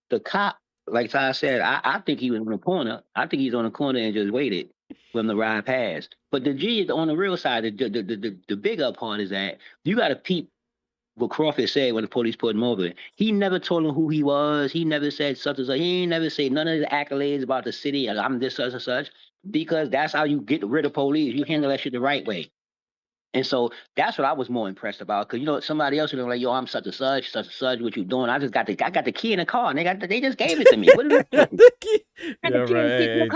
the cop, like Ty said, I think he was on the corner. I think he's on the corner and just waited for him to ride past. But the G is on the real side. The big up part is that you got to peep what Crawford said when the police pulled him over. He never told him who he was. He never said such and such. He ain't never said none of the accolades about the city. I'm this such and such, because that's how you get rid of police. You handle that shit the right way. And so that's what I was more impressed about. Cause somebody else would be like, yo, I'm such and such, what you doing? I got the key in the car, and they just gave it to me. What is it? The key. Yeah, Yeah, right. Hey,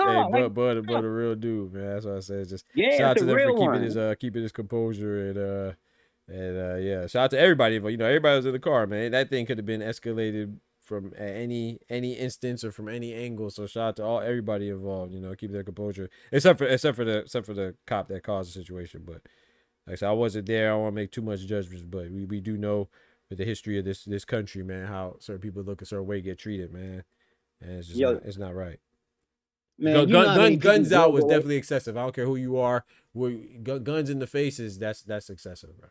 like, but a real dude, man. That's what I said. Just yeah, shout out it's to a them for real keeping his composure and yeah. Shout out to everybody. Everybody was in the car, man. That thing could have been escalated from any instance or from any angle. So shout out to everybody involved. Keep their composure, except for the cop that caused the situation. But like I said, I wasn't there. I don't want to make too much judgments, but we do know with the history of this country, man, how certain people look a certain way, get treated, man, and it's just it's not right. Man, guns out was definitely excessive. I don't care who you are. Guns in the faces, that's excessive, bro.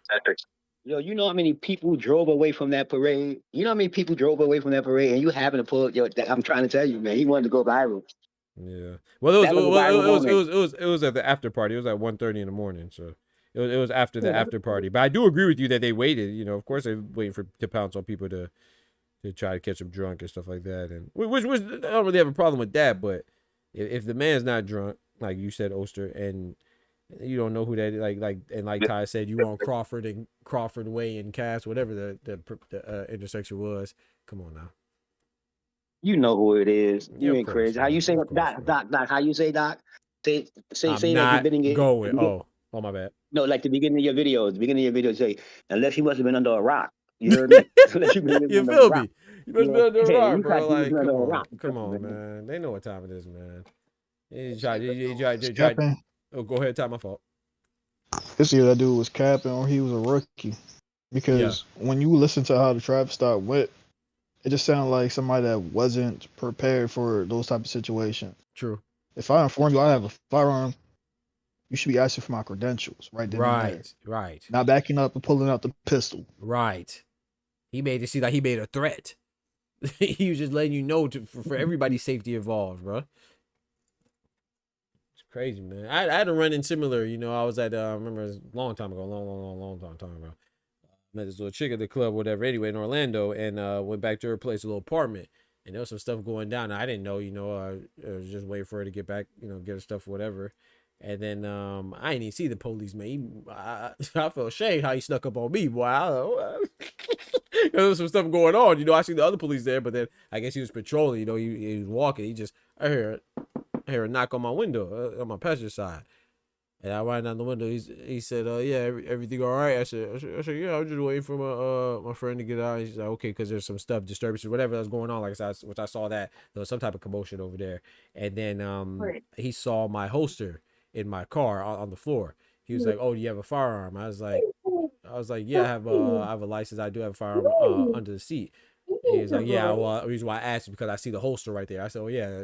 Yo, you know how many people drove away from that parade? You know how many people drove away from that parade, and you having to pull? I'm trying to tell you, man. He wanted to go viral. Yeah. Well, it was at the after party. It was at 1:30 in the morning, so it was after the after party. But I do agree with you that they waited. Of course they're waiting to pounce on people to try to catch them drunk and stuff like that. And which I don't really have a problem with that, but if the man's not drunk, like you said, Oster, and you don't know who that is, like Ty said, you on Crawford Way and Cass, whatever the intersection was. Come on now. You know who it is. You ain't course, crazy. How you say Doc? How you say Doc? Say that at the beginning. Going. Oh, my bad. No, like the beginning of your videos. Say, unless he must have been under a rock. You heard me? You feel me? You must be under a rock, bro. Like, come on, man. They know what time it is, man. Oh, go ahead. Time my fault. This year that dude was capping or he was a rookie. Because when you listen to how the traffic stop went, it just sounded like somebody that wasn't prepared for those type of situations. True. If I inform you I have a firearm, you should be asking for my credentials right then and there. Right. Not backing up and pulling out the pistol. Right. He made it seem like he made a threat. He was just letting you know for everybody's safety involved, bro. It's crazy, man. I had a run in similar. I was at I remember a long time ago, long time ago. Met this little chick at the club, whatever. Anyway, in Orlando, and went back to her place, a little apartment, and there was some stuff going down. I didn't know. I was just waiting for her to get back. Get her stuff, whatever. And then I didn't even see the police, man. I felt ashamed how he snuck up on me, boy. There was some stuff going on. I see the other police there, but then I guess he was patrolling. He was walking. I hear a knock on my window on my passenger side, and I ran down the window. He said, yeah, everything all right? I said, yeah, I'm just waiting for my friend to get out. He's like, okay, because there's some stuff, disturbances, whatever that's going on. Like I said, which I saw that there was some type of commotion over there, and then he saw my holster in my car on the floor. He was like, oh, do you have a firearm? I was like, yeah, I have a license. I do have a firearm under the seat. And he was like, yeah, well, the reason why I asked is because I see the holster right there. I said, oh yeah,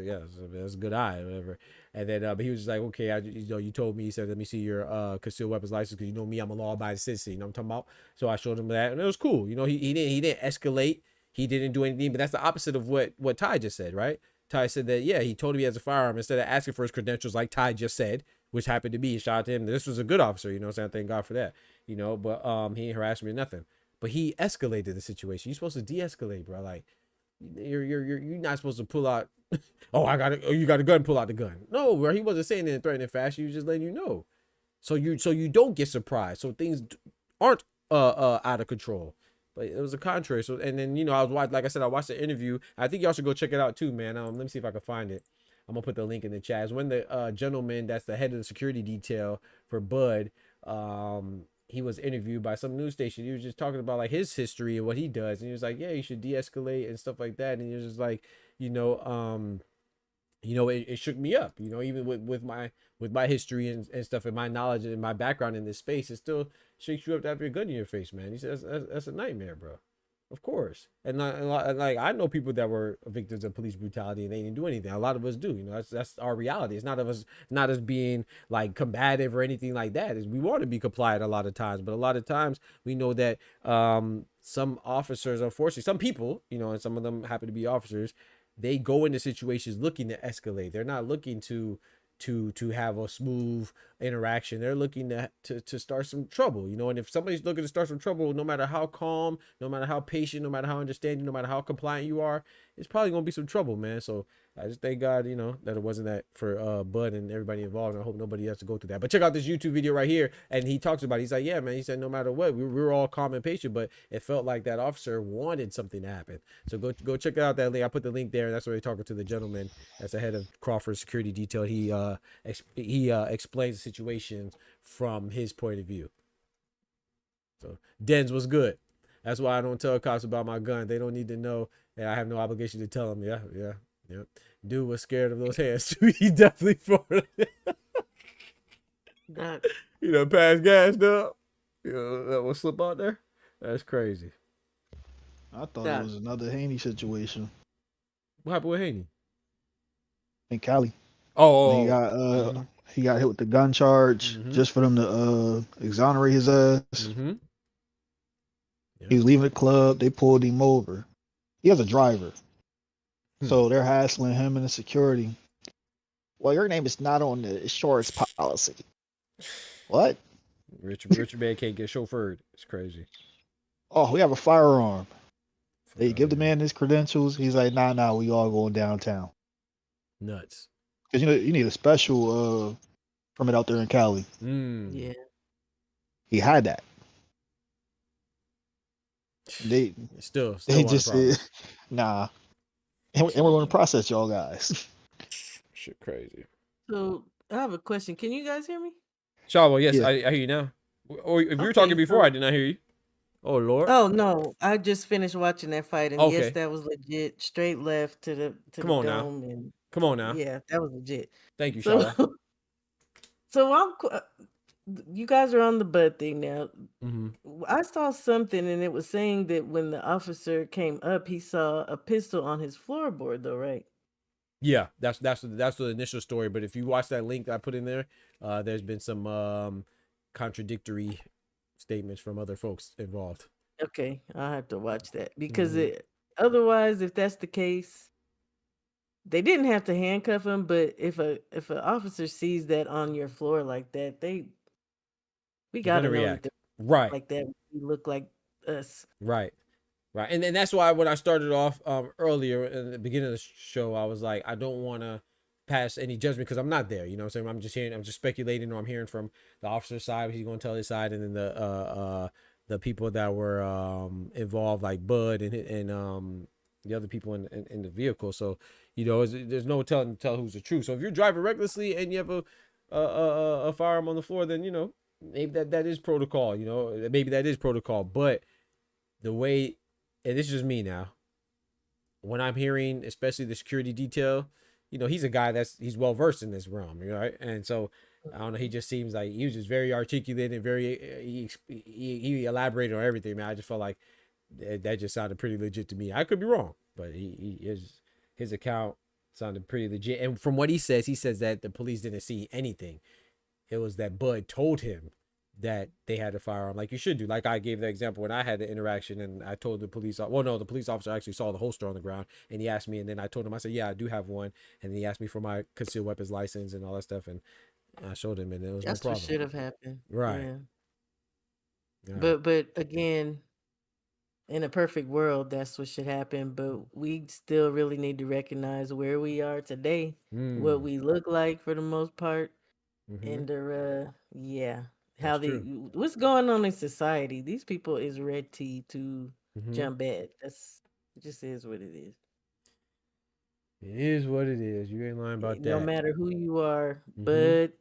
that's a good eye or whatever. And then but he was just like, okay, you told me, he said, let me see your concealed weapons license, because me, I'm a law-abiding citizen, what I'm talking about? So I showed him that, and it was cool. He didn't escalate. He didn't do anything, but that's the opposite of what Ty just said, right? Ty said that, yeah, he told him he has a firearm instead of asking for his credentials like Ty just said, which happened to be. Shout out to him. This was a good officer, what I'm saying? Thank God for that, but he ain't harassed me or nothing. But he escalated the situation. You're supposed to de-escalate, bro. Like, you're not supposed to pull out, you got a gun, pull out the gun. No, bro, he wasn't saying it in threatening fashion. He was just letting you know. So you don't get surprised. So things aren't out of control. But it was a contrary. So, and then, I was watching, like I said, I watched the interview. I think y'all should go check it out too, man. Let me see if I can find it. I'm gonna put the link in the chat. It's when the gentleman that's the head of the security detail for Bud, he was interviewed by some news station. He was just talking about like his history and what he does, and he was like, yeah, you should de-escalate and stuff like that. And he was just like, it shook me up, even with my history and stuff, and my knowledge and my background in this space, it still shakes you up to have your gun in your face, man. He says that's a nightmare, bro. Of course. And like I know people that were victims of police brutality and they didn't do anything. A lot of us do. That's our reality. It's not us being like combative or anything like that. We want to be compliant a lot of times, but a lot of times we know that some officers, unfortunately, some people, and some of them happen to be officers, they go into situations looking to escalate. They're not looking to to have a smooth interaction. They're looking to start some trouble, you know. And if somebody's looking to start some trouble, no matter how calm, no matter how patient, no matter how understanding, no matter how compliant you are, it's probably gonna be some trouble, man. So I just thank God, you know, that it wasn't that for Bud and everybody involved. And I hope nobody has to go through that. But check out this YouTube video right here, and he talks about it. He's like, yeah, man. He said no matter what, we were all calm and patient, but it felt like that officer wanted something to happen. So go check out that link. I put the link there. That's where he's talking to the gentleman that's the head of Crawford Security Detail. He explains the situation from his point of view. So Denz was good. That's why I don't tell cops about my gun. They don't need to know, and I have no obligation to tell them. Yeah. Dude was scared of those hands too. He definitely fought it. You know, pass gas up. You know, that will slip out there. That's crazy. I thought it was another Haney situation. What happened with Haney? In Cali. Oh. He got hit with the gun charge just for them to exonerate his ass. Yeah. He was leaving the club. They pulled him over. He has a driver. So they're hassling him and the security. Well, your name is not on the insurance policy. What? Richard man can't get chauffeured. It's crazy. Oh, we have a firearm. They give the man his credentials. He's like, nah, we all going downtown. Nuts. Because you need a special permit out there in Cali. Yeah. He had that. They just said, nah. And we're going to process y'all guys. Shit crazy. So I have a question. Can you guys hear me? Shavo, yes, yeah. I hear you now. Or if you were talking before, I did not hear you. Oh Lord. Oh no, I just finished watching that fight, and yes, that was legit. Straight left to the Come on dome now. And come on now. Yeah, that was legit. Thank you, Shavo. So you guys are on the Bud thing now. I saw something, and it was saying that when the officer came up, he saw a pistol on his floorboard, though, right? Yeah, that's the initial story. But if you watch that link that I put in there, there's been some contradictory statements from other folks involved. Okay, I'll have to watch that because otherwise, if that's the case, they didn't have to handcuff him. But if an officer sees that on your floor like that, we gotta react. Right. Like that, we look like us. Right. And then that's why when I started off earlier in the beginning of the show, I was like, I don't want to pass any judgment because I'm not there. You know what I'm saying? I'm just speculating, or I'm hearing from the officer's side. He's going to tell his side, and then the people that were involved, like Bud and the other people in the vehicle. So, you know, there's no telling who's the truth. So if you're driving recklessly and you have a firearm on the floor, then, you know, maybe that is protocol, you know, maybe that is protocol. But the way, and this is just me now, when I'm hearing, especially the security detail, you know, he's a guy he's well versed in this realm, right? And so I don't know, he just seems like he was just very articulate and very he elaborated on everything, man. I just felt like that just sounded pretty legit to me. I could be wrong, but his account sounded pretty legit. And from what he says that the police didn't see anything. It was that Bud told him that they had a firearm, like you should do. Like I gave the example when I had the interaction, and I told the police, the police officer actually saw the holster on the ground, and he asked me, and then I told him, I said, yeah, I do have one, and then he asked me for my concealed weapons license and all that stuff, and I showed him, and it was that's no problem. What should have happened, right? Yeah. But again, in a perfect world, that's what should happen. But we still really need to recognize where we are today, what we look like for the most part, and how what's going on in society. These people is ready to jump at. It just is what it is. It is what it is. You ain't lying about that. No matter who you are, but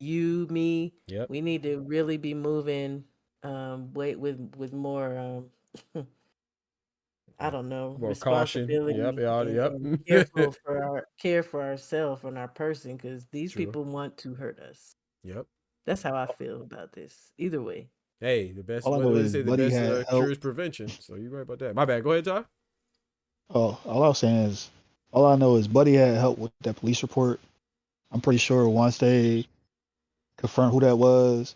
you, me, we need to really be moving with more I don't know, more responsibility. Caution. Careful care for ourselves and our person, because these people want to hurt us. Yep. That's how I feel about this. Either way. Hey, the best cure is prevention. So you're right about that. My bad. Go ahead, Ty. Oh, all I know is Buddy had help with that police report. I'm pretty sure once they confirmed who that was,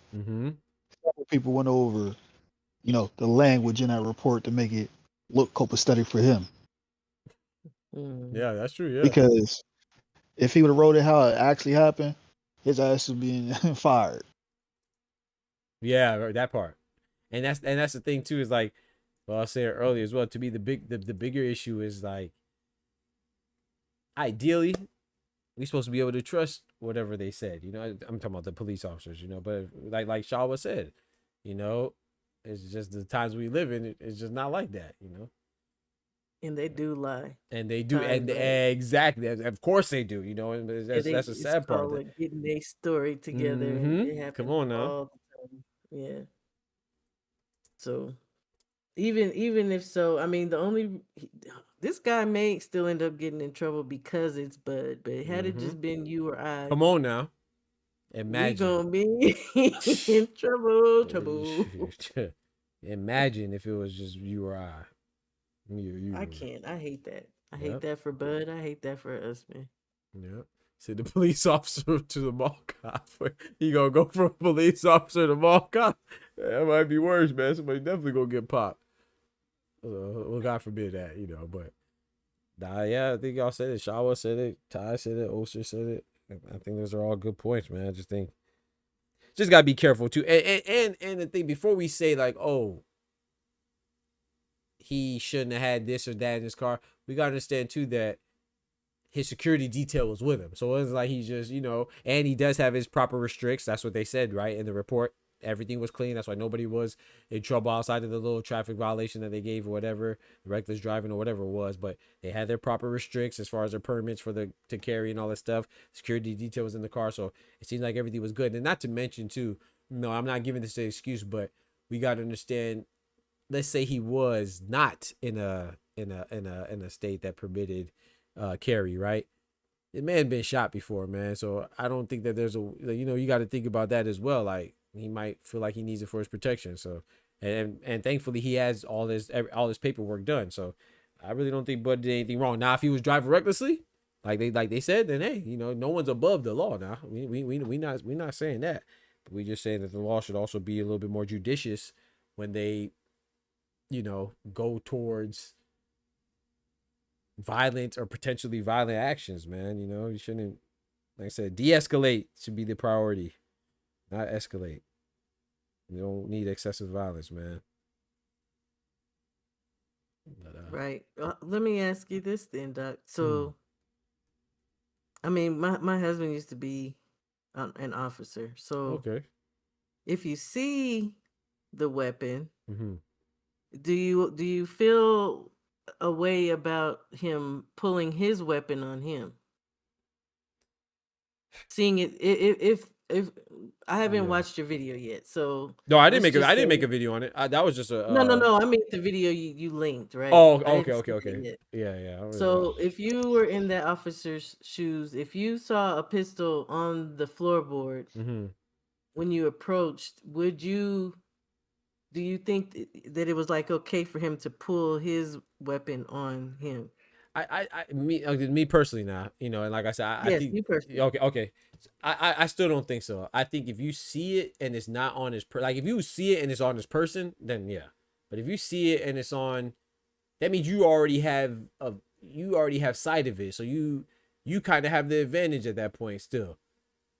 people went over, you know, the language in that report to make it look copacetic for him. Yeah, that's true. Yeah. Because if he would have wrote it how it actually happened, his ass is being fired. Yeah, that part. And that's the thing too, is like, well, I said earlier as well, to me the bigger issue is like, ideally we're supposed to be able to trust whatever they said. You know, I'm talking about the police officers, you know, but like Shawa said, you know, it's just the times we live in, it's just not like that, you know. And they do lie. And they do, and exactly, of course they do, you know, and that's a sad part of it. Getting their story together, and it happens. Come on now. All the time. Yeah. So even if so, I mean, this guy may still end up getting in trouble because it's Bud, but had it just been you or I, come on now, imagine we gonna be in trouble. Imagine if it was just you or I. I can't. I hate that. I hate that for Bud. I hate that for us, man. Yeah. See, the police officer to the mall cop. He gonna go from police officer to mall cop. That might be worse, man. Somebody definitely gonna get popped. Well, God forbid that, you know. But yeah, I think y'all said it. Shawa said it. Ty said it. Oster said it. I think those are all good points, man. I just think, just gotta be careful too. And the thing, before we say like, oh, he shouldn't have had this or that in his car, we gotta understand too that his security detail was with him. So it was like he's just, you know, and he does have his proper restricts. That's what they said, right, in the report. Everything was clean. That's why nobody was in trouble outside of the little traffic violation that they gave or whatever, the reckless driving or whatever it was. But they had their proper restricts as far as their permits to carry and all that stuff. Security detail was in the car, so it seemed like everything was good. And not to mention too, no, I'm not giving this an excuse, but we got to understand. Let's say he was not in a state that permitted carry, right? The man been shot before, man. So I don't think that there's you got to think about that as well. Like, he might feel like he needs it for his protection. So, and thankfully he has all his paperwork done. So I really don't think Bud did anything wrong. Now, if he was driving recklessly, like they said, then hey, you know, no one's above the law. Now we not saying that, but we just saying that the law should also be a little bit more judicious when they, you know, go towards violent or potentially violent actions, man. You know, you shouldn't, like I said, de-escalate should be the priority, not escalate. You don't need excessive violence, man. But, right. Let me ask you this then, Doc. So, I mean, my husband used to be an officer. So, okay, if you see the weapon, do you feel a way about him pulling his weapon on him? Seeing it, if I haven't watched your video yet, so no, I didn't make a video on it. That was just a no. I mean the video you linked, right? Oh, okay. Yeah. So if you were in that officer's shoes, if you saw a pistol on the floorboard when you approached, do you think that it was like okay for him to pull his weapon on him? Me personally now, you know, and like I said, I think you personally. Okay. I still don't think so. I think if you see it and it's not on his like if you see it and it's on his person, then yeah. But if you see it and it's on, that means you already have sight of it. So you kind of have the advantage at that point still.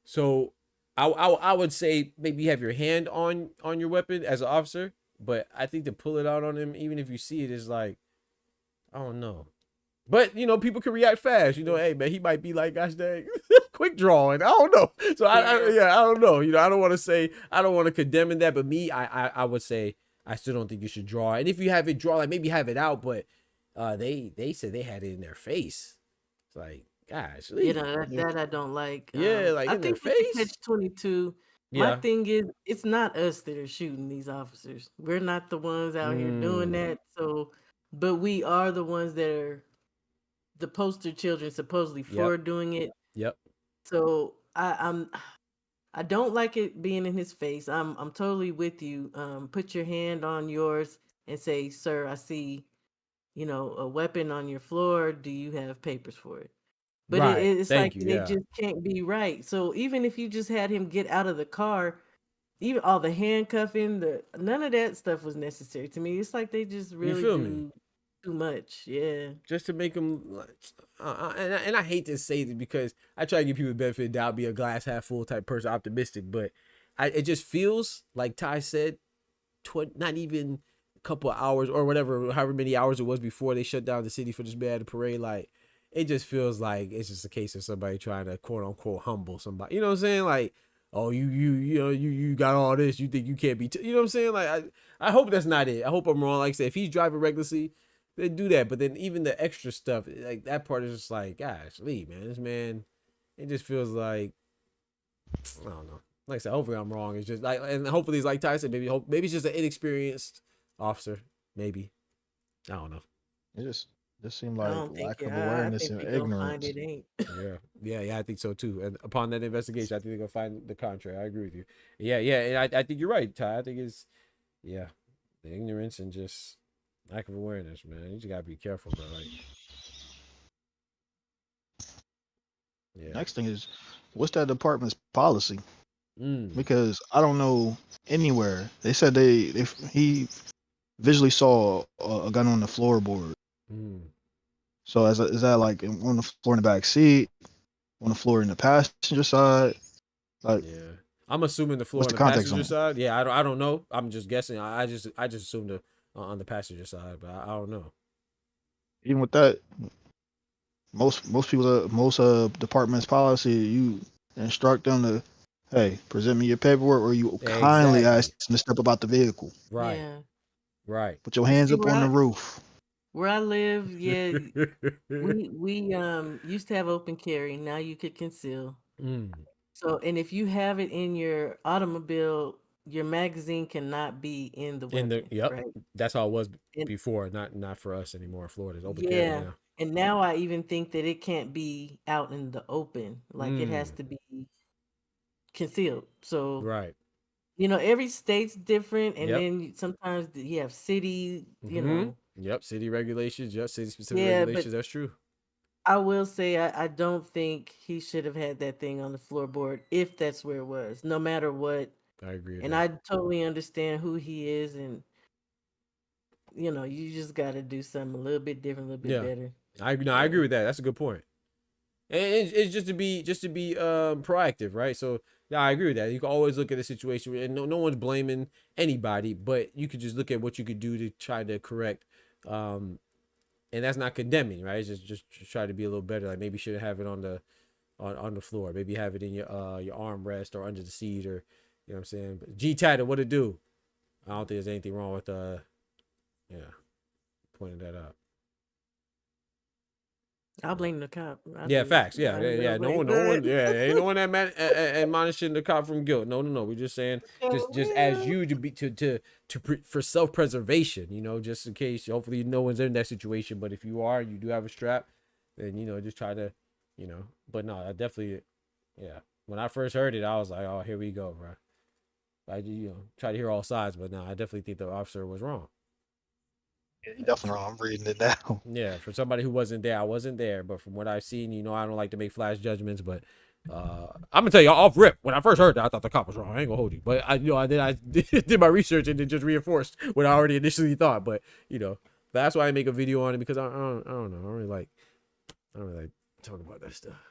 So I would say maybe have your hand on your weapon as an officer, but I think to pull it out on him, even if you see it, is like, I don't know. But, you know, people can react fast. You know, hey, man, he might be like, gosh dang, quick drawing. I don't know. So, I don't know. You know, I don't want to condemn in that. But me, I would say I still don't think you should draw. And if you have it draw, like maybe have it out. But they said they had it in their face. It's like, gosh. You know, that I don't like. Yeah, like in their face. Catch-22. My thing is, it's not us that are shooting these officers. We're not the ones out here doing that. So, but we are the ones that are the poster children supposedly for doing it. Yep. So I don't like it being in his face. I'm totally with you. Put your hand on yours and say, sir, I see, you know, a weapon on your floor. Do you have papers for it? But it's like they just can't be right. So even if you just had him get out of the car, even all the handcuffing, none of that stuff was necessary to me. It's like they just really do too much. Yeah. Just to make them, and I hate to say this because I try to give people the benefit of the doubt, be a glass half full type person, optimistic, but it just feels like Ty said, not even a couple of hours or whatever, however many hours it was before they shut down the city for this bad parade, like it just feels like it's just a case of somebody trying to quote unquote humble somebody. You know what I'm saying? Like, oh, you got all this, you think you can't be, you know what I'm saying? Like, I hope that's not it. I hope I'm wrong. Like I said, if he's driving recklessly, they do that. But then even the extra stuff, like that part is just like, gosh, Lee, man, this man, it just feels like, I don't know. Like I said, hopefully I'm wrong. It's just like, and hopefully it's like Tyson. Maybe it's just an inexperienced officer. Maybe, I don't know. It just seemed I like don't think lack of I awareness think and they're gonna find ignorance. it ain't. Yeah, I think so too. And upon that investigation, I think they're gonna find the contrary. I agree with you. Yeah, and I think you're right, Ty. I think it's the ignorance and just lack of awareness, man. You just gotta be careful, bro. Like, Next thing is, what's that department's policy? Mm. Because I don't know anywhere. They said he visually saw a gun on the floorboard. Mm. So is that like on the floor in the back seat, on the floor in the passenger side? Like, Yeah, I'm assuming the floor what's on the the context passenger on it? side. Yeah, I don't know. I'm just guessing. I just assumed on the passenger side, but I don't know. Even with that, most people, most departments' policy, you instruct them to, hey, present me your paperwork, or you kindly Exactly. ask them to step about the vehicle. Right. Yeah. Right. Put your hands See up on the roof. where I live, yeah, we used to have open carry. Now you could conceal. Mm. So, and if you have it in your automobile, your magazine cannot be in the In the weapon, yep, right? that's how it was And before. Not for us anymore. Florida's open carry yeah, now. and now I even think that it can't be out in the open. Like it has Mm. to be concealed. So, Right. every state's different, and Yep. then sometimes you have city, Mm-hmm. Yep. City regulations. Yep. City specific Yeah, but regulations. That's true. I will say I don't think he should have had that thing on the floorboard if that's where it was, no matter what. I agree with And that. I totally understand who he is, and you just got to do something a little bit different, a little bit Yeah. better. I Yeah. agree with that. That's a good point. And it's just to be proactive, right? So yeah, I agree with that. You can always look at a situation, and no one's blaming anybody, but you could just look at what you could do to try to correct. And that's not condemning, right? It's just try to be a little better. Like maybe you shouldn't have it on the floor. Maybe have it in your armrest or under the seat, or you know what I'm saying. But G Tatter, what it do? I don't think there's anything wrong with pointing that out. I'll blame the cop. Yeah, facts. Yeah. No one. Yeah, ain't no one that admonishing the cop from guilt. No. We're just saying, just as you to be for self preservation. Just in case. Hopefully, no one's in that situation. But if you are, you do have a strap, then just try to, But no, I definitely, yeah. When I first heard it, I was like, oh, here we go, bro. I try to hear all sides, but no, I definitely think the officer was wrong. You're definitely wrong. I'm reading it now. Yeah, for somebody who wasn't there, I wasn't there, but from what I've seen, I don't like to make flash judgments, but I'm gonna tell you off rip. When I first heard that, I thought the cop was wrong. I ain't gonna hold you, but I did my research and it just reinforced what I already initially thought. But that's why I make a video on it, because I don't know. I don't really like talk about that stuff,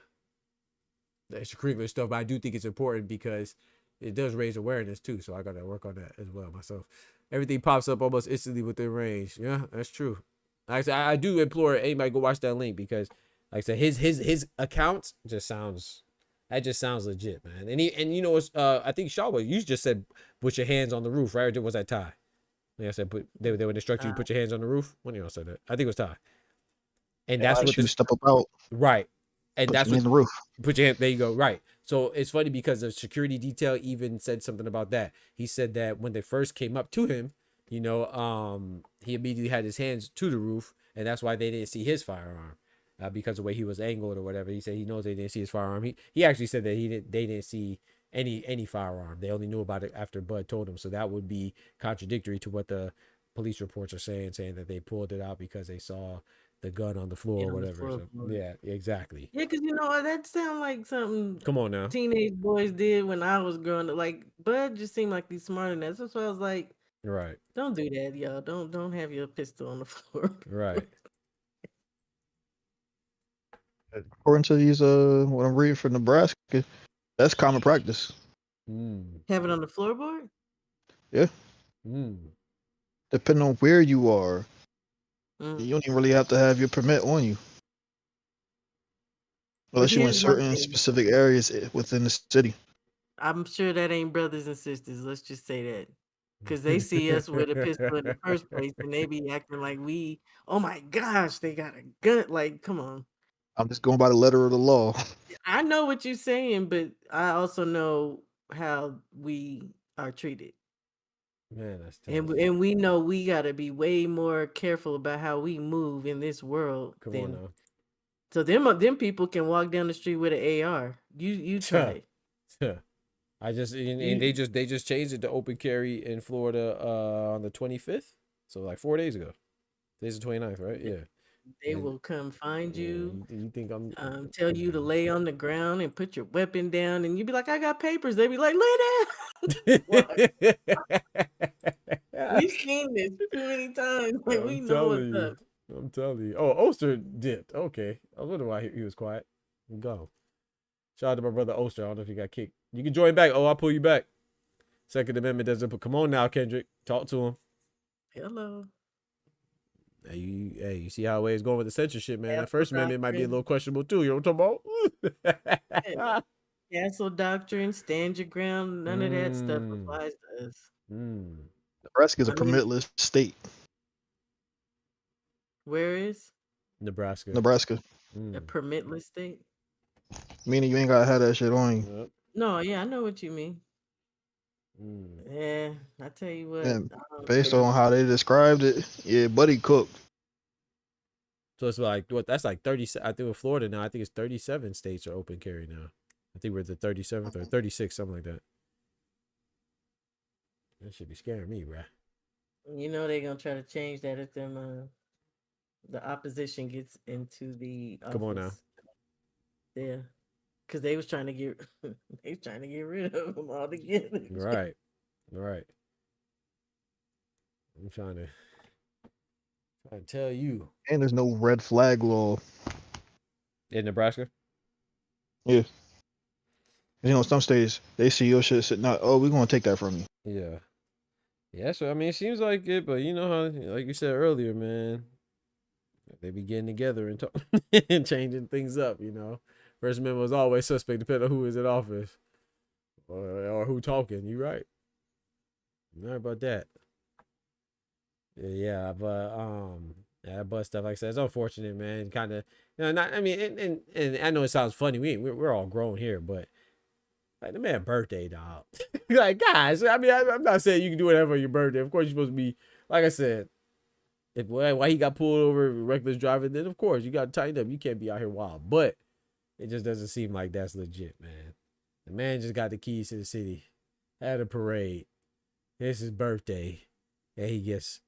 the extracurricular stuff. But I do think it's important because it does raise awareness too. So I gotta work on that as well myself. Everything pops up almost instantly within range. Yeah, that's true. Like I said, I do implore anybody go watch that link, because, like I said, his account just sounds legit, man. And I think Shawwa, you just said put your hands on the roof, right? Or was that Ty? Like I said, they would instruct you to put your hands on the roof. When you all said that, I think it was Ty. And that's what you step about. Right. And put that's your what hands on the roof. Put your hand. There you go. Right. So it's funny because the security detail even said something about that. He said that when they first came up to him, he immediately had his hands to the roof, and that's why they didn't see his firearm, because of the way he was angled or whatever. He said he knows they didn't see his firearm. He actually said that they didn't see any firearm. They only knew about it after Bud told him. So that would be contradictory to what the police reports are saying that they pulled it out because they saw the gun on the floor or whatever. So, yeah, exactly. Yeah, because that sounds like something. Come on now. Teenage boys did when I was growing up. Like Bud just seemed like he's smarter than that. That's why I was like, Right. Don't do that, y'all. Don't have your pistol on the floor. Right. According to these, what I'm reading from Nebraska, that's common practice. Have it on the floorboard? Yeah. Depending on where you are, you don't even really have to have your permit on you. Unless you're in certain specific areas within the city. I'm sure that ain't brothers and sisters. Let's just say that. Because they see us with a pistol in the first place and they be acting like we, oh my gosh, they got a gun. Like, come on. I'm just going by the letter of the law. I know what you're saying, but I also know how we are treated. Man, that's tough. And we know we got to be way more careful about how we move in this world. Come on now. So them people can walk down the street with an AR. You try it. I just and they just changed it to open carry in Florida on the 25th. So like 4 days ago. Today's the 29th, right? Yeah. They will come find you. You think I'm tell you to lay on the ground and put your weapon down, and you be like, I got papers. They be like, lay down. We've seen this too many times. Like, we know what's up. I'm telling you. Oh, Oster dipped. Okay. I was wondering why he was quiet. Go. Shout out to my brother Oster. I don't know if he got kicked. You can join back. Oh, I'll pull you back. Second Amendment doesn't put. Come on now, Kendrick. Talk to him. Hello. Hey, you see how it's going with the censorship, man. The First Amendment might be a little questionable too. You know what I'm talking about? Castle doctrine, stand your ground. None of that stuff applies to us. Nebraska is a permitless state. Where is Nebraska? A permitless state. Meaning you ain't gotta have that shit on you. Yep. No, yeah, I know what you mean. Yeah, I tell you what. And based on how they described it, yeah, buddy cooked. So it's like what? That's like 30. I think with Florida now, I think it's 37 states are open carry now. I think we're at the 37th or 36, something like that. That should be scaring me, bruh. You know they're gonna try to change that if them the opposition gets into the office. Come on now. Yeah, because they was trying to get rid of them altogether. Right. I'm trying to tell you. And there's no red flag law In Nebraska? Yeah. You know, some states they see your shit sitting out. Oh, we're gonna take that from you. Yeah. Yeah, so I mean it seems like it, but you know how, like you said earlier, man, they be getting together and and changing things up, you know. First Amendment was always suspect depending on who is in office. Or who talking. You right. You're right about that. Yeah, but stuff like I said, it's unfortunate, man. Kind of, not. I mean, and I know it sounds funny. We're all grown here, but like the man's birthday, dog. Like, guys, I mean, I'm not saying you can do whatever on your birthday. Of course, you're supposed to be, like I said, if why he got pulled over reckless driving, then of course you got to tighten up. You can't be out here wild, but it just doesn't seem like that's legit, man. The man just got the keys to the city, had a parade. It's his birthday, and he gets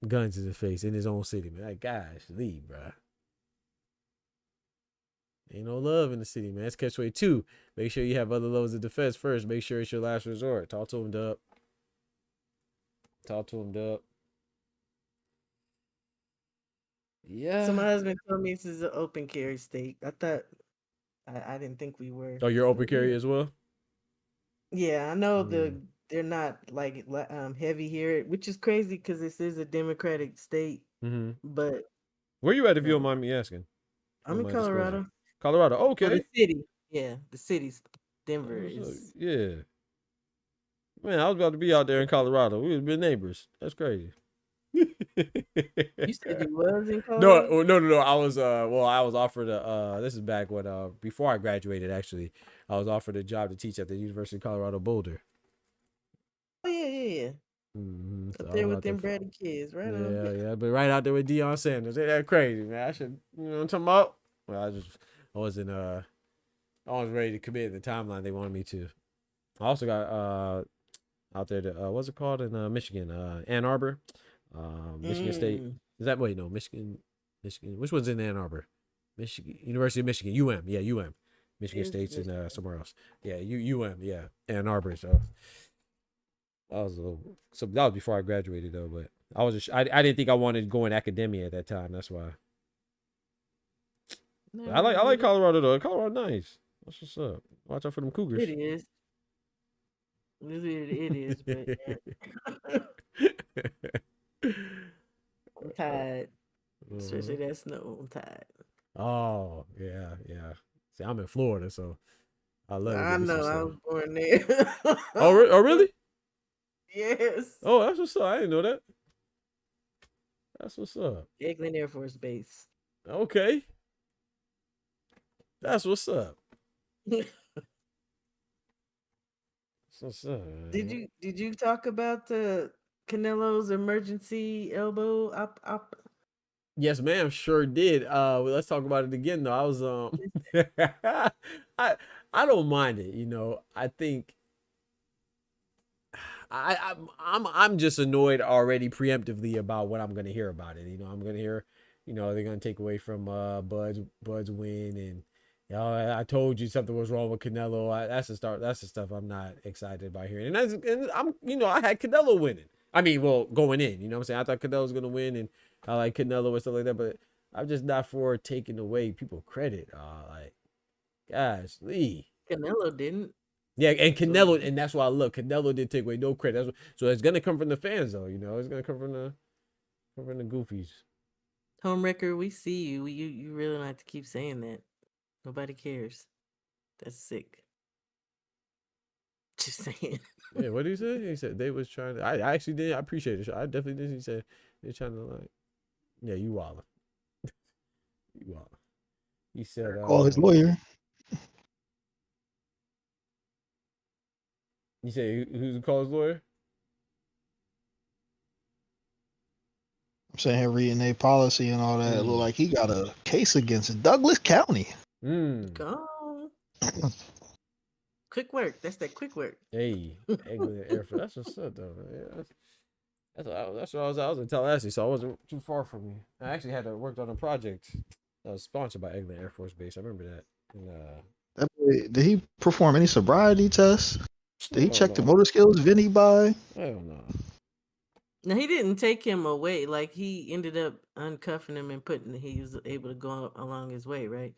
guns in his face in his own city, man. Like, guys, leave, bro. Ain't no love in the city, man. It's catch-22. Make sure you have other levels of defense first. Make sure it's your last resort. Talk to him, Dub. Yeah. So my husband told me this is an open carry state. I thought I didn't think we were. Oh, you're open carry as well? Yeah, I know they're not like heavy here, which is crazy because this is a Democratic state. But where you at if you don't mind me asking? I'm in Colorado. Colorado. Oh, okay. The city. Yeah, the city's Denver is. Yeah. Man, I was about to be out there in Colorado. We would have been neighbors. That's crazy. You said you was in Colorado? No. I was I was offered this is back when before I graduated actually. I was offered a job to teach at the University of Colorado Boulder. Oh yeah. Up there with them bratty kids, right? Yeah, but right out there with Deion Sanders. Ain't that crazy, man? I should, you know what I'm talking about? Well, I wasn't ready to commit in the timeline they wanted me to. I also got out there to what's it called in Michigan? Ann Arbor. Michigan State. Is that Michigan? Which one's in Ann Arbor? Michigan University of Michigan. UM. Yeah, UM. Michigan State's in somewhere else. Yeah, UM. Yeah, Ann Arbor. So So that was before I graduated though, but I didn't think I wanted to go in academia at that time. That's why. No, I like Colorado though. Colorado nice. That's what's up. Watch out for them Cougars. It is. It is, but I'm tired. Especially that snow. I'm tired. Oh yeah. See, I'm in Florida, so I love it. I know. I was born there. Oh really? Yes. Oh, that's what's up. I didn't know that. That's what's up. Eglin Air Force Base. Okay. That's what's up. What's up, man? Did you talk about the Canelo's emergency elbow up? Yes, ma'am, sure did. Well, let's talk about it again though. I was I don't mind it, you know. I think I'm just annoyed already preemptively about what I'm gonna hear about it. You know, I'm gonna hear, you know, they're gonna take away from Bud's win, and you know, I told you something was wrong with Canelo. That's the stuff I'm not excited about hearing. And I'm, you know, I had Canelo winning. I mean, well, going in, you know what I'm saying? I thought Canelo was gonna win, and I like Canelo and stuff like that, but I'm just not for taking away people credit. Like, gosh, Lee. Canelo didn't. Yeah, and Canelo, and that's why I look. Canelo did take away no credit. So it's gonna come from the fans, though. You know, it's gonna come from the goofies. Homewrecker, we see you. You really don't have to keep saying that. Nobody cares. That's sick. Just saying. Yeah, what did he say? He said they was trying to. I actually did. I appreciate it. I definitely did. He said they're trying to like. Yeah, you wildin'. You wildin'. He said. Call his lawyer. You say who's the call his lawyer? I'm saying here reading their policy and all that. It look like he got a case against Douglas County. Go. Quick work. That's that quick work. Hey, England Air Force. That's what's up, though. Yeah, that's what I was in Tallahassee, so I wasn't too far from me. I actually had to work on a project that was sponsored by England Air Force Base. I remember that. And, did he perform any sobriety tests? Did he check the motor skills? Vinny by? I don't know. No, he didn't take him away. Like, he ended up uncuffing him and he was able to go along his way, right?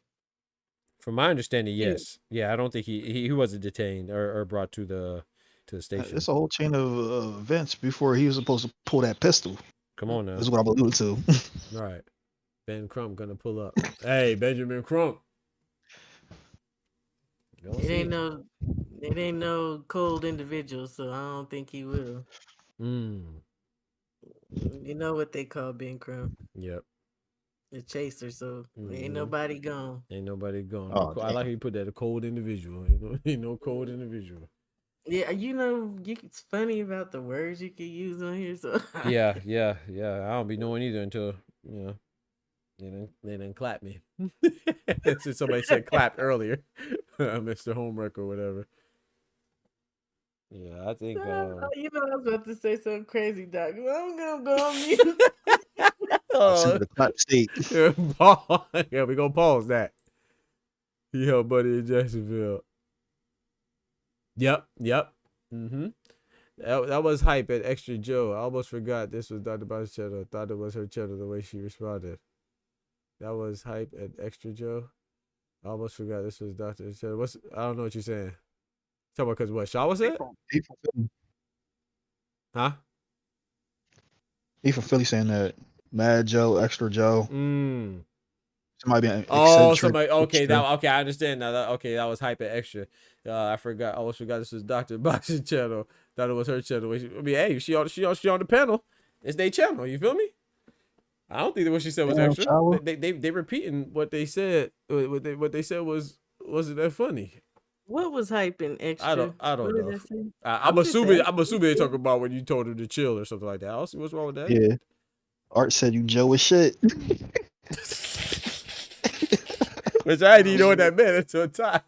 From my understanding, yes. Yeah, I don't think he wasn't detained or brought to the station. It's a whole chain of events before he was supposed to pull that pistol. Come on now. That's what I'm alluding to. All right. Ben Crump gonna pull up. Hey, Benjamin Crump. It ain't no cold individual, so I don't think he will. You know what they call Ben Crump? Yep. The chaser, so ain't nobody gone. Ain't nobody gone. Oh, I like how you put that, a cold individual. Ain't no cold individual. Yeah, it's funny about the words you can use on here. So yeah. I don't be knowing either until, you know, they didn't clap me. Since somebody said clap earlier, Mr. Homework or whatever. Yeah, I think. I was about to say something crazy, Doc. I'm gonna go on mute. The clap state. Yeah, we gonna pause that. Yo, buddy in Jacksonville. Yep. That was hype at Extra Joe. I almost forgot this was Dr. Bob's channel. Thought it was her channel the way she responded. That was hype at Extra Joe. I almost forgot this was Dr. Channel. I don't know what you're saying. Talk about because what Shaw was it? Huh? He from Philly saying that Mad Joe, Extra Joe. Somebody being somebody. Okay, I understand now. That was hype at Extra. I almost forgot this was Dr. Box's channel. Thought it was her channel. I mean, hey, she on the panel. It's their channel. You feel me? I don't think that what she said was extra. They repeating what they said. What they said wasn't that funny. What was hyping Extra? I don't know. I'm assuming they talking about when you told him to chill or something like that. I don't see what's wrong with that. Yeah. Art said you Joe as shit. Which I didn't even know what that meant until time.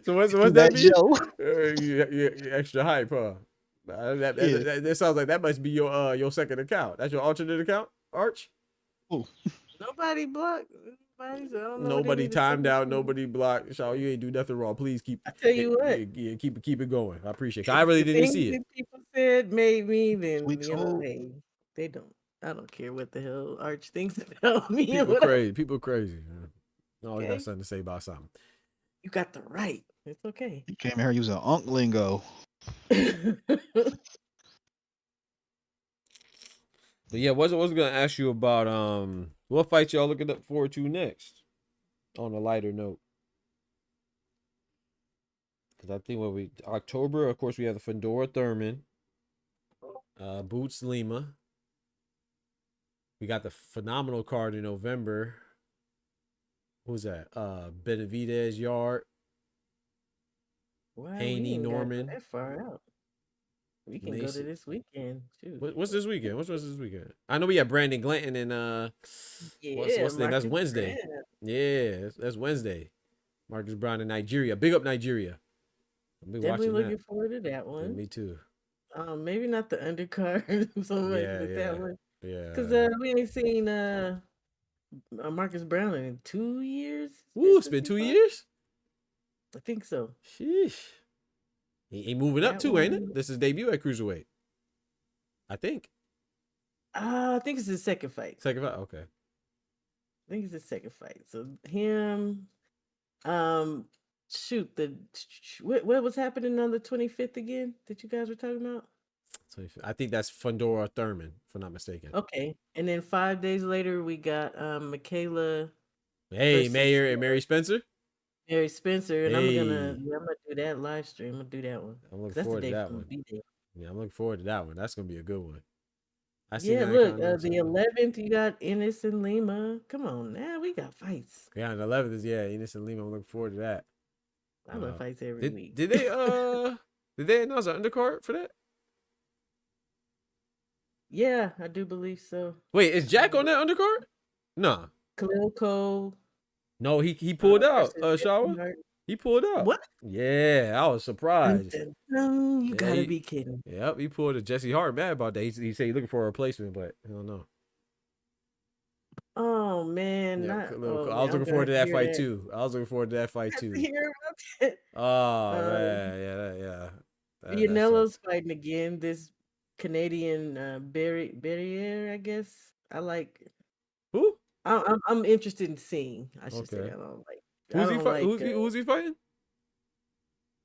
So what's that mean? Extra hype, huh? That sounds like that must be your second account. That's your alternate account, Arch? Nobody blocked. fights. I don't know what they Nobody need to say. timed out. Nobody blocked. Shaw, you ain't do nothing wrong. Please keep. I tell you what. Yeah, keep it going. I appreciate it. I really The didn't things see it. that people said made me. Then Sweet you know, soul. hey, they don't. I don't care what the hell Arch thinks about me. People crazy. People crazy. Man. Always got Okay. something to say about something. You got the right. It's okay. You came here using unk lingo. But yeah, was gonna ask you about what fight y'all looking up forward to next? On a lighter note, because I think October, of course, we have the Fedora Thurman, Boots Lima. We got the phenomenal card in November. Who's that? Benavidez Yard. Wow, Haney Norman. That far out. We can go to this weekend. Shoot. What's this weekend? What's this weekend? I know we have Brandon Glanton and what's the name? That's Wednesday. Grant. Yeah, that's Wednesday. Marcus Brown in Nigeria. Big up Nigeria. I've been Definitely watching looking forward to that one. Yeah, me too. Maybe not the undercard so much, but that one. Yeah. Because we ain't seen Marcus Brown in 2 years. Woo, it's been 2 years? I think so. Sheesh. He moving up too, ain't it? This is debut at cruiserweight. I think. I think it's his second fight. Second fight? Okay. I think it's his second fight. So him, shoot, what was happening on the 25th again that you guys were talking about? I think that's Fedora Thurman, if I'm not mistaken. Okay. And then 5 days later, we got Michaela. Hey, Mayor and Mary Spencer. Mary Spencer, and Hey. I'm gonna do that live stream. I'm gonna do that one. I'm looking forward to that one. Yeah, I'm looking forward to that one. That's gonna be a good one. Look, the 11th you got Ennis and Lima. Come on now, we got fights. Yeah, and the 11th is Ennis and Lima. I'm looking forward to that. I love fights every week. Did they did they announce an undercard for that? Yeah, I do believe so. Wait, is Jack on that undercard? No. Khalil Cole. No, he pulled out. Shawa. He pulled out. What? Yeah, I was surprised. You gotta be kidding. Yep, he pulled a Jesse Hart mad about that. He said he's looking for a replacement, but I don't know. Oh man, I was looking forward to that fight too. Oh man, yeah. Vianella's fighting again. This Canadian Barrier, I guess. I like. Who? I'm interested in seeing. I should say. I don't like. Who's he fighting?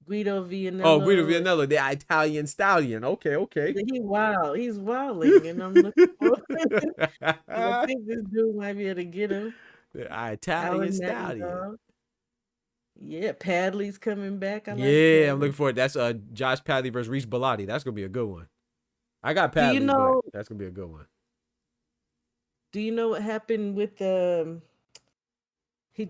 Guido Vianello. Oh, Guido Vianello, the Italian stallion. Okay. He's wild. He's wilding, and I'm looking for. I think this dude might be able to get him. The Italian stallion. Yeah, Padley's coming back. I'm looking forward. That's Josh Padley versus Reese Bellotti. That's gonna be a good one. I got Padley, but that's gonna be a good one. Do you know what happened with He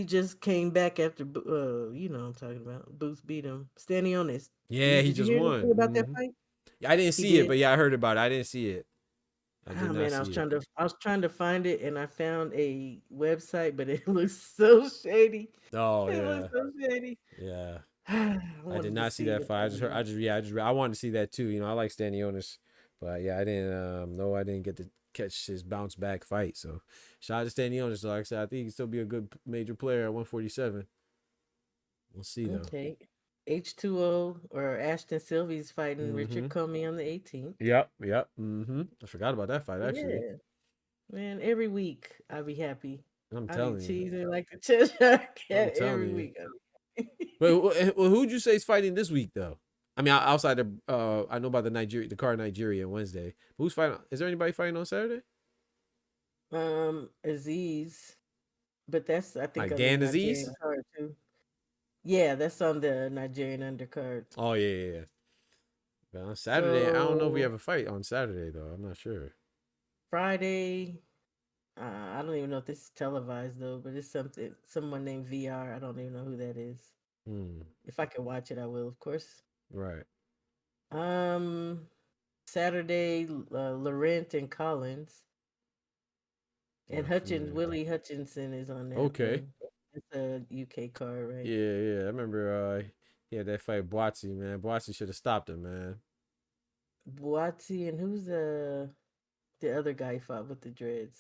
just came back after you know what I'm talking about. Boots beat him. Standing on this. Yeah, he just won. About that fight? I didn't see it, but yeah, I heard about it. I didn't see it. I was trying to find it, and I found a website, but it looks so shady. Oh it looks so shady. Yeah. I did not see that fight. I wanted to see that too. You know, I like Stanionis, but yeah, I didn't get to catch his bounce back fight. So shout out to Stanionis. Like I said, I think he can still be a good major player at 147. We'll see though. Okay. H2O or Ashton Sylvie's fighting Richard Comey on the 18th. Yep. I forgot about that fight actually. Yeah. Man, every week I'll be happy. I'm telling you. Cheesing like a Cheshire cat every week. But who'd you say is fighting this week though? I mean, outside of I know about the card Nigeria Wednesday. Who's fighting? Is there anybody fighting on Saturday? Aziz, but that's I think like Dan Aziz. Too. Yeah, that's on the Nigerian undercard. Oh yeah. But on Saturday, I don't know if we have a fight on Saturday though. I'm not sure. Friday, I don't even know if this is televised though, but it's someone named VR. I don't even know who that is. If I can watch it, I will, of course. Right. Saturday, Laurent and Collins. And Willie Hutchinson is on there. Okay. It's a UK card, right? Yeah. I remember he had that fight Boatsy, man. Boatsy should have stopped him, man. Boatsy, and who's the other guy he fought with the dreads?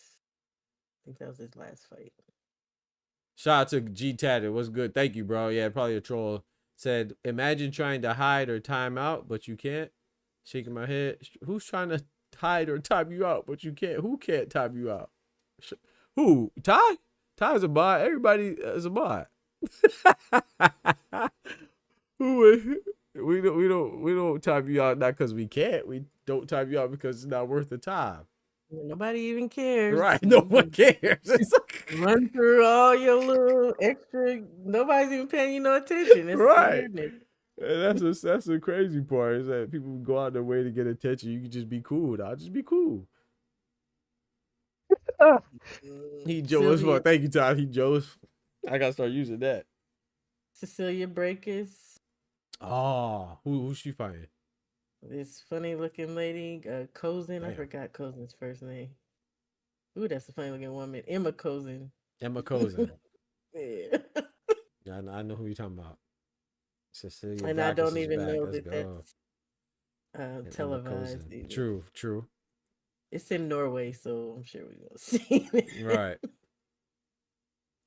I think that was his last fight. Shout out to G Tatted. What's good? Thank you, bro. Yeah, probably a troll. Said, imagine trying to hide or time out, but you can't. Shaking my head. Who's trying to hide or time you out, but you can't? Who can't time you out? Who? Ty? Ty's a bot. Everybody is a bot. Who? We don't time you out not because we can't. We don't time you out because it's not worth the time. Nobody even cares. Right. No one cares. It's like... Run through all your little extra. Nobody's even paying you no attention. It's right. weirdness. And that's the crazy part is that people go out their way to get attention. You can just be cool. I'll just be cool. He Joe. Well, thank you, Todd. He Joe's. I gotta start using that. Cecilia Breakers. Oh, who's she fighting? This funny looking lady, Cozen. I forgot Cozen's first name. Ooh, that's a funny looking woman. Emma Cozen. Emma Cozen. Yeah. I know who you're talking about. Cecilia. And I don't even know that that's televised. True. It's in Norway, so I'm sure we will see it. Right.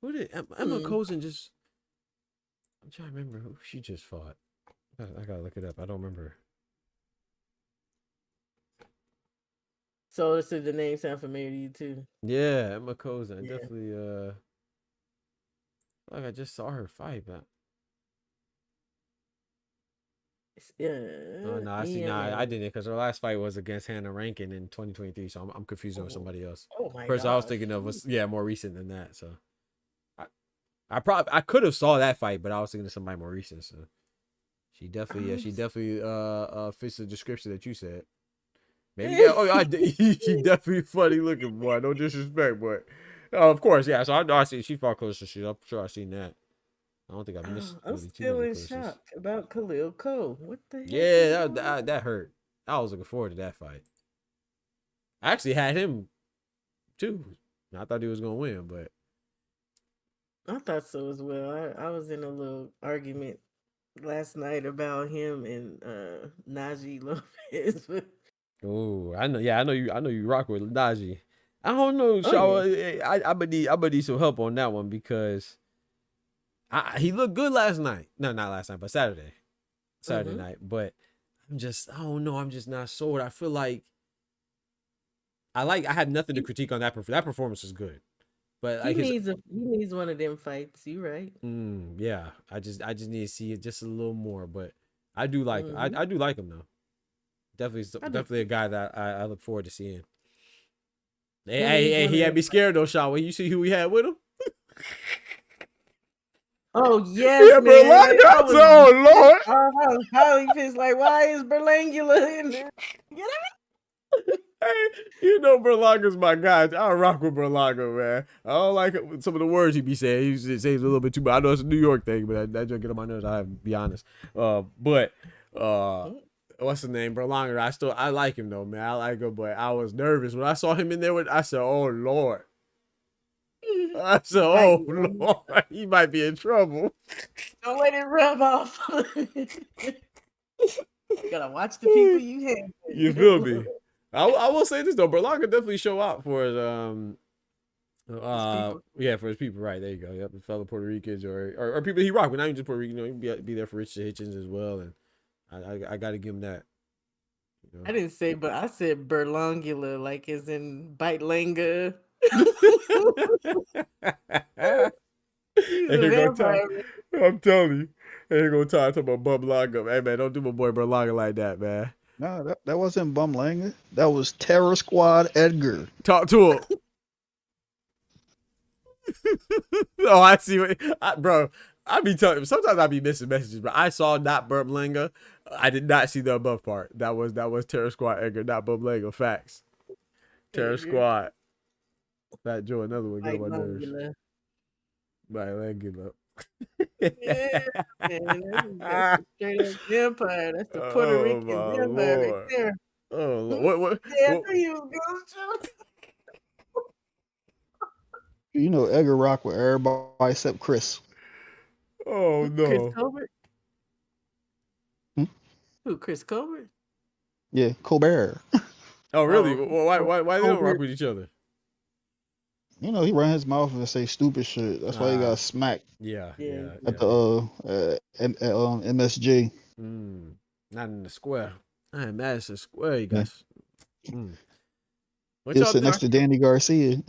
Who did Emma Cozen just? I'm trying to remember who she just fought. I gotta look it up. I don't remember. So the name sound familiar to you too? Yeah, Emma Cozen. Yeah. Definitely. Like I just saw her fight, but. Oh no, I see. Nah, I didn't because her last fight was against Hannah Rankin in 2023. So I'm confusing with somebody else. Oh my First, I was thinking of was more recent than that. So I could have saw that fight, but I was thinking of somebody more recent. So she definitely fits the description that you said. Maybe she definitely funny looking boy. No disrespect, but of course, yeah. So I see she fought close to shit. I'm sure I seen that. I don't think I missed. I'm still in shock about Khalil Cole. What the heck? Yeah, that hurt. I was looking forward to that fight. I actually had him too. I thought he was gonna win, but I thought so as well. I was in a little argument last night about him and Najee Lopez. Oh, I know. Yeah, I know you rock with Najee. I don't know, Shaw. I'm gonna need some help on that one because he looked good last night. No, not last night, but Saturday night. But I don't know. I'm just not sold. I feel like I had nothing to critique on that. That performance was good, but he needs one of them fights. You right? Yeah. I just need to see it just a little more. But I do like I do like him though. Definitely a guy that I look forward to seeing. Hey, he had me scared though, Shaw. When you see who we had with him. Oh yes, yeah, man. Oh Lord! I was highly pissed. Like, why is Berlangula in there? Hey, you know Berlanga's my guy. I rock with Berlanga, man. I don't like some of the words he be saying. He says a little bit too much. I know it's a New York thing, but that just get on my nerves. I have to be honest. What's the name? Berlanga. I like him though, man. I like him, but I was nervous when I saw him in there. I said, "Oh Lord." I said, "Oh Lord, he might be in trouble." Don't let it rub off. You gotta watch the people you have. You feel me? I will say this though, Berlanga definitely show out for his for his people. Right, there you go. Yep, the fellow Puerto Ricans or people he rock with. Not even just Puerto Rican. You know, he be there for Richard Hitchens as well, and I got to give him that. You know? I didn't say, but I said Berlangula, like as in bite langa. I'm telling you, ain't gonna talk about Bum Langa. Hey man, don't do my boy Berlanga like that, man. No, that wasn't Bum Langa. That was Terror Squad Edgar. Talk to him. Oh, I see bro. I be telling. Sometimes I be missing messages, but I saw not Bum Langa. I did not see the above part. That was Terror Squad Edgar, not Bum Langa. Facts. Terror Squad. Fat Joe, another one. Get on my nerves. Bilingular. Yeah, man, that's straight up vampire. That's the Puerto Rican vampire right there. Oh Lord. What? Yeah, I knew you was going to. You know Edgar rock with everybody except Chris. Oh no. Chris Colbert? Who? Chris Colbert? Yeah, Colbert. Oh really? Why they don't rock with each other? You know, he ran his mouth and say stupid shit. That's why he got smacked Yeah. at the MSG. Not in the square. Madison Square, you Yeah. guys. What He'll y'all sit think? next to Danny Garcia.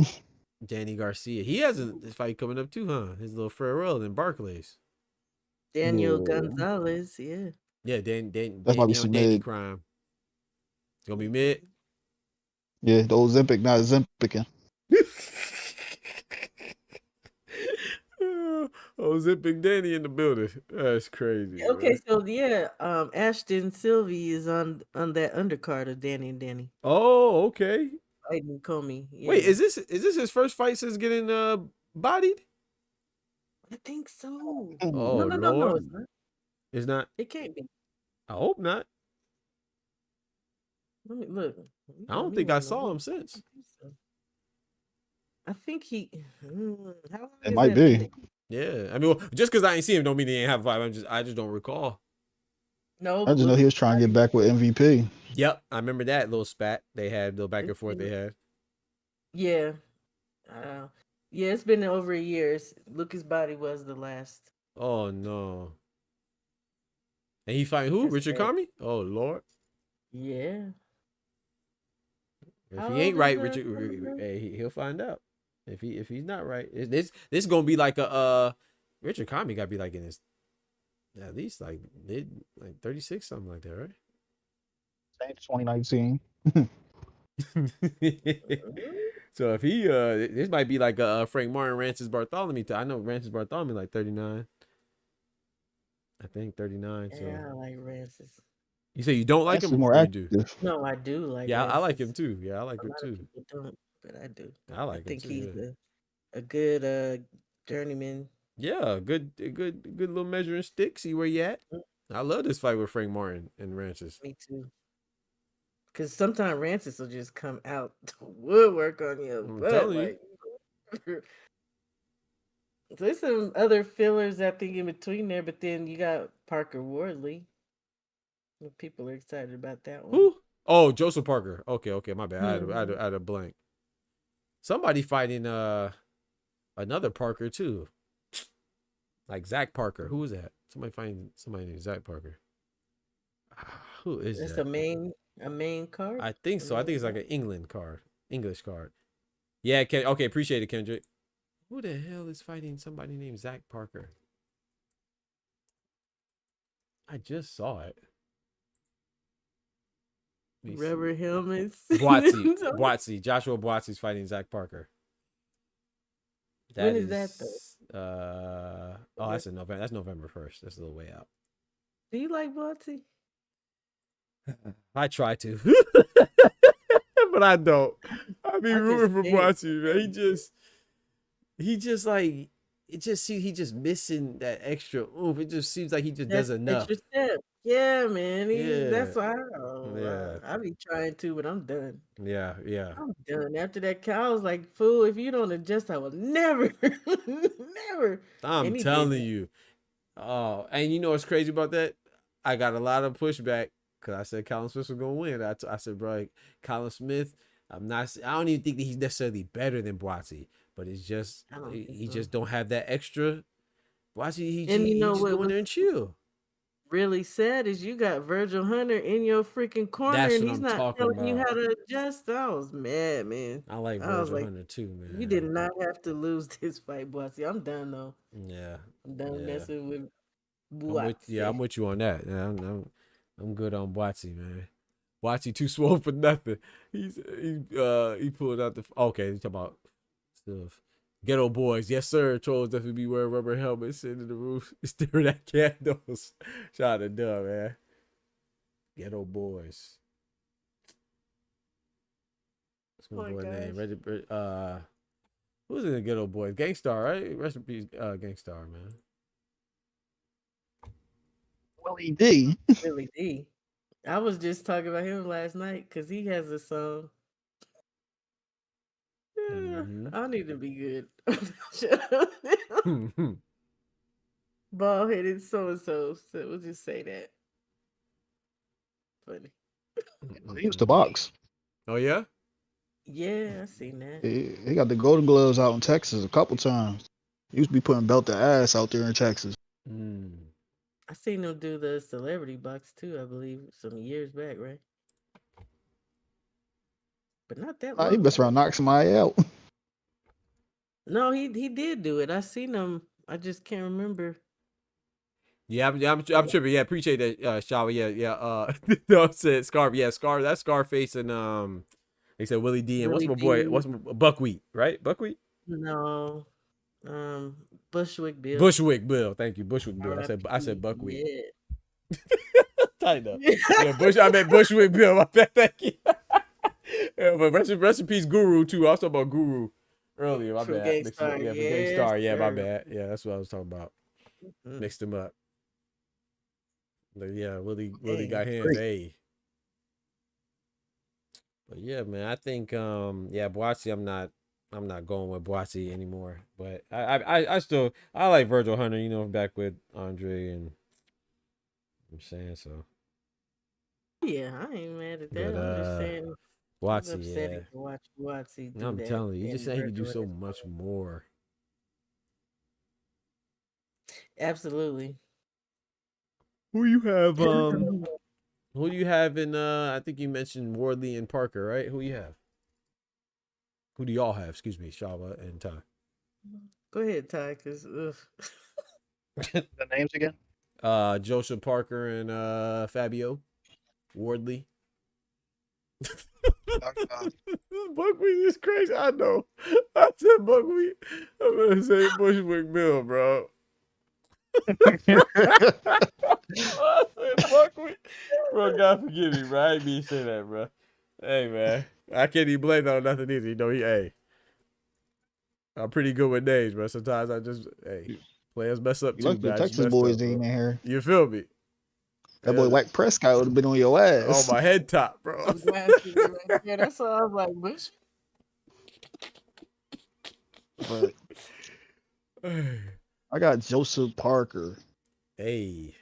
Danny Garcia. He has a fight coming up too, huh? His little farewell in Barclays. Daniel Yeah. Gonzalez, yeah. Yeah, That's probably Danny some on Danny mid. crime. It's gonna be mid. Yeah, the Ozempic, not Zempic. Oh, Zipping Danny in the building. That's crazy. Okay, Man. so yeah, Ashton Sylvie is on that undercard of Danny and Danny. Oh, okay. Fighting Comey. Yeah. Wait, is this his first fight since getting bodied? I think so. Oh, No, Lord. it's not. It's not. It can't be. I hope not. Let me look. I don't think I saw him since. I think he. How long It has might that be. been? Yeah, I mean, just because I ain't see him don't mean he ain't have a fight. I just don't recall. No, I just know he was trying to get back with MVP. Yep, I remember that little spat they had, little back and forth they had. Yeah, yeah, it's been over a year. Lucas Body was the last. Oh no! And he fighting who? That's Richard bad. Comey? Oh Lord! Yeah. If How he ain't old right, is, Richard, hey, he'll find out. If he's not right, this is gonna be like a Richard Comey got to be like in his at least like mid 36 something like that, right? 2019. So if he this might be like a Frank Martin Rancis Bartholomew. I know Rancis Bartholomew like 39. I think 39. So Yeah, I like Rancis. you say you don't like That's him, more or you active. do? No, I do like. Yeah, I like Rancis. him too. Yeah, I like A him lot too. of people don't, but I do. I like him think too. he's Yeah. a good journeyman. Yeah, good little measuring stick. See where you at. I love this fight with Frank Martin and Rancis. Me too. Because sometimes Rancis will just come out to woodwork on you. I'm telling you. So there's some other fillers I think in between there, but then you got Parker Wardley. People are excited about that one. Who? Oh, Joseph Parker. Okay, my bad. I had a blank. Somebody fighting another Parker too. Like Zach Parker. Who is that? Somebody fighting somebody named Zach Parker. Who is that? That's a main card? I think so. I think it's like an English card. Yeah, okay, appreciate it, Kendrick. Who the hell is fighting somebody named Zach Parker? I just saw it. Rubber helmets. Boatsy. Joshua Boatsy's fighting Zach Parker. When is that though? That's in November. That's November 1st. That's a little way out. Do you like Boatsy? I try to, but I don't. I be rooting for Boatsy, man. He just like it. Just see, he just missing that extra oomph. It just seems like he just does enough. Extra step. Yeah, man. That's why I be trying to, but I'm done. Yeah. I'm done. After that, I was like, fool, if you don't adjust, I will never, never. I'm telling you. Oh, and you know what's crazy about that? I got a lot of pushback because I said Colin Smith was gonna win. I said, bro, Colin Smith. I don't even think that he's necessarily better than Boatsy, but it's just he just don't have that extra. Boatsy, he just go in there and chill. Really sad is you got Virgil Hunter in your freaking corner and he's not telling you how to adjust. I was mad, man. I like Virgil Hunter too, man. You did not have to lose this fight, Boatsy. I'm done though. Yeah, I'm done messing with Boatsy. I'm with you on that. Yeah, I'm good on Boatsy, man. Boatsy too swole for nothing. He pulled out the he's talking about stuff. Ghetto boys, yes sir. Trolls definitely be wearing rubber helmets sitting in the roof, staring at candles. Shout out to Dub, man. Ghetto boys. What's my boy name? Who's in the Ghetto boys? Gangstar, right? Rest in peace, Gangstar, man. Willie D. Willie D. I was just talking about him last night because he has a song. I need to be good. Shut up. Bald headed so and so. So we'll just say that. Funny. He used to box. Oh yeah? Yeah, I seen that. He got the Golden Gloves out in Texas a couple times. He used to be putting belt to ass out there in Texas. I seen him do the celebrity box too, I believe, some years back, right? But not that Nah, he long mess ago. around, knock somebody out. No, he did do it. I seen him. I just can't remember. Yeah, I'm tripping. Yeah, appreciate that, Shawa. Yeah. No, said Scar. Yeah, Scar. That's Scarface and. They said Willie D and what's Willie my boy? D. What's my Buckwheat? Right, Buckwheat. No, Bushwick Bill. Bushwick Bill. Thank you, Bushwick Bill. I said R.I.P. Buckwheat. Yeah. Tight up. Yeah, I meant Bushwick Bill. My bad. Thank you. Yeah, but rest in peace, Guru too. I was talking about Guru earlier. My From bad. Mixed him up. Gangstar. Yeah, for Yes, Gangstar. Yeah, my sir. bad. Yeah, that's what I was talking about. Mm. Mixed him up. But yeah, Willie Dang, got hands. great. Hey. But yeah, man, I think yeah, Boise, I'm not going with Boise anymore. But I still I like Virgil Hunter, you know, back with Andre and I'm saying so. Yeah, I ain't mad at But that. I'm just saying it's Boise, yeah. upsetting to watch Watsy do I'm that. telling you, you and just saying he could do Virgil so as much well. more. Absolutely. Who you have who you have in I think you mentioned Wardley and Parker, right? Who you have? Who do y'all have? Excuse me, Shava and Ty. Go ahead, Ty, because The names again? Joseph Parker and Fabio Wardley. Buckwheat is crazy. I know. I said Buckwheat. I'm gonna say Bushwick Bill, bro. I said Buckwheat. Bro, God forgive me, bro. I ain't mean to say that, bro. Hey, man. I can't even blame that on nothing either. You know, I'm pretty good with names, bro. Sometimes I just, players mess up You too, like the man. I just Texas messed boys up, ain't bro. in here. You feel me? That boy White Prescott would have been on your ass. On my head top, bro. yeah, that's all I was like, Bush. But I got Joseph Parker Hey.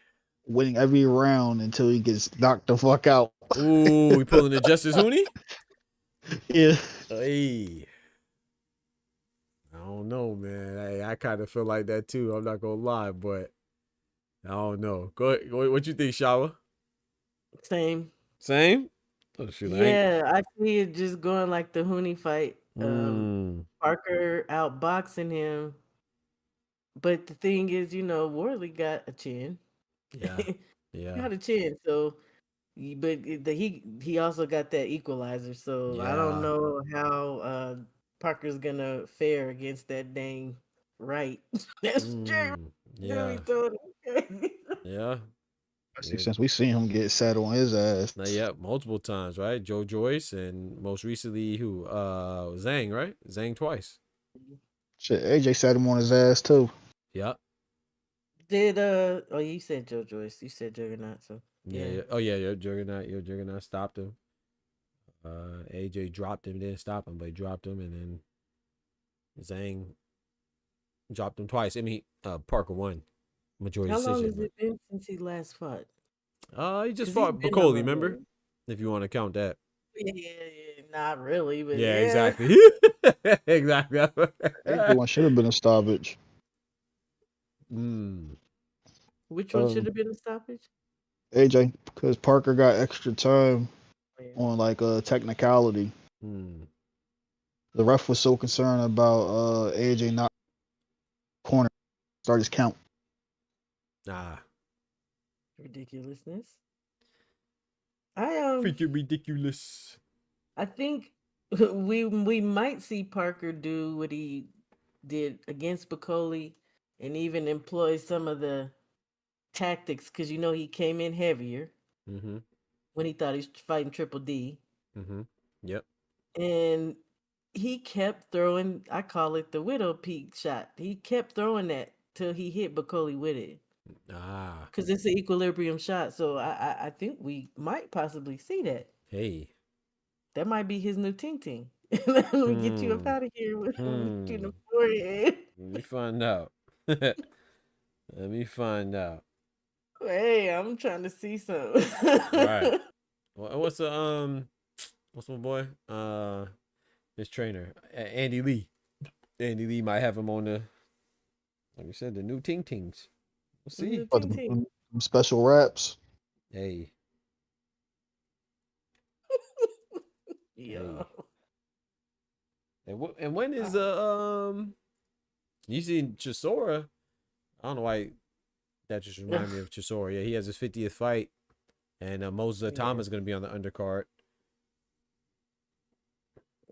winning every round until he gets knocked the fuck out. Ooh, we pulling the Justice Hooney? Yeah. Hey. I don't know, man. Hey, I kind of feel like that too. I'm not gonna lie, but I don't know. Go ahead. What you think, Shawa? Same. Same? Oh shoot, Yeah, I see it just going like the Hooney fight. Mm. Parker outboxing him. But the thing is, Worley got a chin. Yeah. Yeah. Got a chin. So, but he also got that equalizer. So I don't Yeah. know how Parker's gonna fare against that dang right. That's true. Yeah. Yeah. Since we seen him get sat on his ass. Now, yeah, multiple times, right? Joe Joyce and most recently who? Zhang, right? Zhang twice. Shit, AJ sat him on his ass too. Yep. Did oh, you said Joe Joyce. You said Juggernaut, so Yeah. Oh yeah, Juggernaut stopped him. AJ dropped him, didn't stop him, but he dropped him, and then Zhang dropped him twice. I mean, Parker won majority How long decision. has it been since he last fought? He just fought Bacoli, remember? If you want to count that. Yeah, not really, but yeah. Exactly. Exactly. AJ one should have been a stoppage. Which one should have been a stoppage? AJ, because Parker got extra time on like a technicality. The ref was so concerned about AJ not corner start his count. Ridiculousness. Freaking ridiculous. I think we might see Parker do what he did against Bacoli and even employ some of the tactics because he came in heavier when he thought he was fighting Triple D. Yep. And he kept throwing, I call it the Widow Peak shot. He kept throwing that till he hit Bacoli with it. Because it's an equilibrium shot. So I think we might possibly see that. Hey. That might be his new ting ting. Let me get you up out of here with you in the forehead. Let me find out. Let me find out. Hey, I'm trying to see something. Right. What's my boy? His trainer, Andy Lee. Andy Lee might have him on the, like you said, the new Ting Tings. We'll see. Them special raps. Hey. Yeah. Hey. And when is you seen Chisora? I don't know why that just reminded me of Chisora. Yeah, he has his 50th fight, and Moses Atama is going to be on the undercard.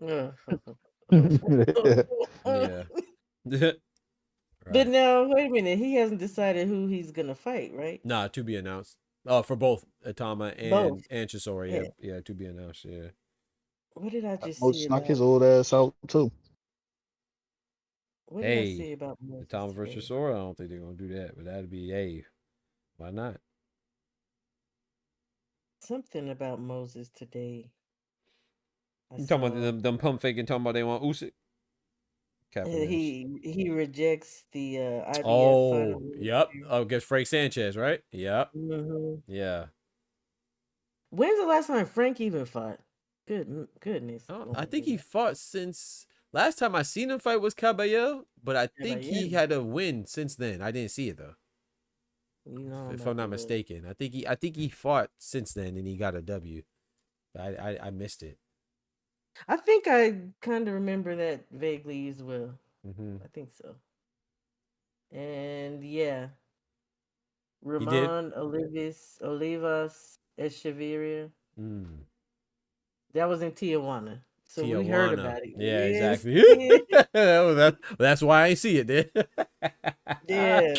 Yeah. But now, wait a minute. He hasn't decided who he's gonna fight, right? Nah, to be announced. Oh, for both Atama and Chisora. Yeah, to be announced. Yeah. What did I just Moses see? knock his old ass out too. What did I see about Moses Atama versus Chisora? I don't think they're gonna do that, but that'd be why not? Something about Moses today. You talking about them pump faking? Talking about they want Usyk? He rejects the IBF. Oh, yep. Against Frank Sanchez, right? Yep. Mm-hmm. Yeah. When's the last time Frank even fought? Goodness. I think he fought since last time I seen him fight was Caballero, but I think he had a win since then. I didn't see it though. If I'm not mistaken, I think he fought since then and he got a W. I missed it. I think I kind of remember that vaguely as well. Mm-hmm. I think so. And yeah, Ramon Olivas Echeverria. That was in Tijuana. So we heard about it. Yeah, exactly. That's why I see it there. Yeah.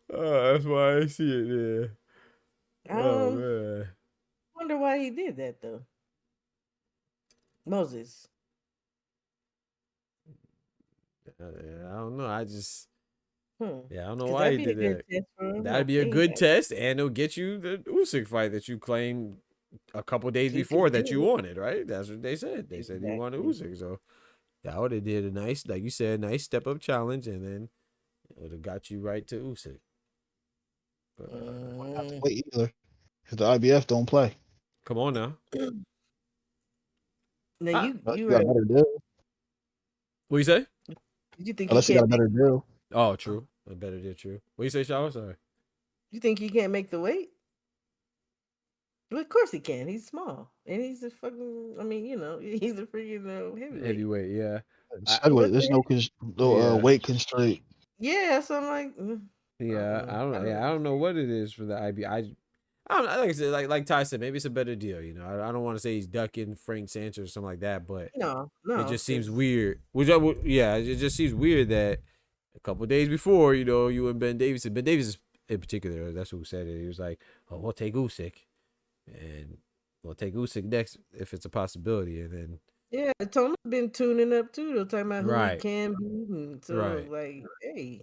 Oh, that's why I see it there. Oh man. I wonder why he did that though. Moses. I don't know. I don't know why he did that. That'd That'd be a good test, and it'll get you the Usyk fight that you claimed a couple days before that you wanted, right? That's what they said. They said you wanted Usyk, so that would have did a nice, like you said, nice step up challenge, and then it would have got you right to Usyk. But not to wait either, because the IBF don't play. Come on now. Now you got a better deal. What you say? You think unless you got a better deal? Oh, true. A better deal, true. What you say, Shaw? Sorry. You think he can't make the weight? Well, of course he can. He's small, and he's a fucking. I mean, he's a freaking heavyweight. Yeah. There's no weight constraint. Yeah, so I'm like. Yeah, I don't know what it is for the IB. I don't know, like I said, like Ty said, maybe it's a better deal. I don't want to say he's ducking Frank Sanchez or something like that, but no, it just seems weird. It just seems weird that a couple of days before, you and Ben Davis in particular, that's who said it. He was like, "Oh, we'll take Usyk, and we'll take Usyk next if it's a possibility," and then. Yeah, Toma's been tuning up too. They're talking about who he can be, and so like, hey,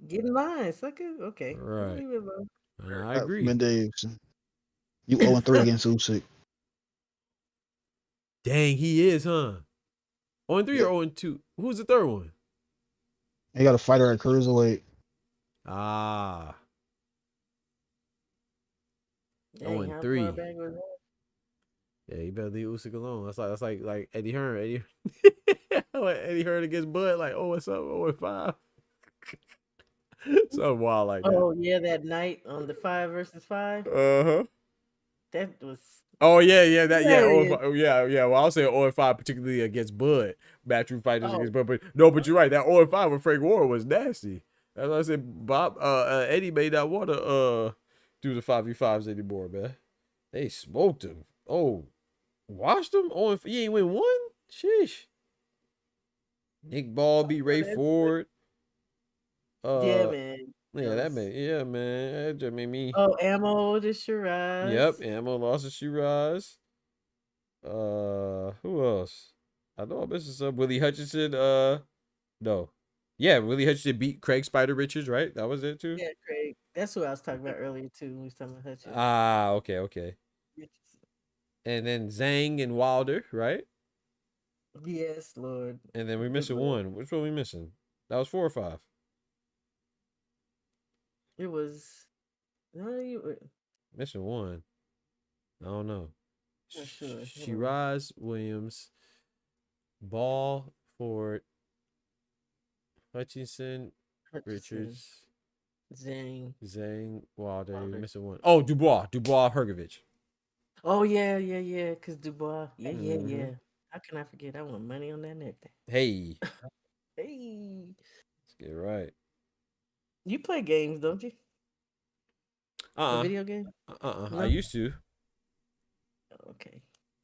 get in line, sucker. Okay, right. Leave it alone. I agree. Ben Davidson, you 0-3 against Usyk. Dang, he is, huh? 0-3 or 0-2? Who's the third one? He got a fighter at cruiserweight. Ah. 0-3. Yeah, you better leave Usyk alone. That's like Eddie Hearn. Eddie Hearn against Bud, like, what's up? 0-5. Something wild like that. Oh yeah, that night on the 5 versus 5. That was. Oh yeah. Well, I'll say 0-5, particularly against Bud. Matchroom fighters against Bud, but you're right. That 0-5 with Frank Warren was nasty. That's why I said Eddie may not want to do the 5v5s anymore, man. They smoked him. Oh, washed him on. He ain't win one. Sheesh. Nick Ball beat Ray Ford. Yeah, man. Yeah, man. That made me. Oh, Ammo to Shiraz. Yep, Ammo lost to Shiraz. Who else? I know I'm missing some. Willie Hutchinson. No. Yeah, Willie Hutchinson beat Craig Spider Richards, right? That was it too. Yeah, Craig. That's who I was talking about earlier too. We was talking about Hutchinson. Ah, okay. And then Zhang and Wilder, right? Yes, Lord. And then we're missing one. Which one we missing? That was 4 or 5. It was. No, you were missing one. I don't know. Not sure. Shiraz Williams. Ball, Ford, Hutchinson, Richards, Zhang, Wilder. You're missing one. Oh, Dubois, Hergovich. Oh yeah. Cause Dubois. Yeah. How can I forget? I want money on that and everything. Hey, Hey. let's get it right. You play games, don't you? A video game? I No. used to. Okay.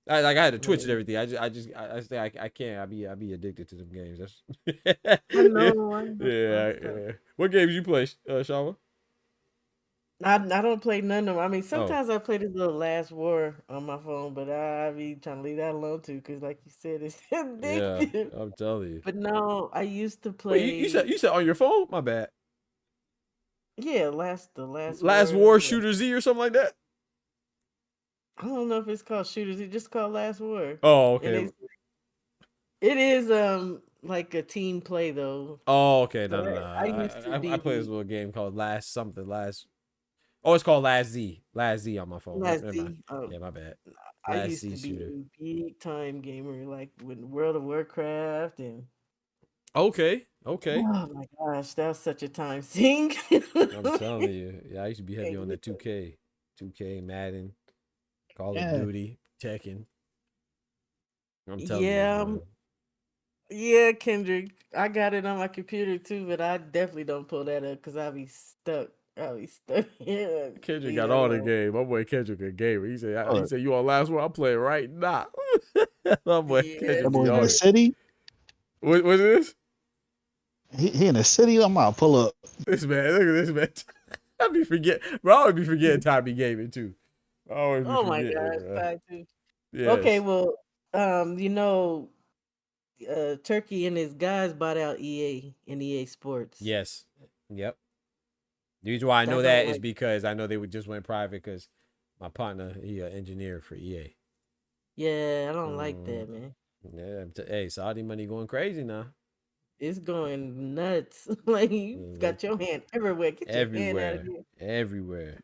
I had to Twitch and No. everything. I say I can't. I be addicted to them games. That's I know. yeah. What games you play, Shawa? I don't play none of them. I mean, Oh, sometimes I play this little Last War on my phone, but I be trying to leave that alone too, because like you said, it's yeah. addictive. I'm telling you. But no, I used to Wait, play. you said on your phone? My bad. Yeah, the Last Last War. War Shooter Z or something like that. I don't know if it's called Shooters. It's just called Last War. Oh, And okay. it is like a team play though. Oh, okay. No, But no, no. I used to I play this be little game called Last something. Last. Oh, it's called Last Z. Last Z on my phone. Last Never mind. Z. Oh, Yeah, my bad. I Last used Z to be shooter. a big time gamer, like with World of Warcraft and. Okay. Oh my gosh, that was such a time sink. I'm telling you. Yeah, I used to be heavy on the 2K. 2K, Madden, Call of Duty, Tekken. I'm telling you, man. Yeah, Kendrick. I got it on my computer too, but I definitely don't pull that up because I'll be stuck. Yeah. Kendrick got all the game. My boy Kendrick a gamer. He said you on Last One? I'm playing right now. My boy Kendrick. That boy in the city. What is this? He in the city. I'm about to pull up. This man, look at this man. I be forgetting, bro. I always be forgetting time be gaming too. I always be forgetting. Oh my gosh, too. Yes. Okay, well, Turkey and his guys bought out EA and EA Sports. Yes. Yep. The reason why I know that is because I know they would just went private because my partner, he an engineer for EA. Yeah, I don't like that, man. Yeah, hey, Saudi money going crazy now. It's going nuts. Like you got your hand everywhere. Get your hand out of here. Everywhere.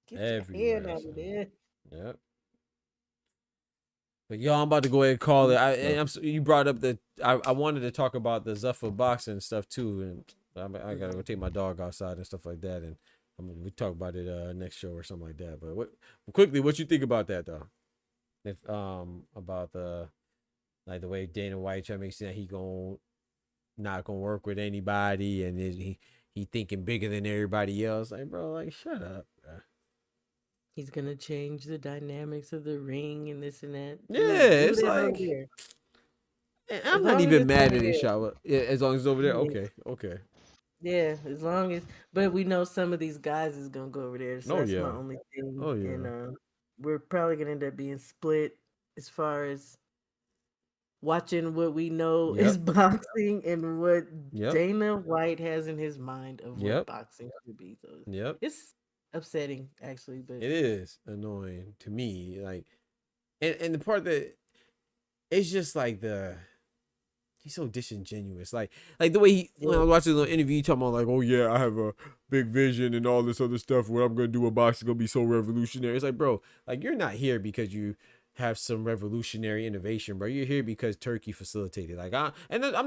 Get your hand out of there. Yep. But yo, I'm about to go ahead and call it. You brought up I wanted to talk about the Zuffa boxing stuff too, and I gotta go take my dog outside and stuff like that, and we talk about it next show or something like that. But what you think about that though? If about the way Dana White trying to make sense he not gonna work with anybody, and he thinking bigger than everybody else. Like, bro, like shut up, bro. He's gonna change the dynamics of the ring and this and that. Yeah, it's like I'm not even mad at his shot. Yeah, as long as it's over there, okay. Yeah, as long as, but we know some of these guys is gonna go over there. So that's my only thing. Oh yeah. And we're probably gonna end up being split as far as watching what we know is boxing and what Dana White has in his mind of what boxing should be. So it's upsetting actually, but it is annoying to me. Like, and the part that it's just like he's so disingenuous. Like the way when I was watching the interview, he talking about like, oh yeah, I have a big vision and all this other stuff. What I'm gonna do with boxing gonna be so revolutionary. It's like, bro, like you're not here because you have some revolutionary innovation, bro. You're here because Turkey facilitated. Like, I'm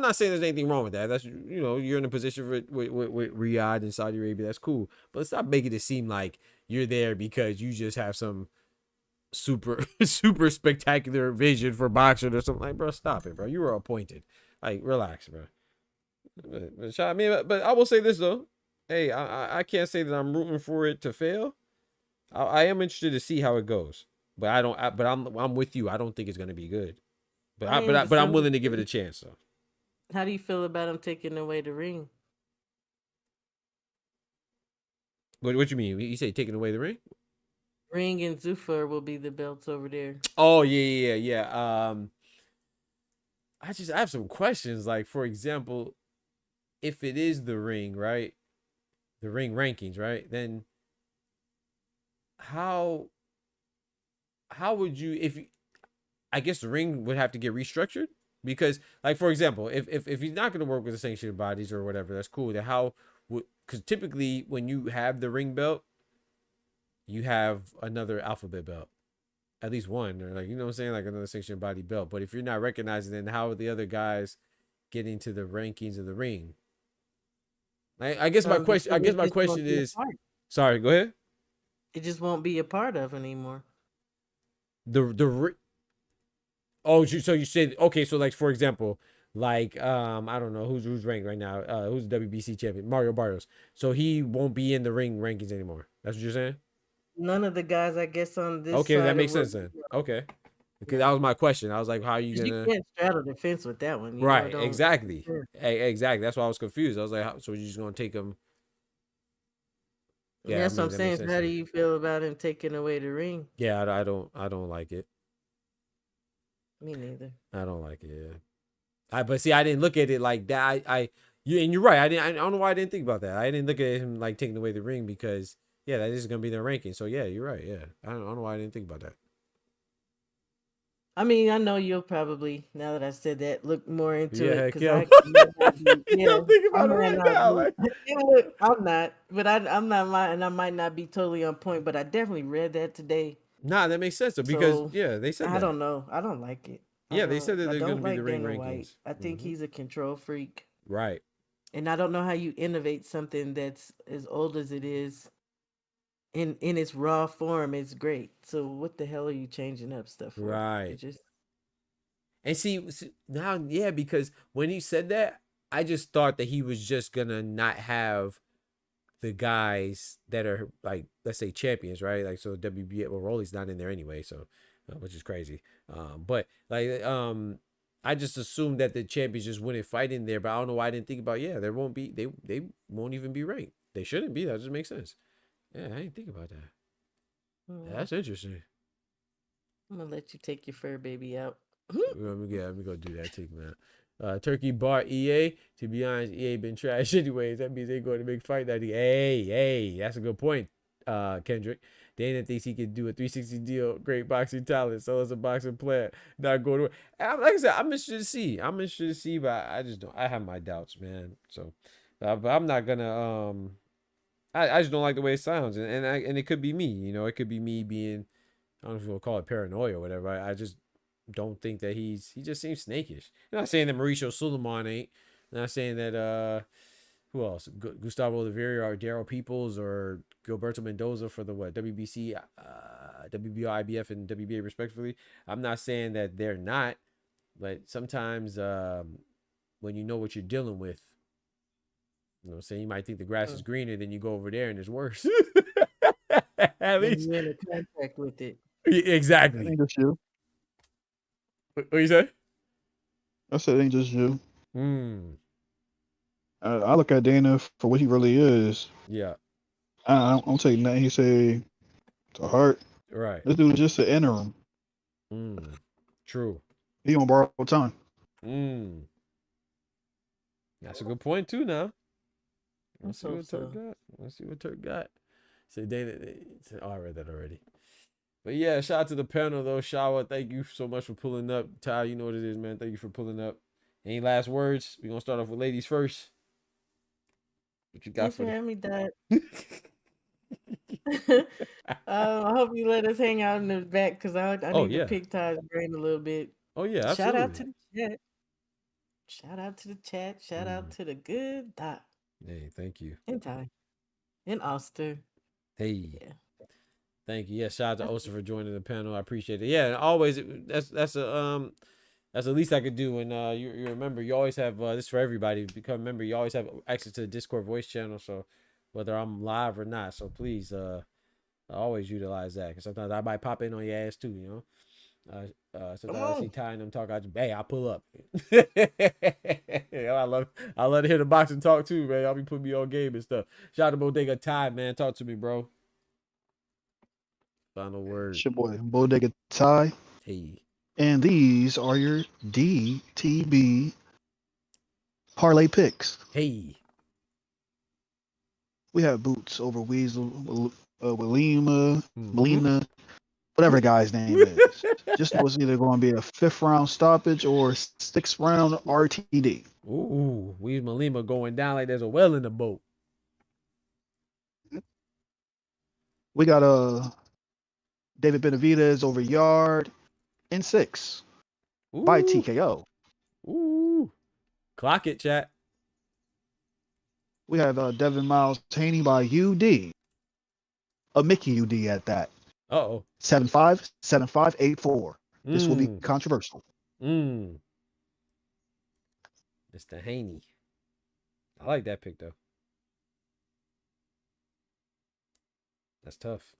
not saying there's anything wrong with that. That's you're in a position with Riyadh and Saudi Arabia. That's cool, but stop making it seem like you're there because you just have some super spectacular vision for boxing or something. Like, bro, stop it, bro. You were appointed. Like, relax, bro. But I will say this though. Hey, I can't say that I'm rooting for it to fail. I am interested to see how it goes. But I'm with you. I don't think it's gonna be good. But I'm willing to give it a chance though. How do you feel about him taking away the ring? What you mean? You say taking away the ring? Ring and Zufar will be the belts over there. Oh yeah. I have some questions. Like, for example, if it is the ring, right? The ring rankings, right? Then how would you I guess the ring would have to get restructured? Because, like, for example, if he's not going to work with the sanctioned bodies or whatever, that's cool. Then because typically when you have the ring belt, you have another alphabet belt. at least one, or like, you know what I'm saying, like another sanctioned body belt. But if you're not recognizing, then how are the other guys getting to the rankings of the ring? I guess my question. I Because guess it my just won't question be a is. part. Sorry, go ahead. It just won't be a part of anymore. Oh, so you said, okay, so like, for example, like I don't know who's ranked right now. Who's the WBC champion? Mario Barrios. So he won't be in the ring rankings anymore. That's what you're saying? None of the guys, I guess, on this Okay, that side of makes what, sense then. Okay, because that yeah. was my question. I was like, how are you 'Cause you gonna? can't straddle the fence with that one. You know, it Right, don't. exactly, Yeah. exactly. That's why I was confused. I was like, so you're just gonna take him? Yeah, I That's what I'm mean that makes saying. So sense how do then. you feel about him taking away the ring? Yeah, I don't like it. Me neither. I don't like it. Yeah. But see, I didn't look at it like that. You're right. I don't know why I didn't think about that. I didn't look at him like taking away the ring because yeah, that is gonna be their ranking. So yeah, you're right. Yeah, I don't know why I didn't think about that. I mean, I know you'll probably, now that I said that, look more into Yeah, it heck because yeah. I might not be. Yeah, I'm thinking I about it might right not now. be. Like, Yeah, look, I'm not, but I'm not and I might not be totally on point. But I definitely read that today, nah, that makes sense though because so yeah, they said I that. don't know. I don't like it. Yeah, they said that I they're gonna don't be the like ring Dana White. rankings. I think he's a control freak, Right. and I don't know how you innovate something that's as old as it is. In its raw form, it's great. So what the hell are you changing up stuff for? It Right. just And now, yeah, because when he said that, I just thought that he was just gonna not have the guys that are like, let's say, champions, right? Like, so WBA, well, Rolly's not in there anyway, so which is crazy. But like, I just assumed that the champions just wouldn't fight in there, but I don't know why I didn't think about. Yeah, there won't be. They won't even be ranked. They shouldn't be. That just makes sense. Yeah, I didn't think about that. That's interesting. I'm gonna let you take your fur baby out. Let me go do that too, man. Turkey bar EA. To be honest, EA been trash anyways. That means they going to make fight that. Hey, that's a good point, Kendrick. Dana thinks he could do a 360 deal. Great boxing talent. So as a boxing player, not going to. Like I said, I'm interested to see. But I just don't. I have my doubts, man. So, but I'm not gonna. I just don't like the way it sounds, and it could be me. You know, it could be me being. I don't know if you'll call it paranoia or whatever. I just don't think that he just seems snakish. I'm not saying that Mauricio Suleiman ain't. I'm not saying that who else? Gustavo Oliveira or Daryl Peoples or Gilberto Mendoza for the WBC, WBO, IBF, and WBA respectively. I'm not saying that they're not, but sometimes when you know what you're dealing with, you know what I'm saying, you might think the grass is greener, then you go over there and it's worse. At And least you're in a contract with it. exactly. It ain't just you. What you say? I said it ain't just you. I I look at Dana for what he really is. Yeah. I don't take nothing he say to heart. Right. This dude is just an interim. True. He on borrowed time. That's a good point too. Now, let's see hope what so. Turk got. Let's see what Turk got. So Dana, oh, I read that already. But yeah, shout out to the panel though. Shawa, thank you so much for pulling up. Ty, you know what it is, man. Thank you for pulling up. Any last words? We're gonna start off with ladies first. What you got Thanks for for having me, Dad. the I hope you let us hang out in the back because I need to pick Ty's brain a little bit. Oh yeah, Shout out absolutely. to the chat. Shout out to the chat. Shout out to the good Doc. Hey, thank you. And Ty. And Oster. Hey. Yeah. Thank you. Yeah, shout out to Oster for joining the panel. I appreciate it. Yeah, and always that's the least I could do. And you remember, you always have this for everybody. Become a member. You always have access to the Discord voice channel. So whether I'm live or not, so please always utilize that. Because sometimes I might pop in on your ass too. You know. Sometimes I see Ty and them talk. I'll pull up. I love to hear the boxing talk too, man. Y'all be putting me on game and stuff. Shout out to Bodega Ty, man. Talk to me, bro. Final word. It's your boy Bodega Ty. Hey. And these are your DTB parlay picks. Hey. We have Boots over Weasel, Wilima, Melina, whatever the guy's name is. Just know it's either going to be a 5th round stoppage or 6th round RTD. Ooh, we Malima going down like there's a well in the boat. We got David Benavidez over Yard in 6 by TKO. Ooh. Clock it, chat. We have Devin Miles Haney by UD. A Mickey UD at that. Uh-oh. 7-5, 7-5, 8-4. This will be controversial. Mr. Haney. I like that pick, though. That's tough.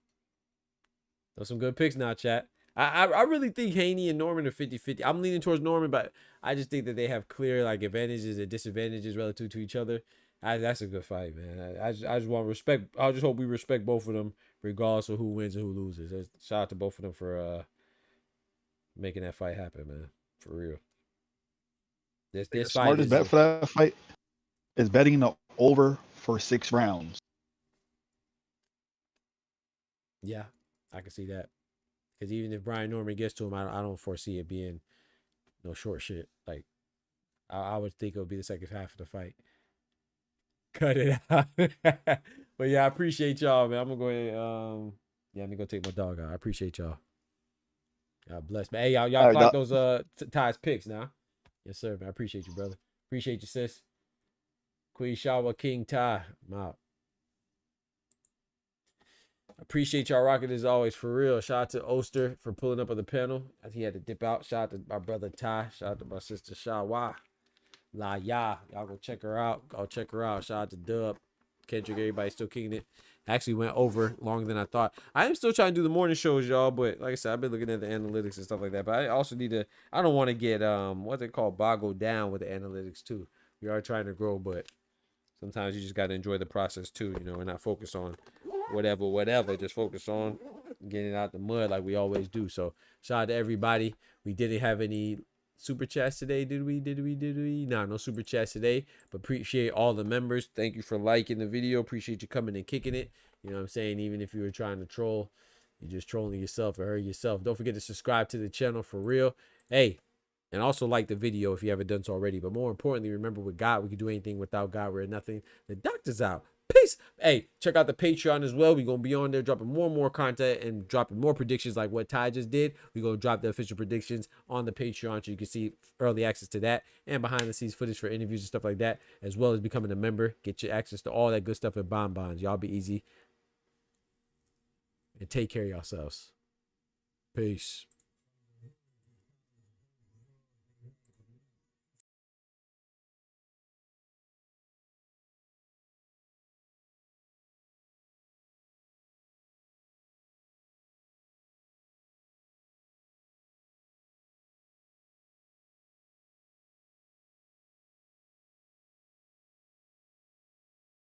Those some good picks now, chat. I really think Haney and Norman are 50-50. I'm leaning towards Norman, but I just think that they have clear like advantages and disadvantages relative to each other. That's a good fight, man. I just want respect. I just hope we respect both of them, regardless of who wins and who loses. Shout out to both of them for making that fight happen, man. For real. This The fight smartest bet for that fight is betting the over for 6 rounds. Yeah, I can see that. Because even if Brian Norman gets to him, I don't foresee it being no short shit. Like, I would think it would be the second half of the fight. Cut it out. But yeah, I appreciate y'all, man. I'm going to go ahead. Yeah, let me go take my dog out. I appreciate y'all. God bless, man. Hey, y'all clock those Ty's picks now. Yes, sir, man. I appreciate you, brother. Appreciate you, sis. Queen Shawa, King Ty. I'm out. Appreciate y'all rocking as always, for real. Shout out to Oster for pulling up on the panel. He had to dip out. Shout out to my brother Ty. Shout out to my sister Shawa. La Ya. Y'all go check her out. Go check her out. Shout out to Dub. Kendrick, everybody still kicking it. Actually went over longer than I thought. I am still trying to do the morning shows, y'all, but like I said, I've been looking at the analytics and stuff like that. But I also need to, I don't want to get what's it called, boggled down with the analytics too. We are trying to grow, but sometimes you just got to enjoy the process too, you know, and not focus on whatever. Just focus on getting it out the mud like we always do. So shout out to everybody. We didn't have any super chats today, did we? No super chats today, but appreciate all the members. Thank you for liking the video. Appreciate you coming and kicking it. You know what I'm saying? Even if you were trying to troll, you're just trolling yourself or hurt yourself. Don't forget to subscribe to the channel, for real. Hey, and also like the video if you haven't done so already. But more importantly, remember, with God, we can do anything. Without God, we're nothing. The doctor's out. Peace. Hey, check out the Patreon as well. We're going to be on there dropping more and more content and dropping more predictions like what Ty just did. We're going to drop the official predictions on the Patreon so you can see early access to that and behind the scenes footage for interviews and stuff like that, as well as becoming a member. Get you access to all that good stuff and bonbons. Y'all be easy. And take care of yourselves. Peace.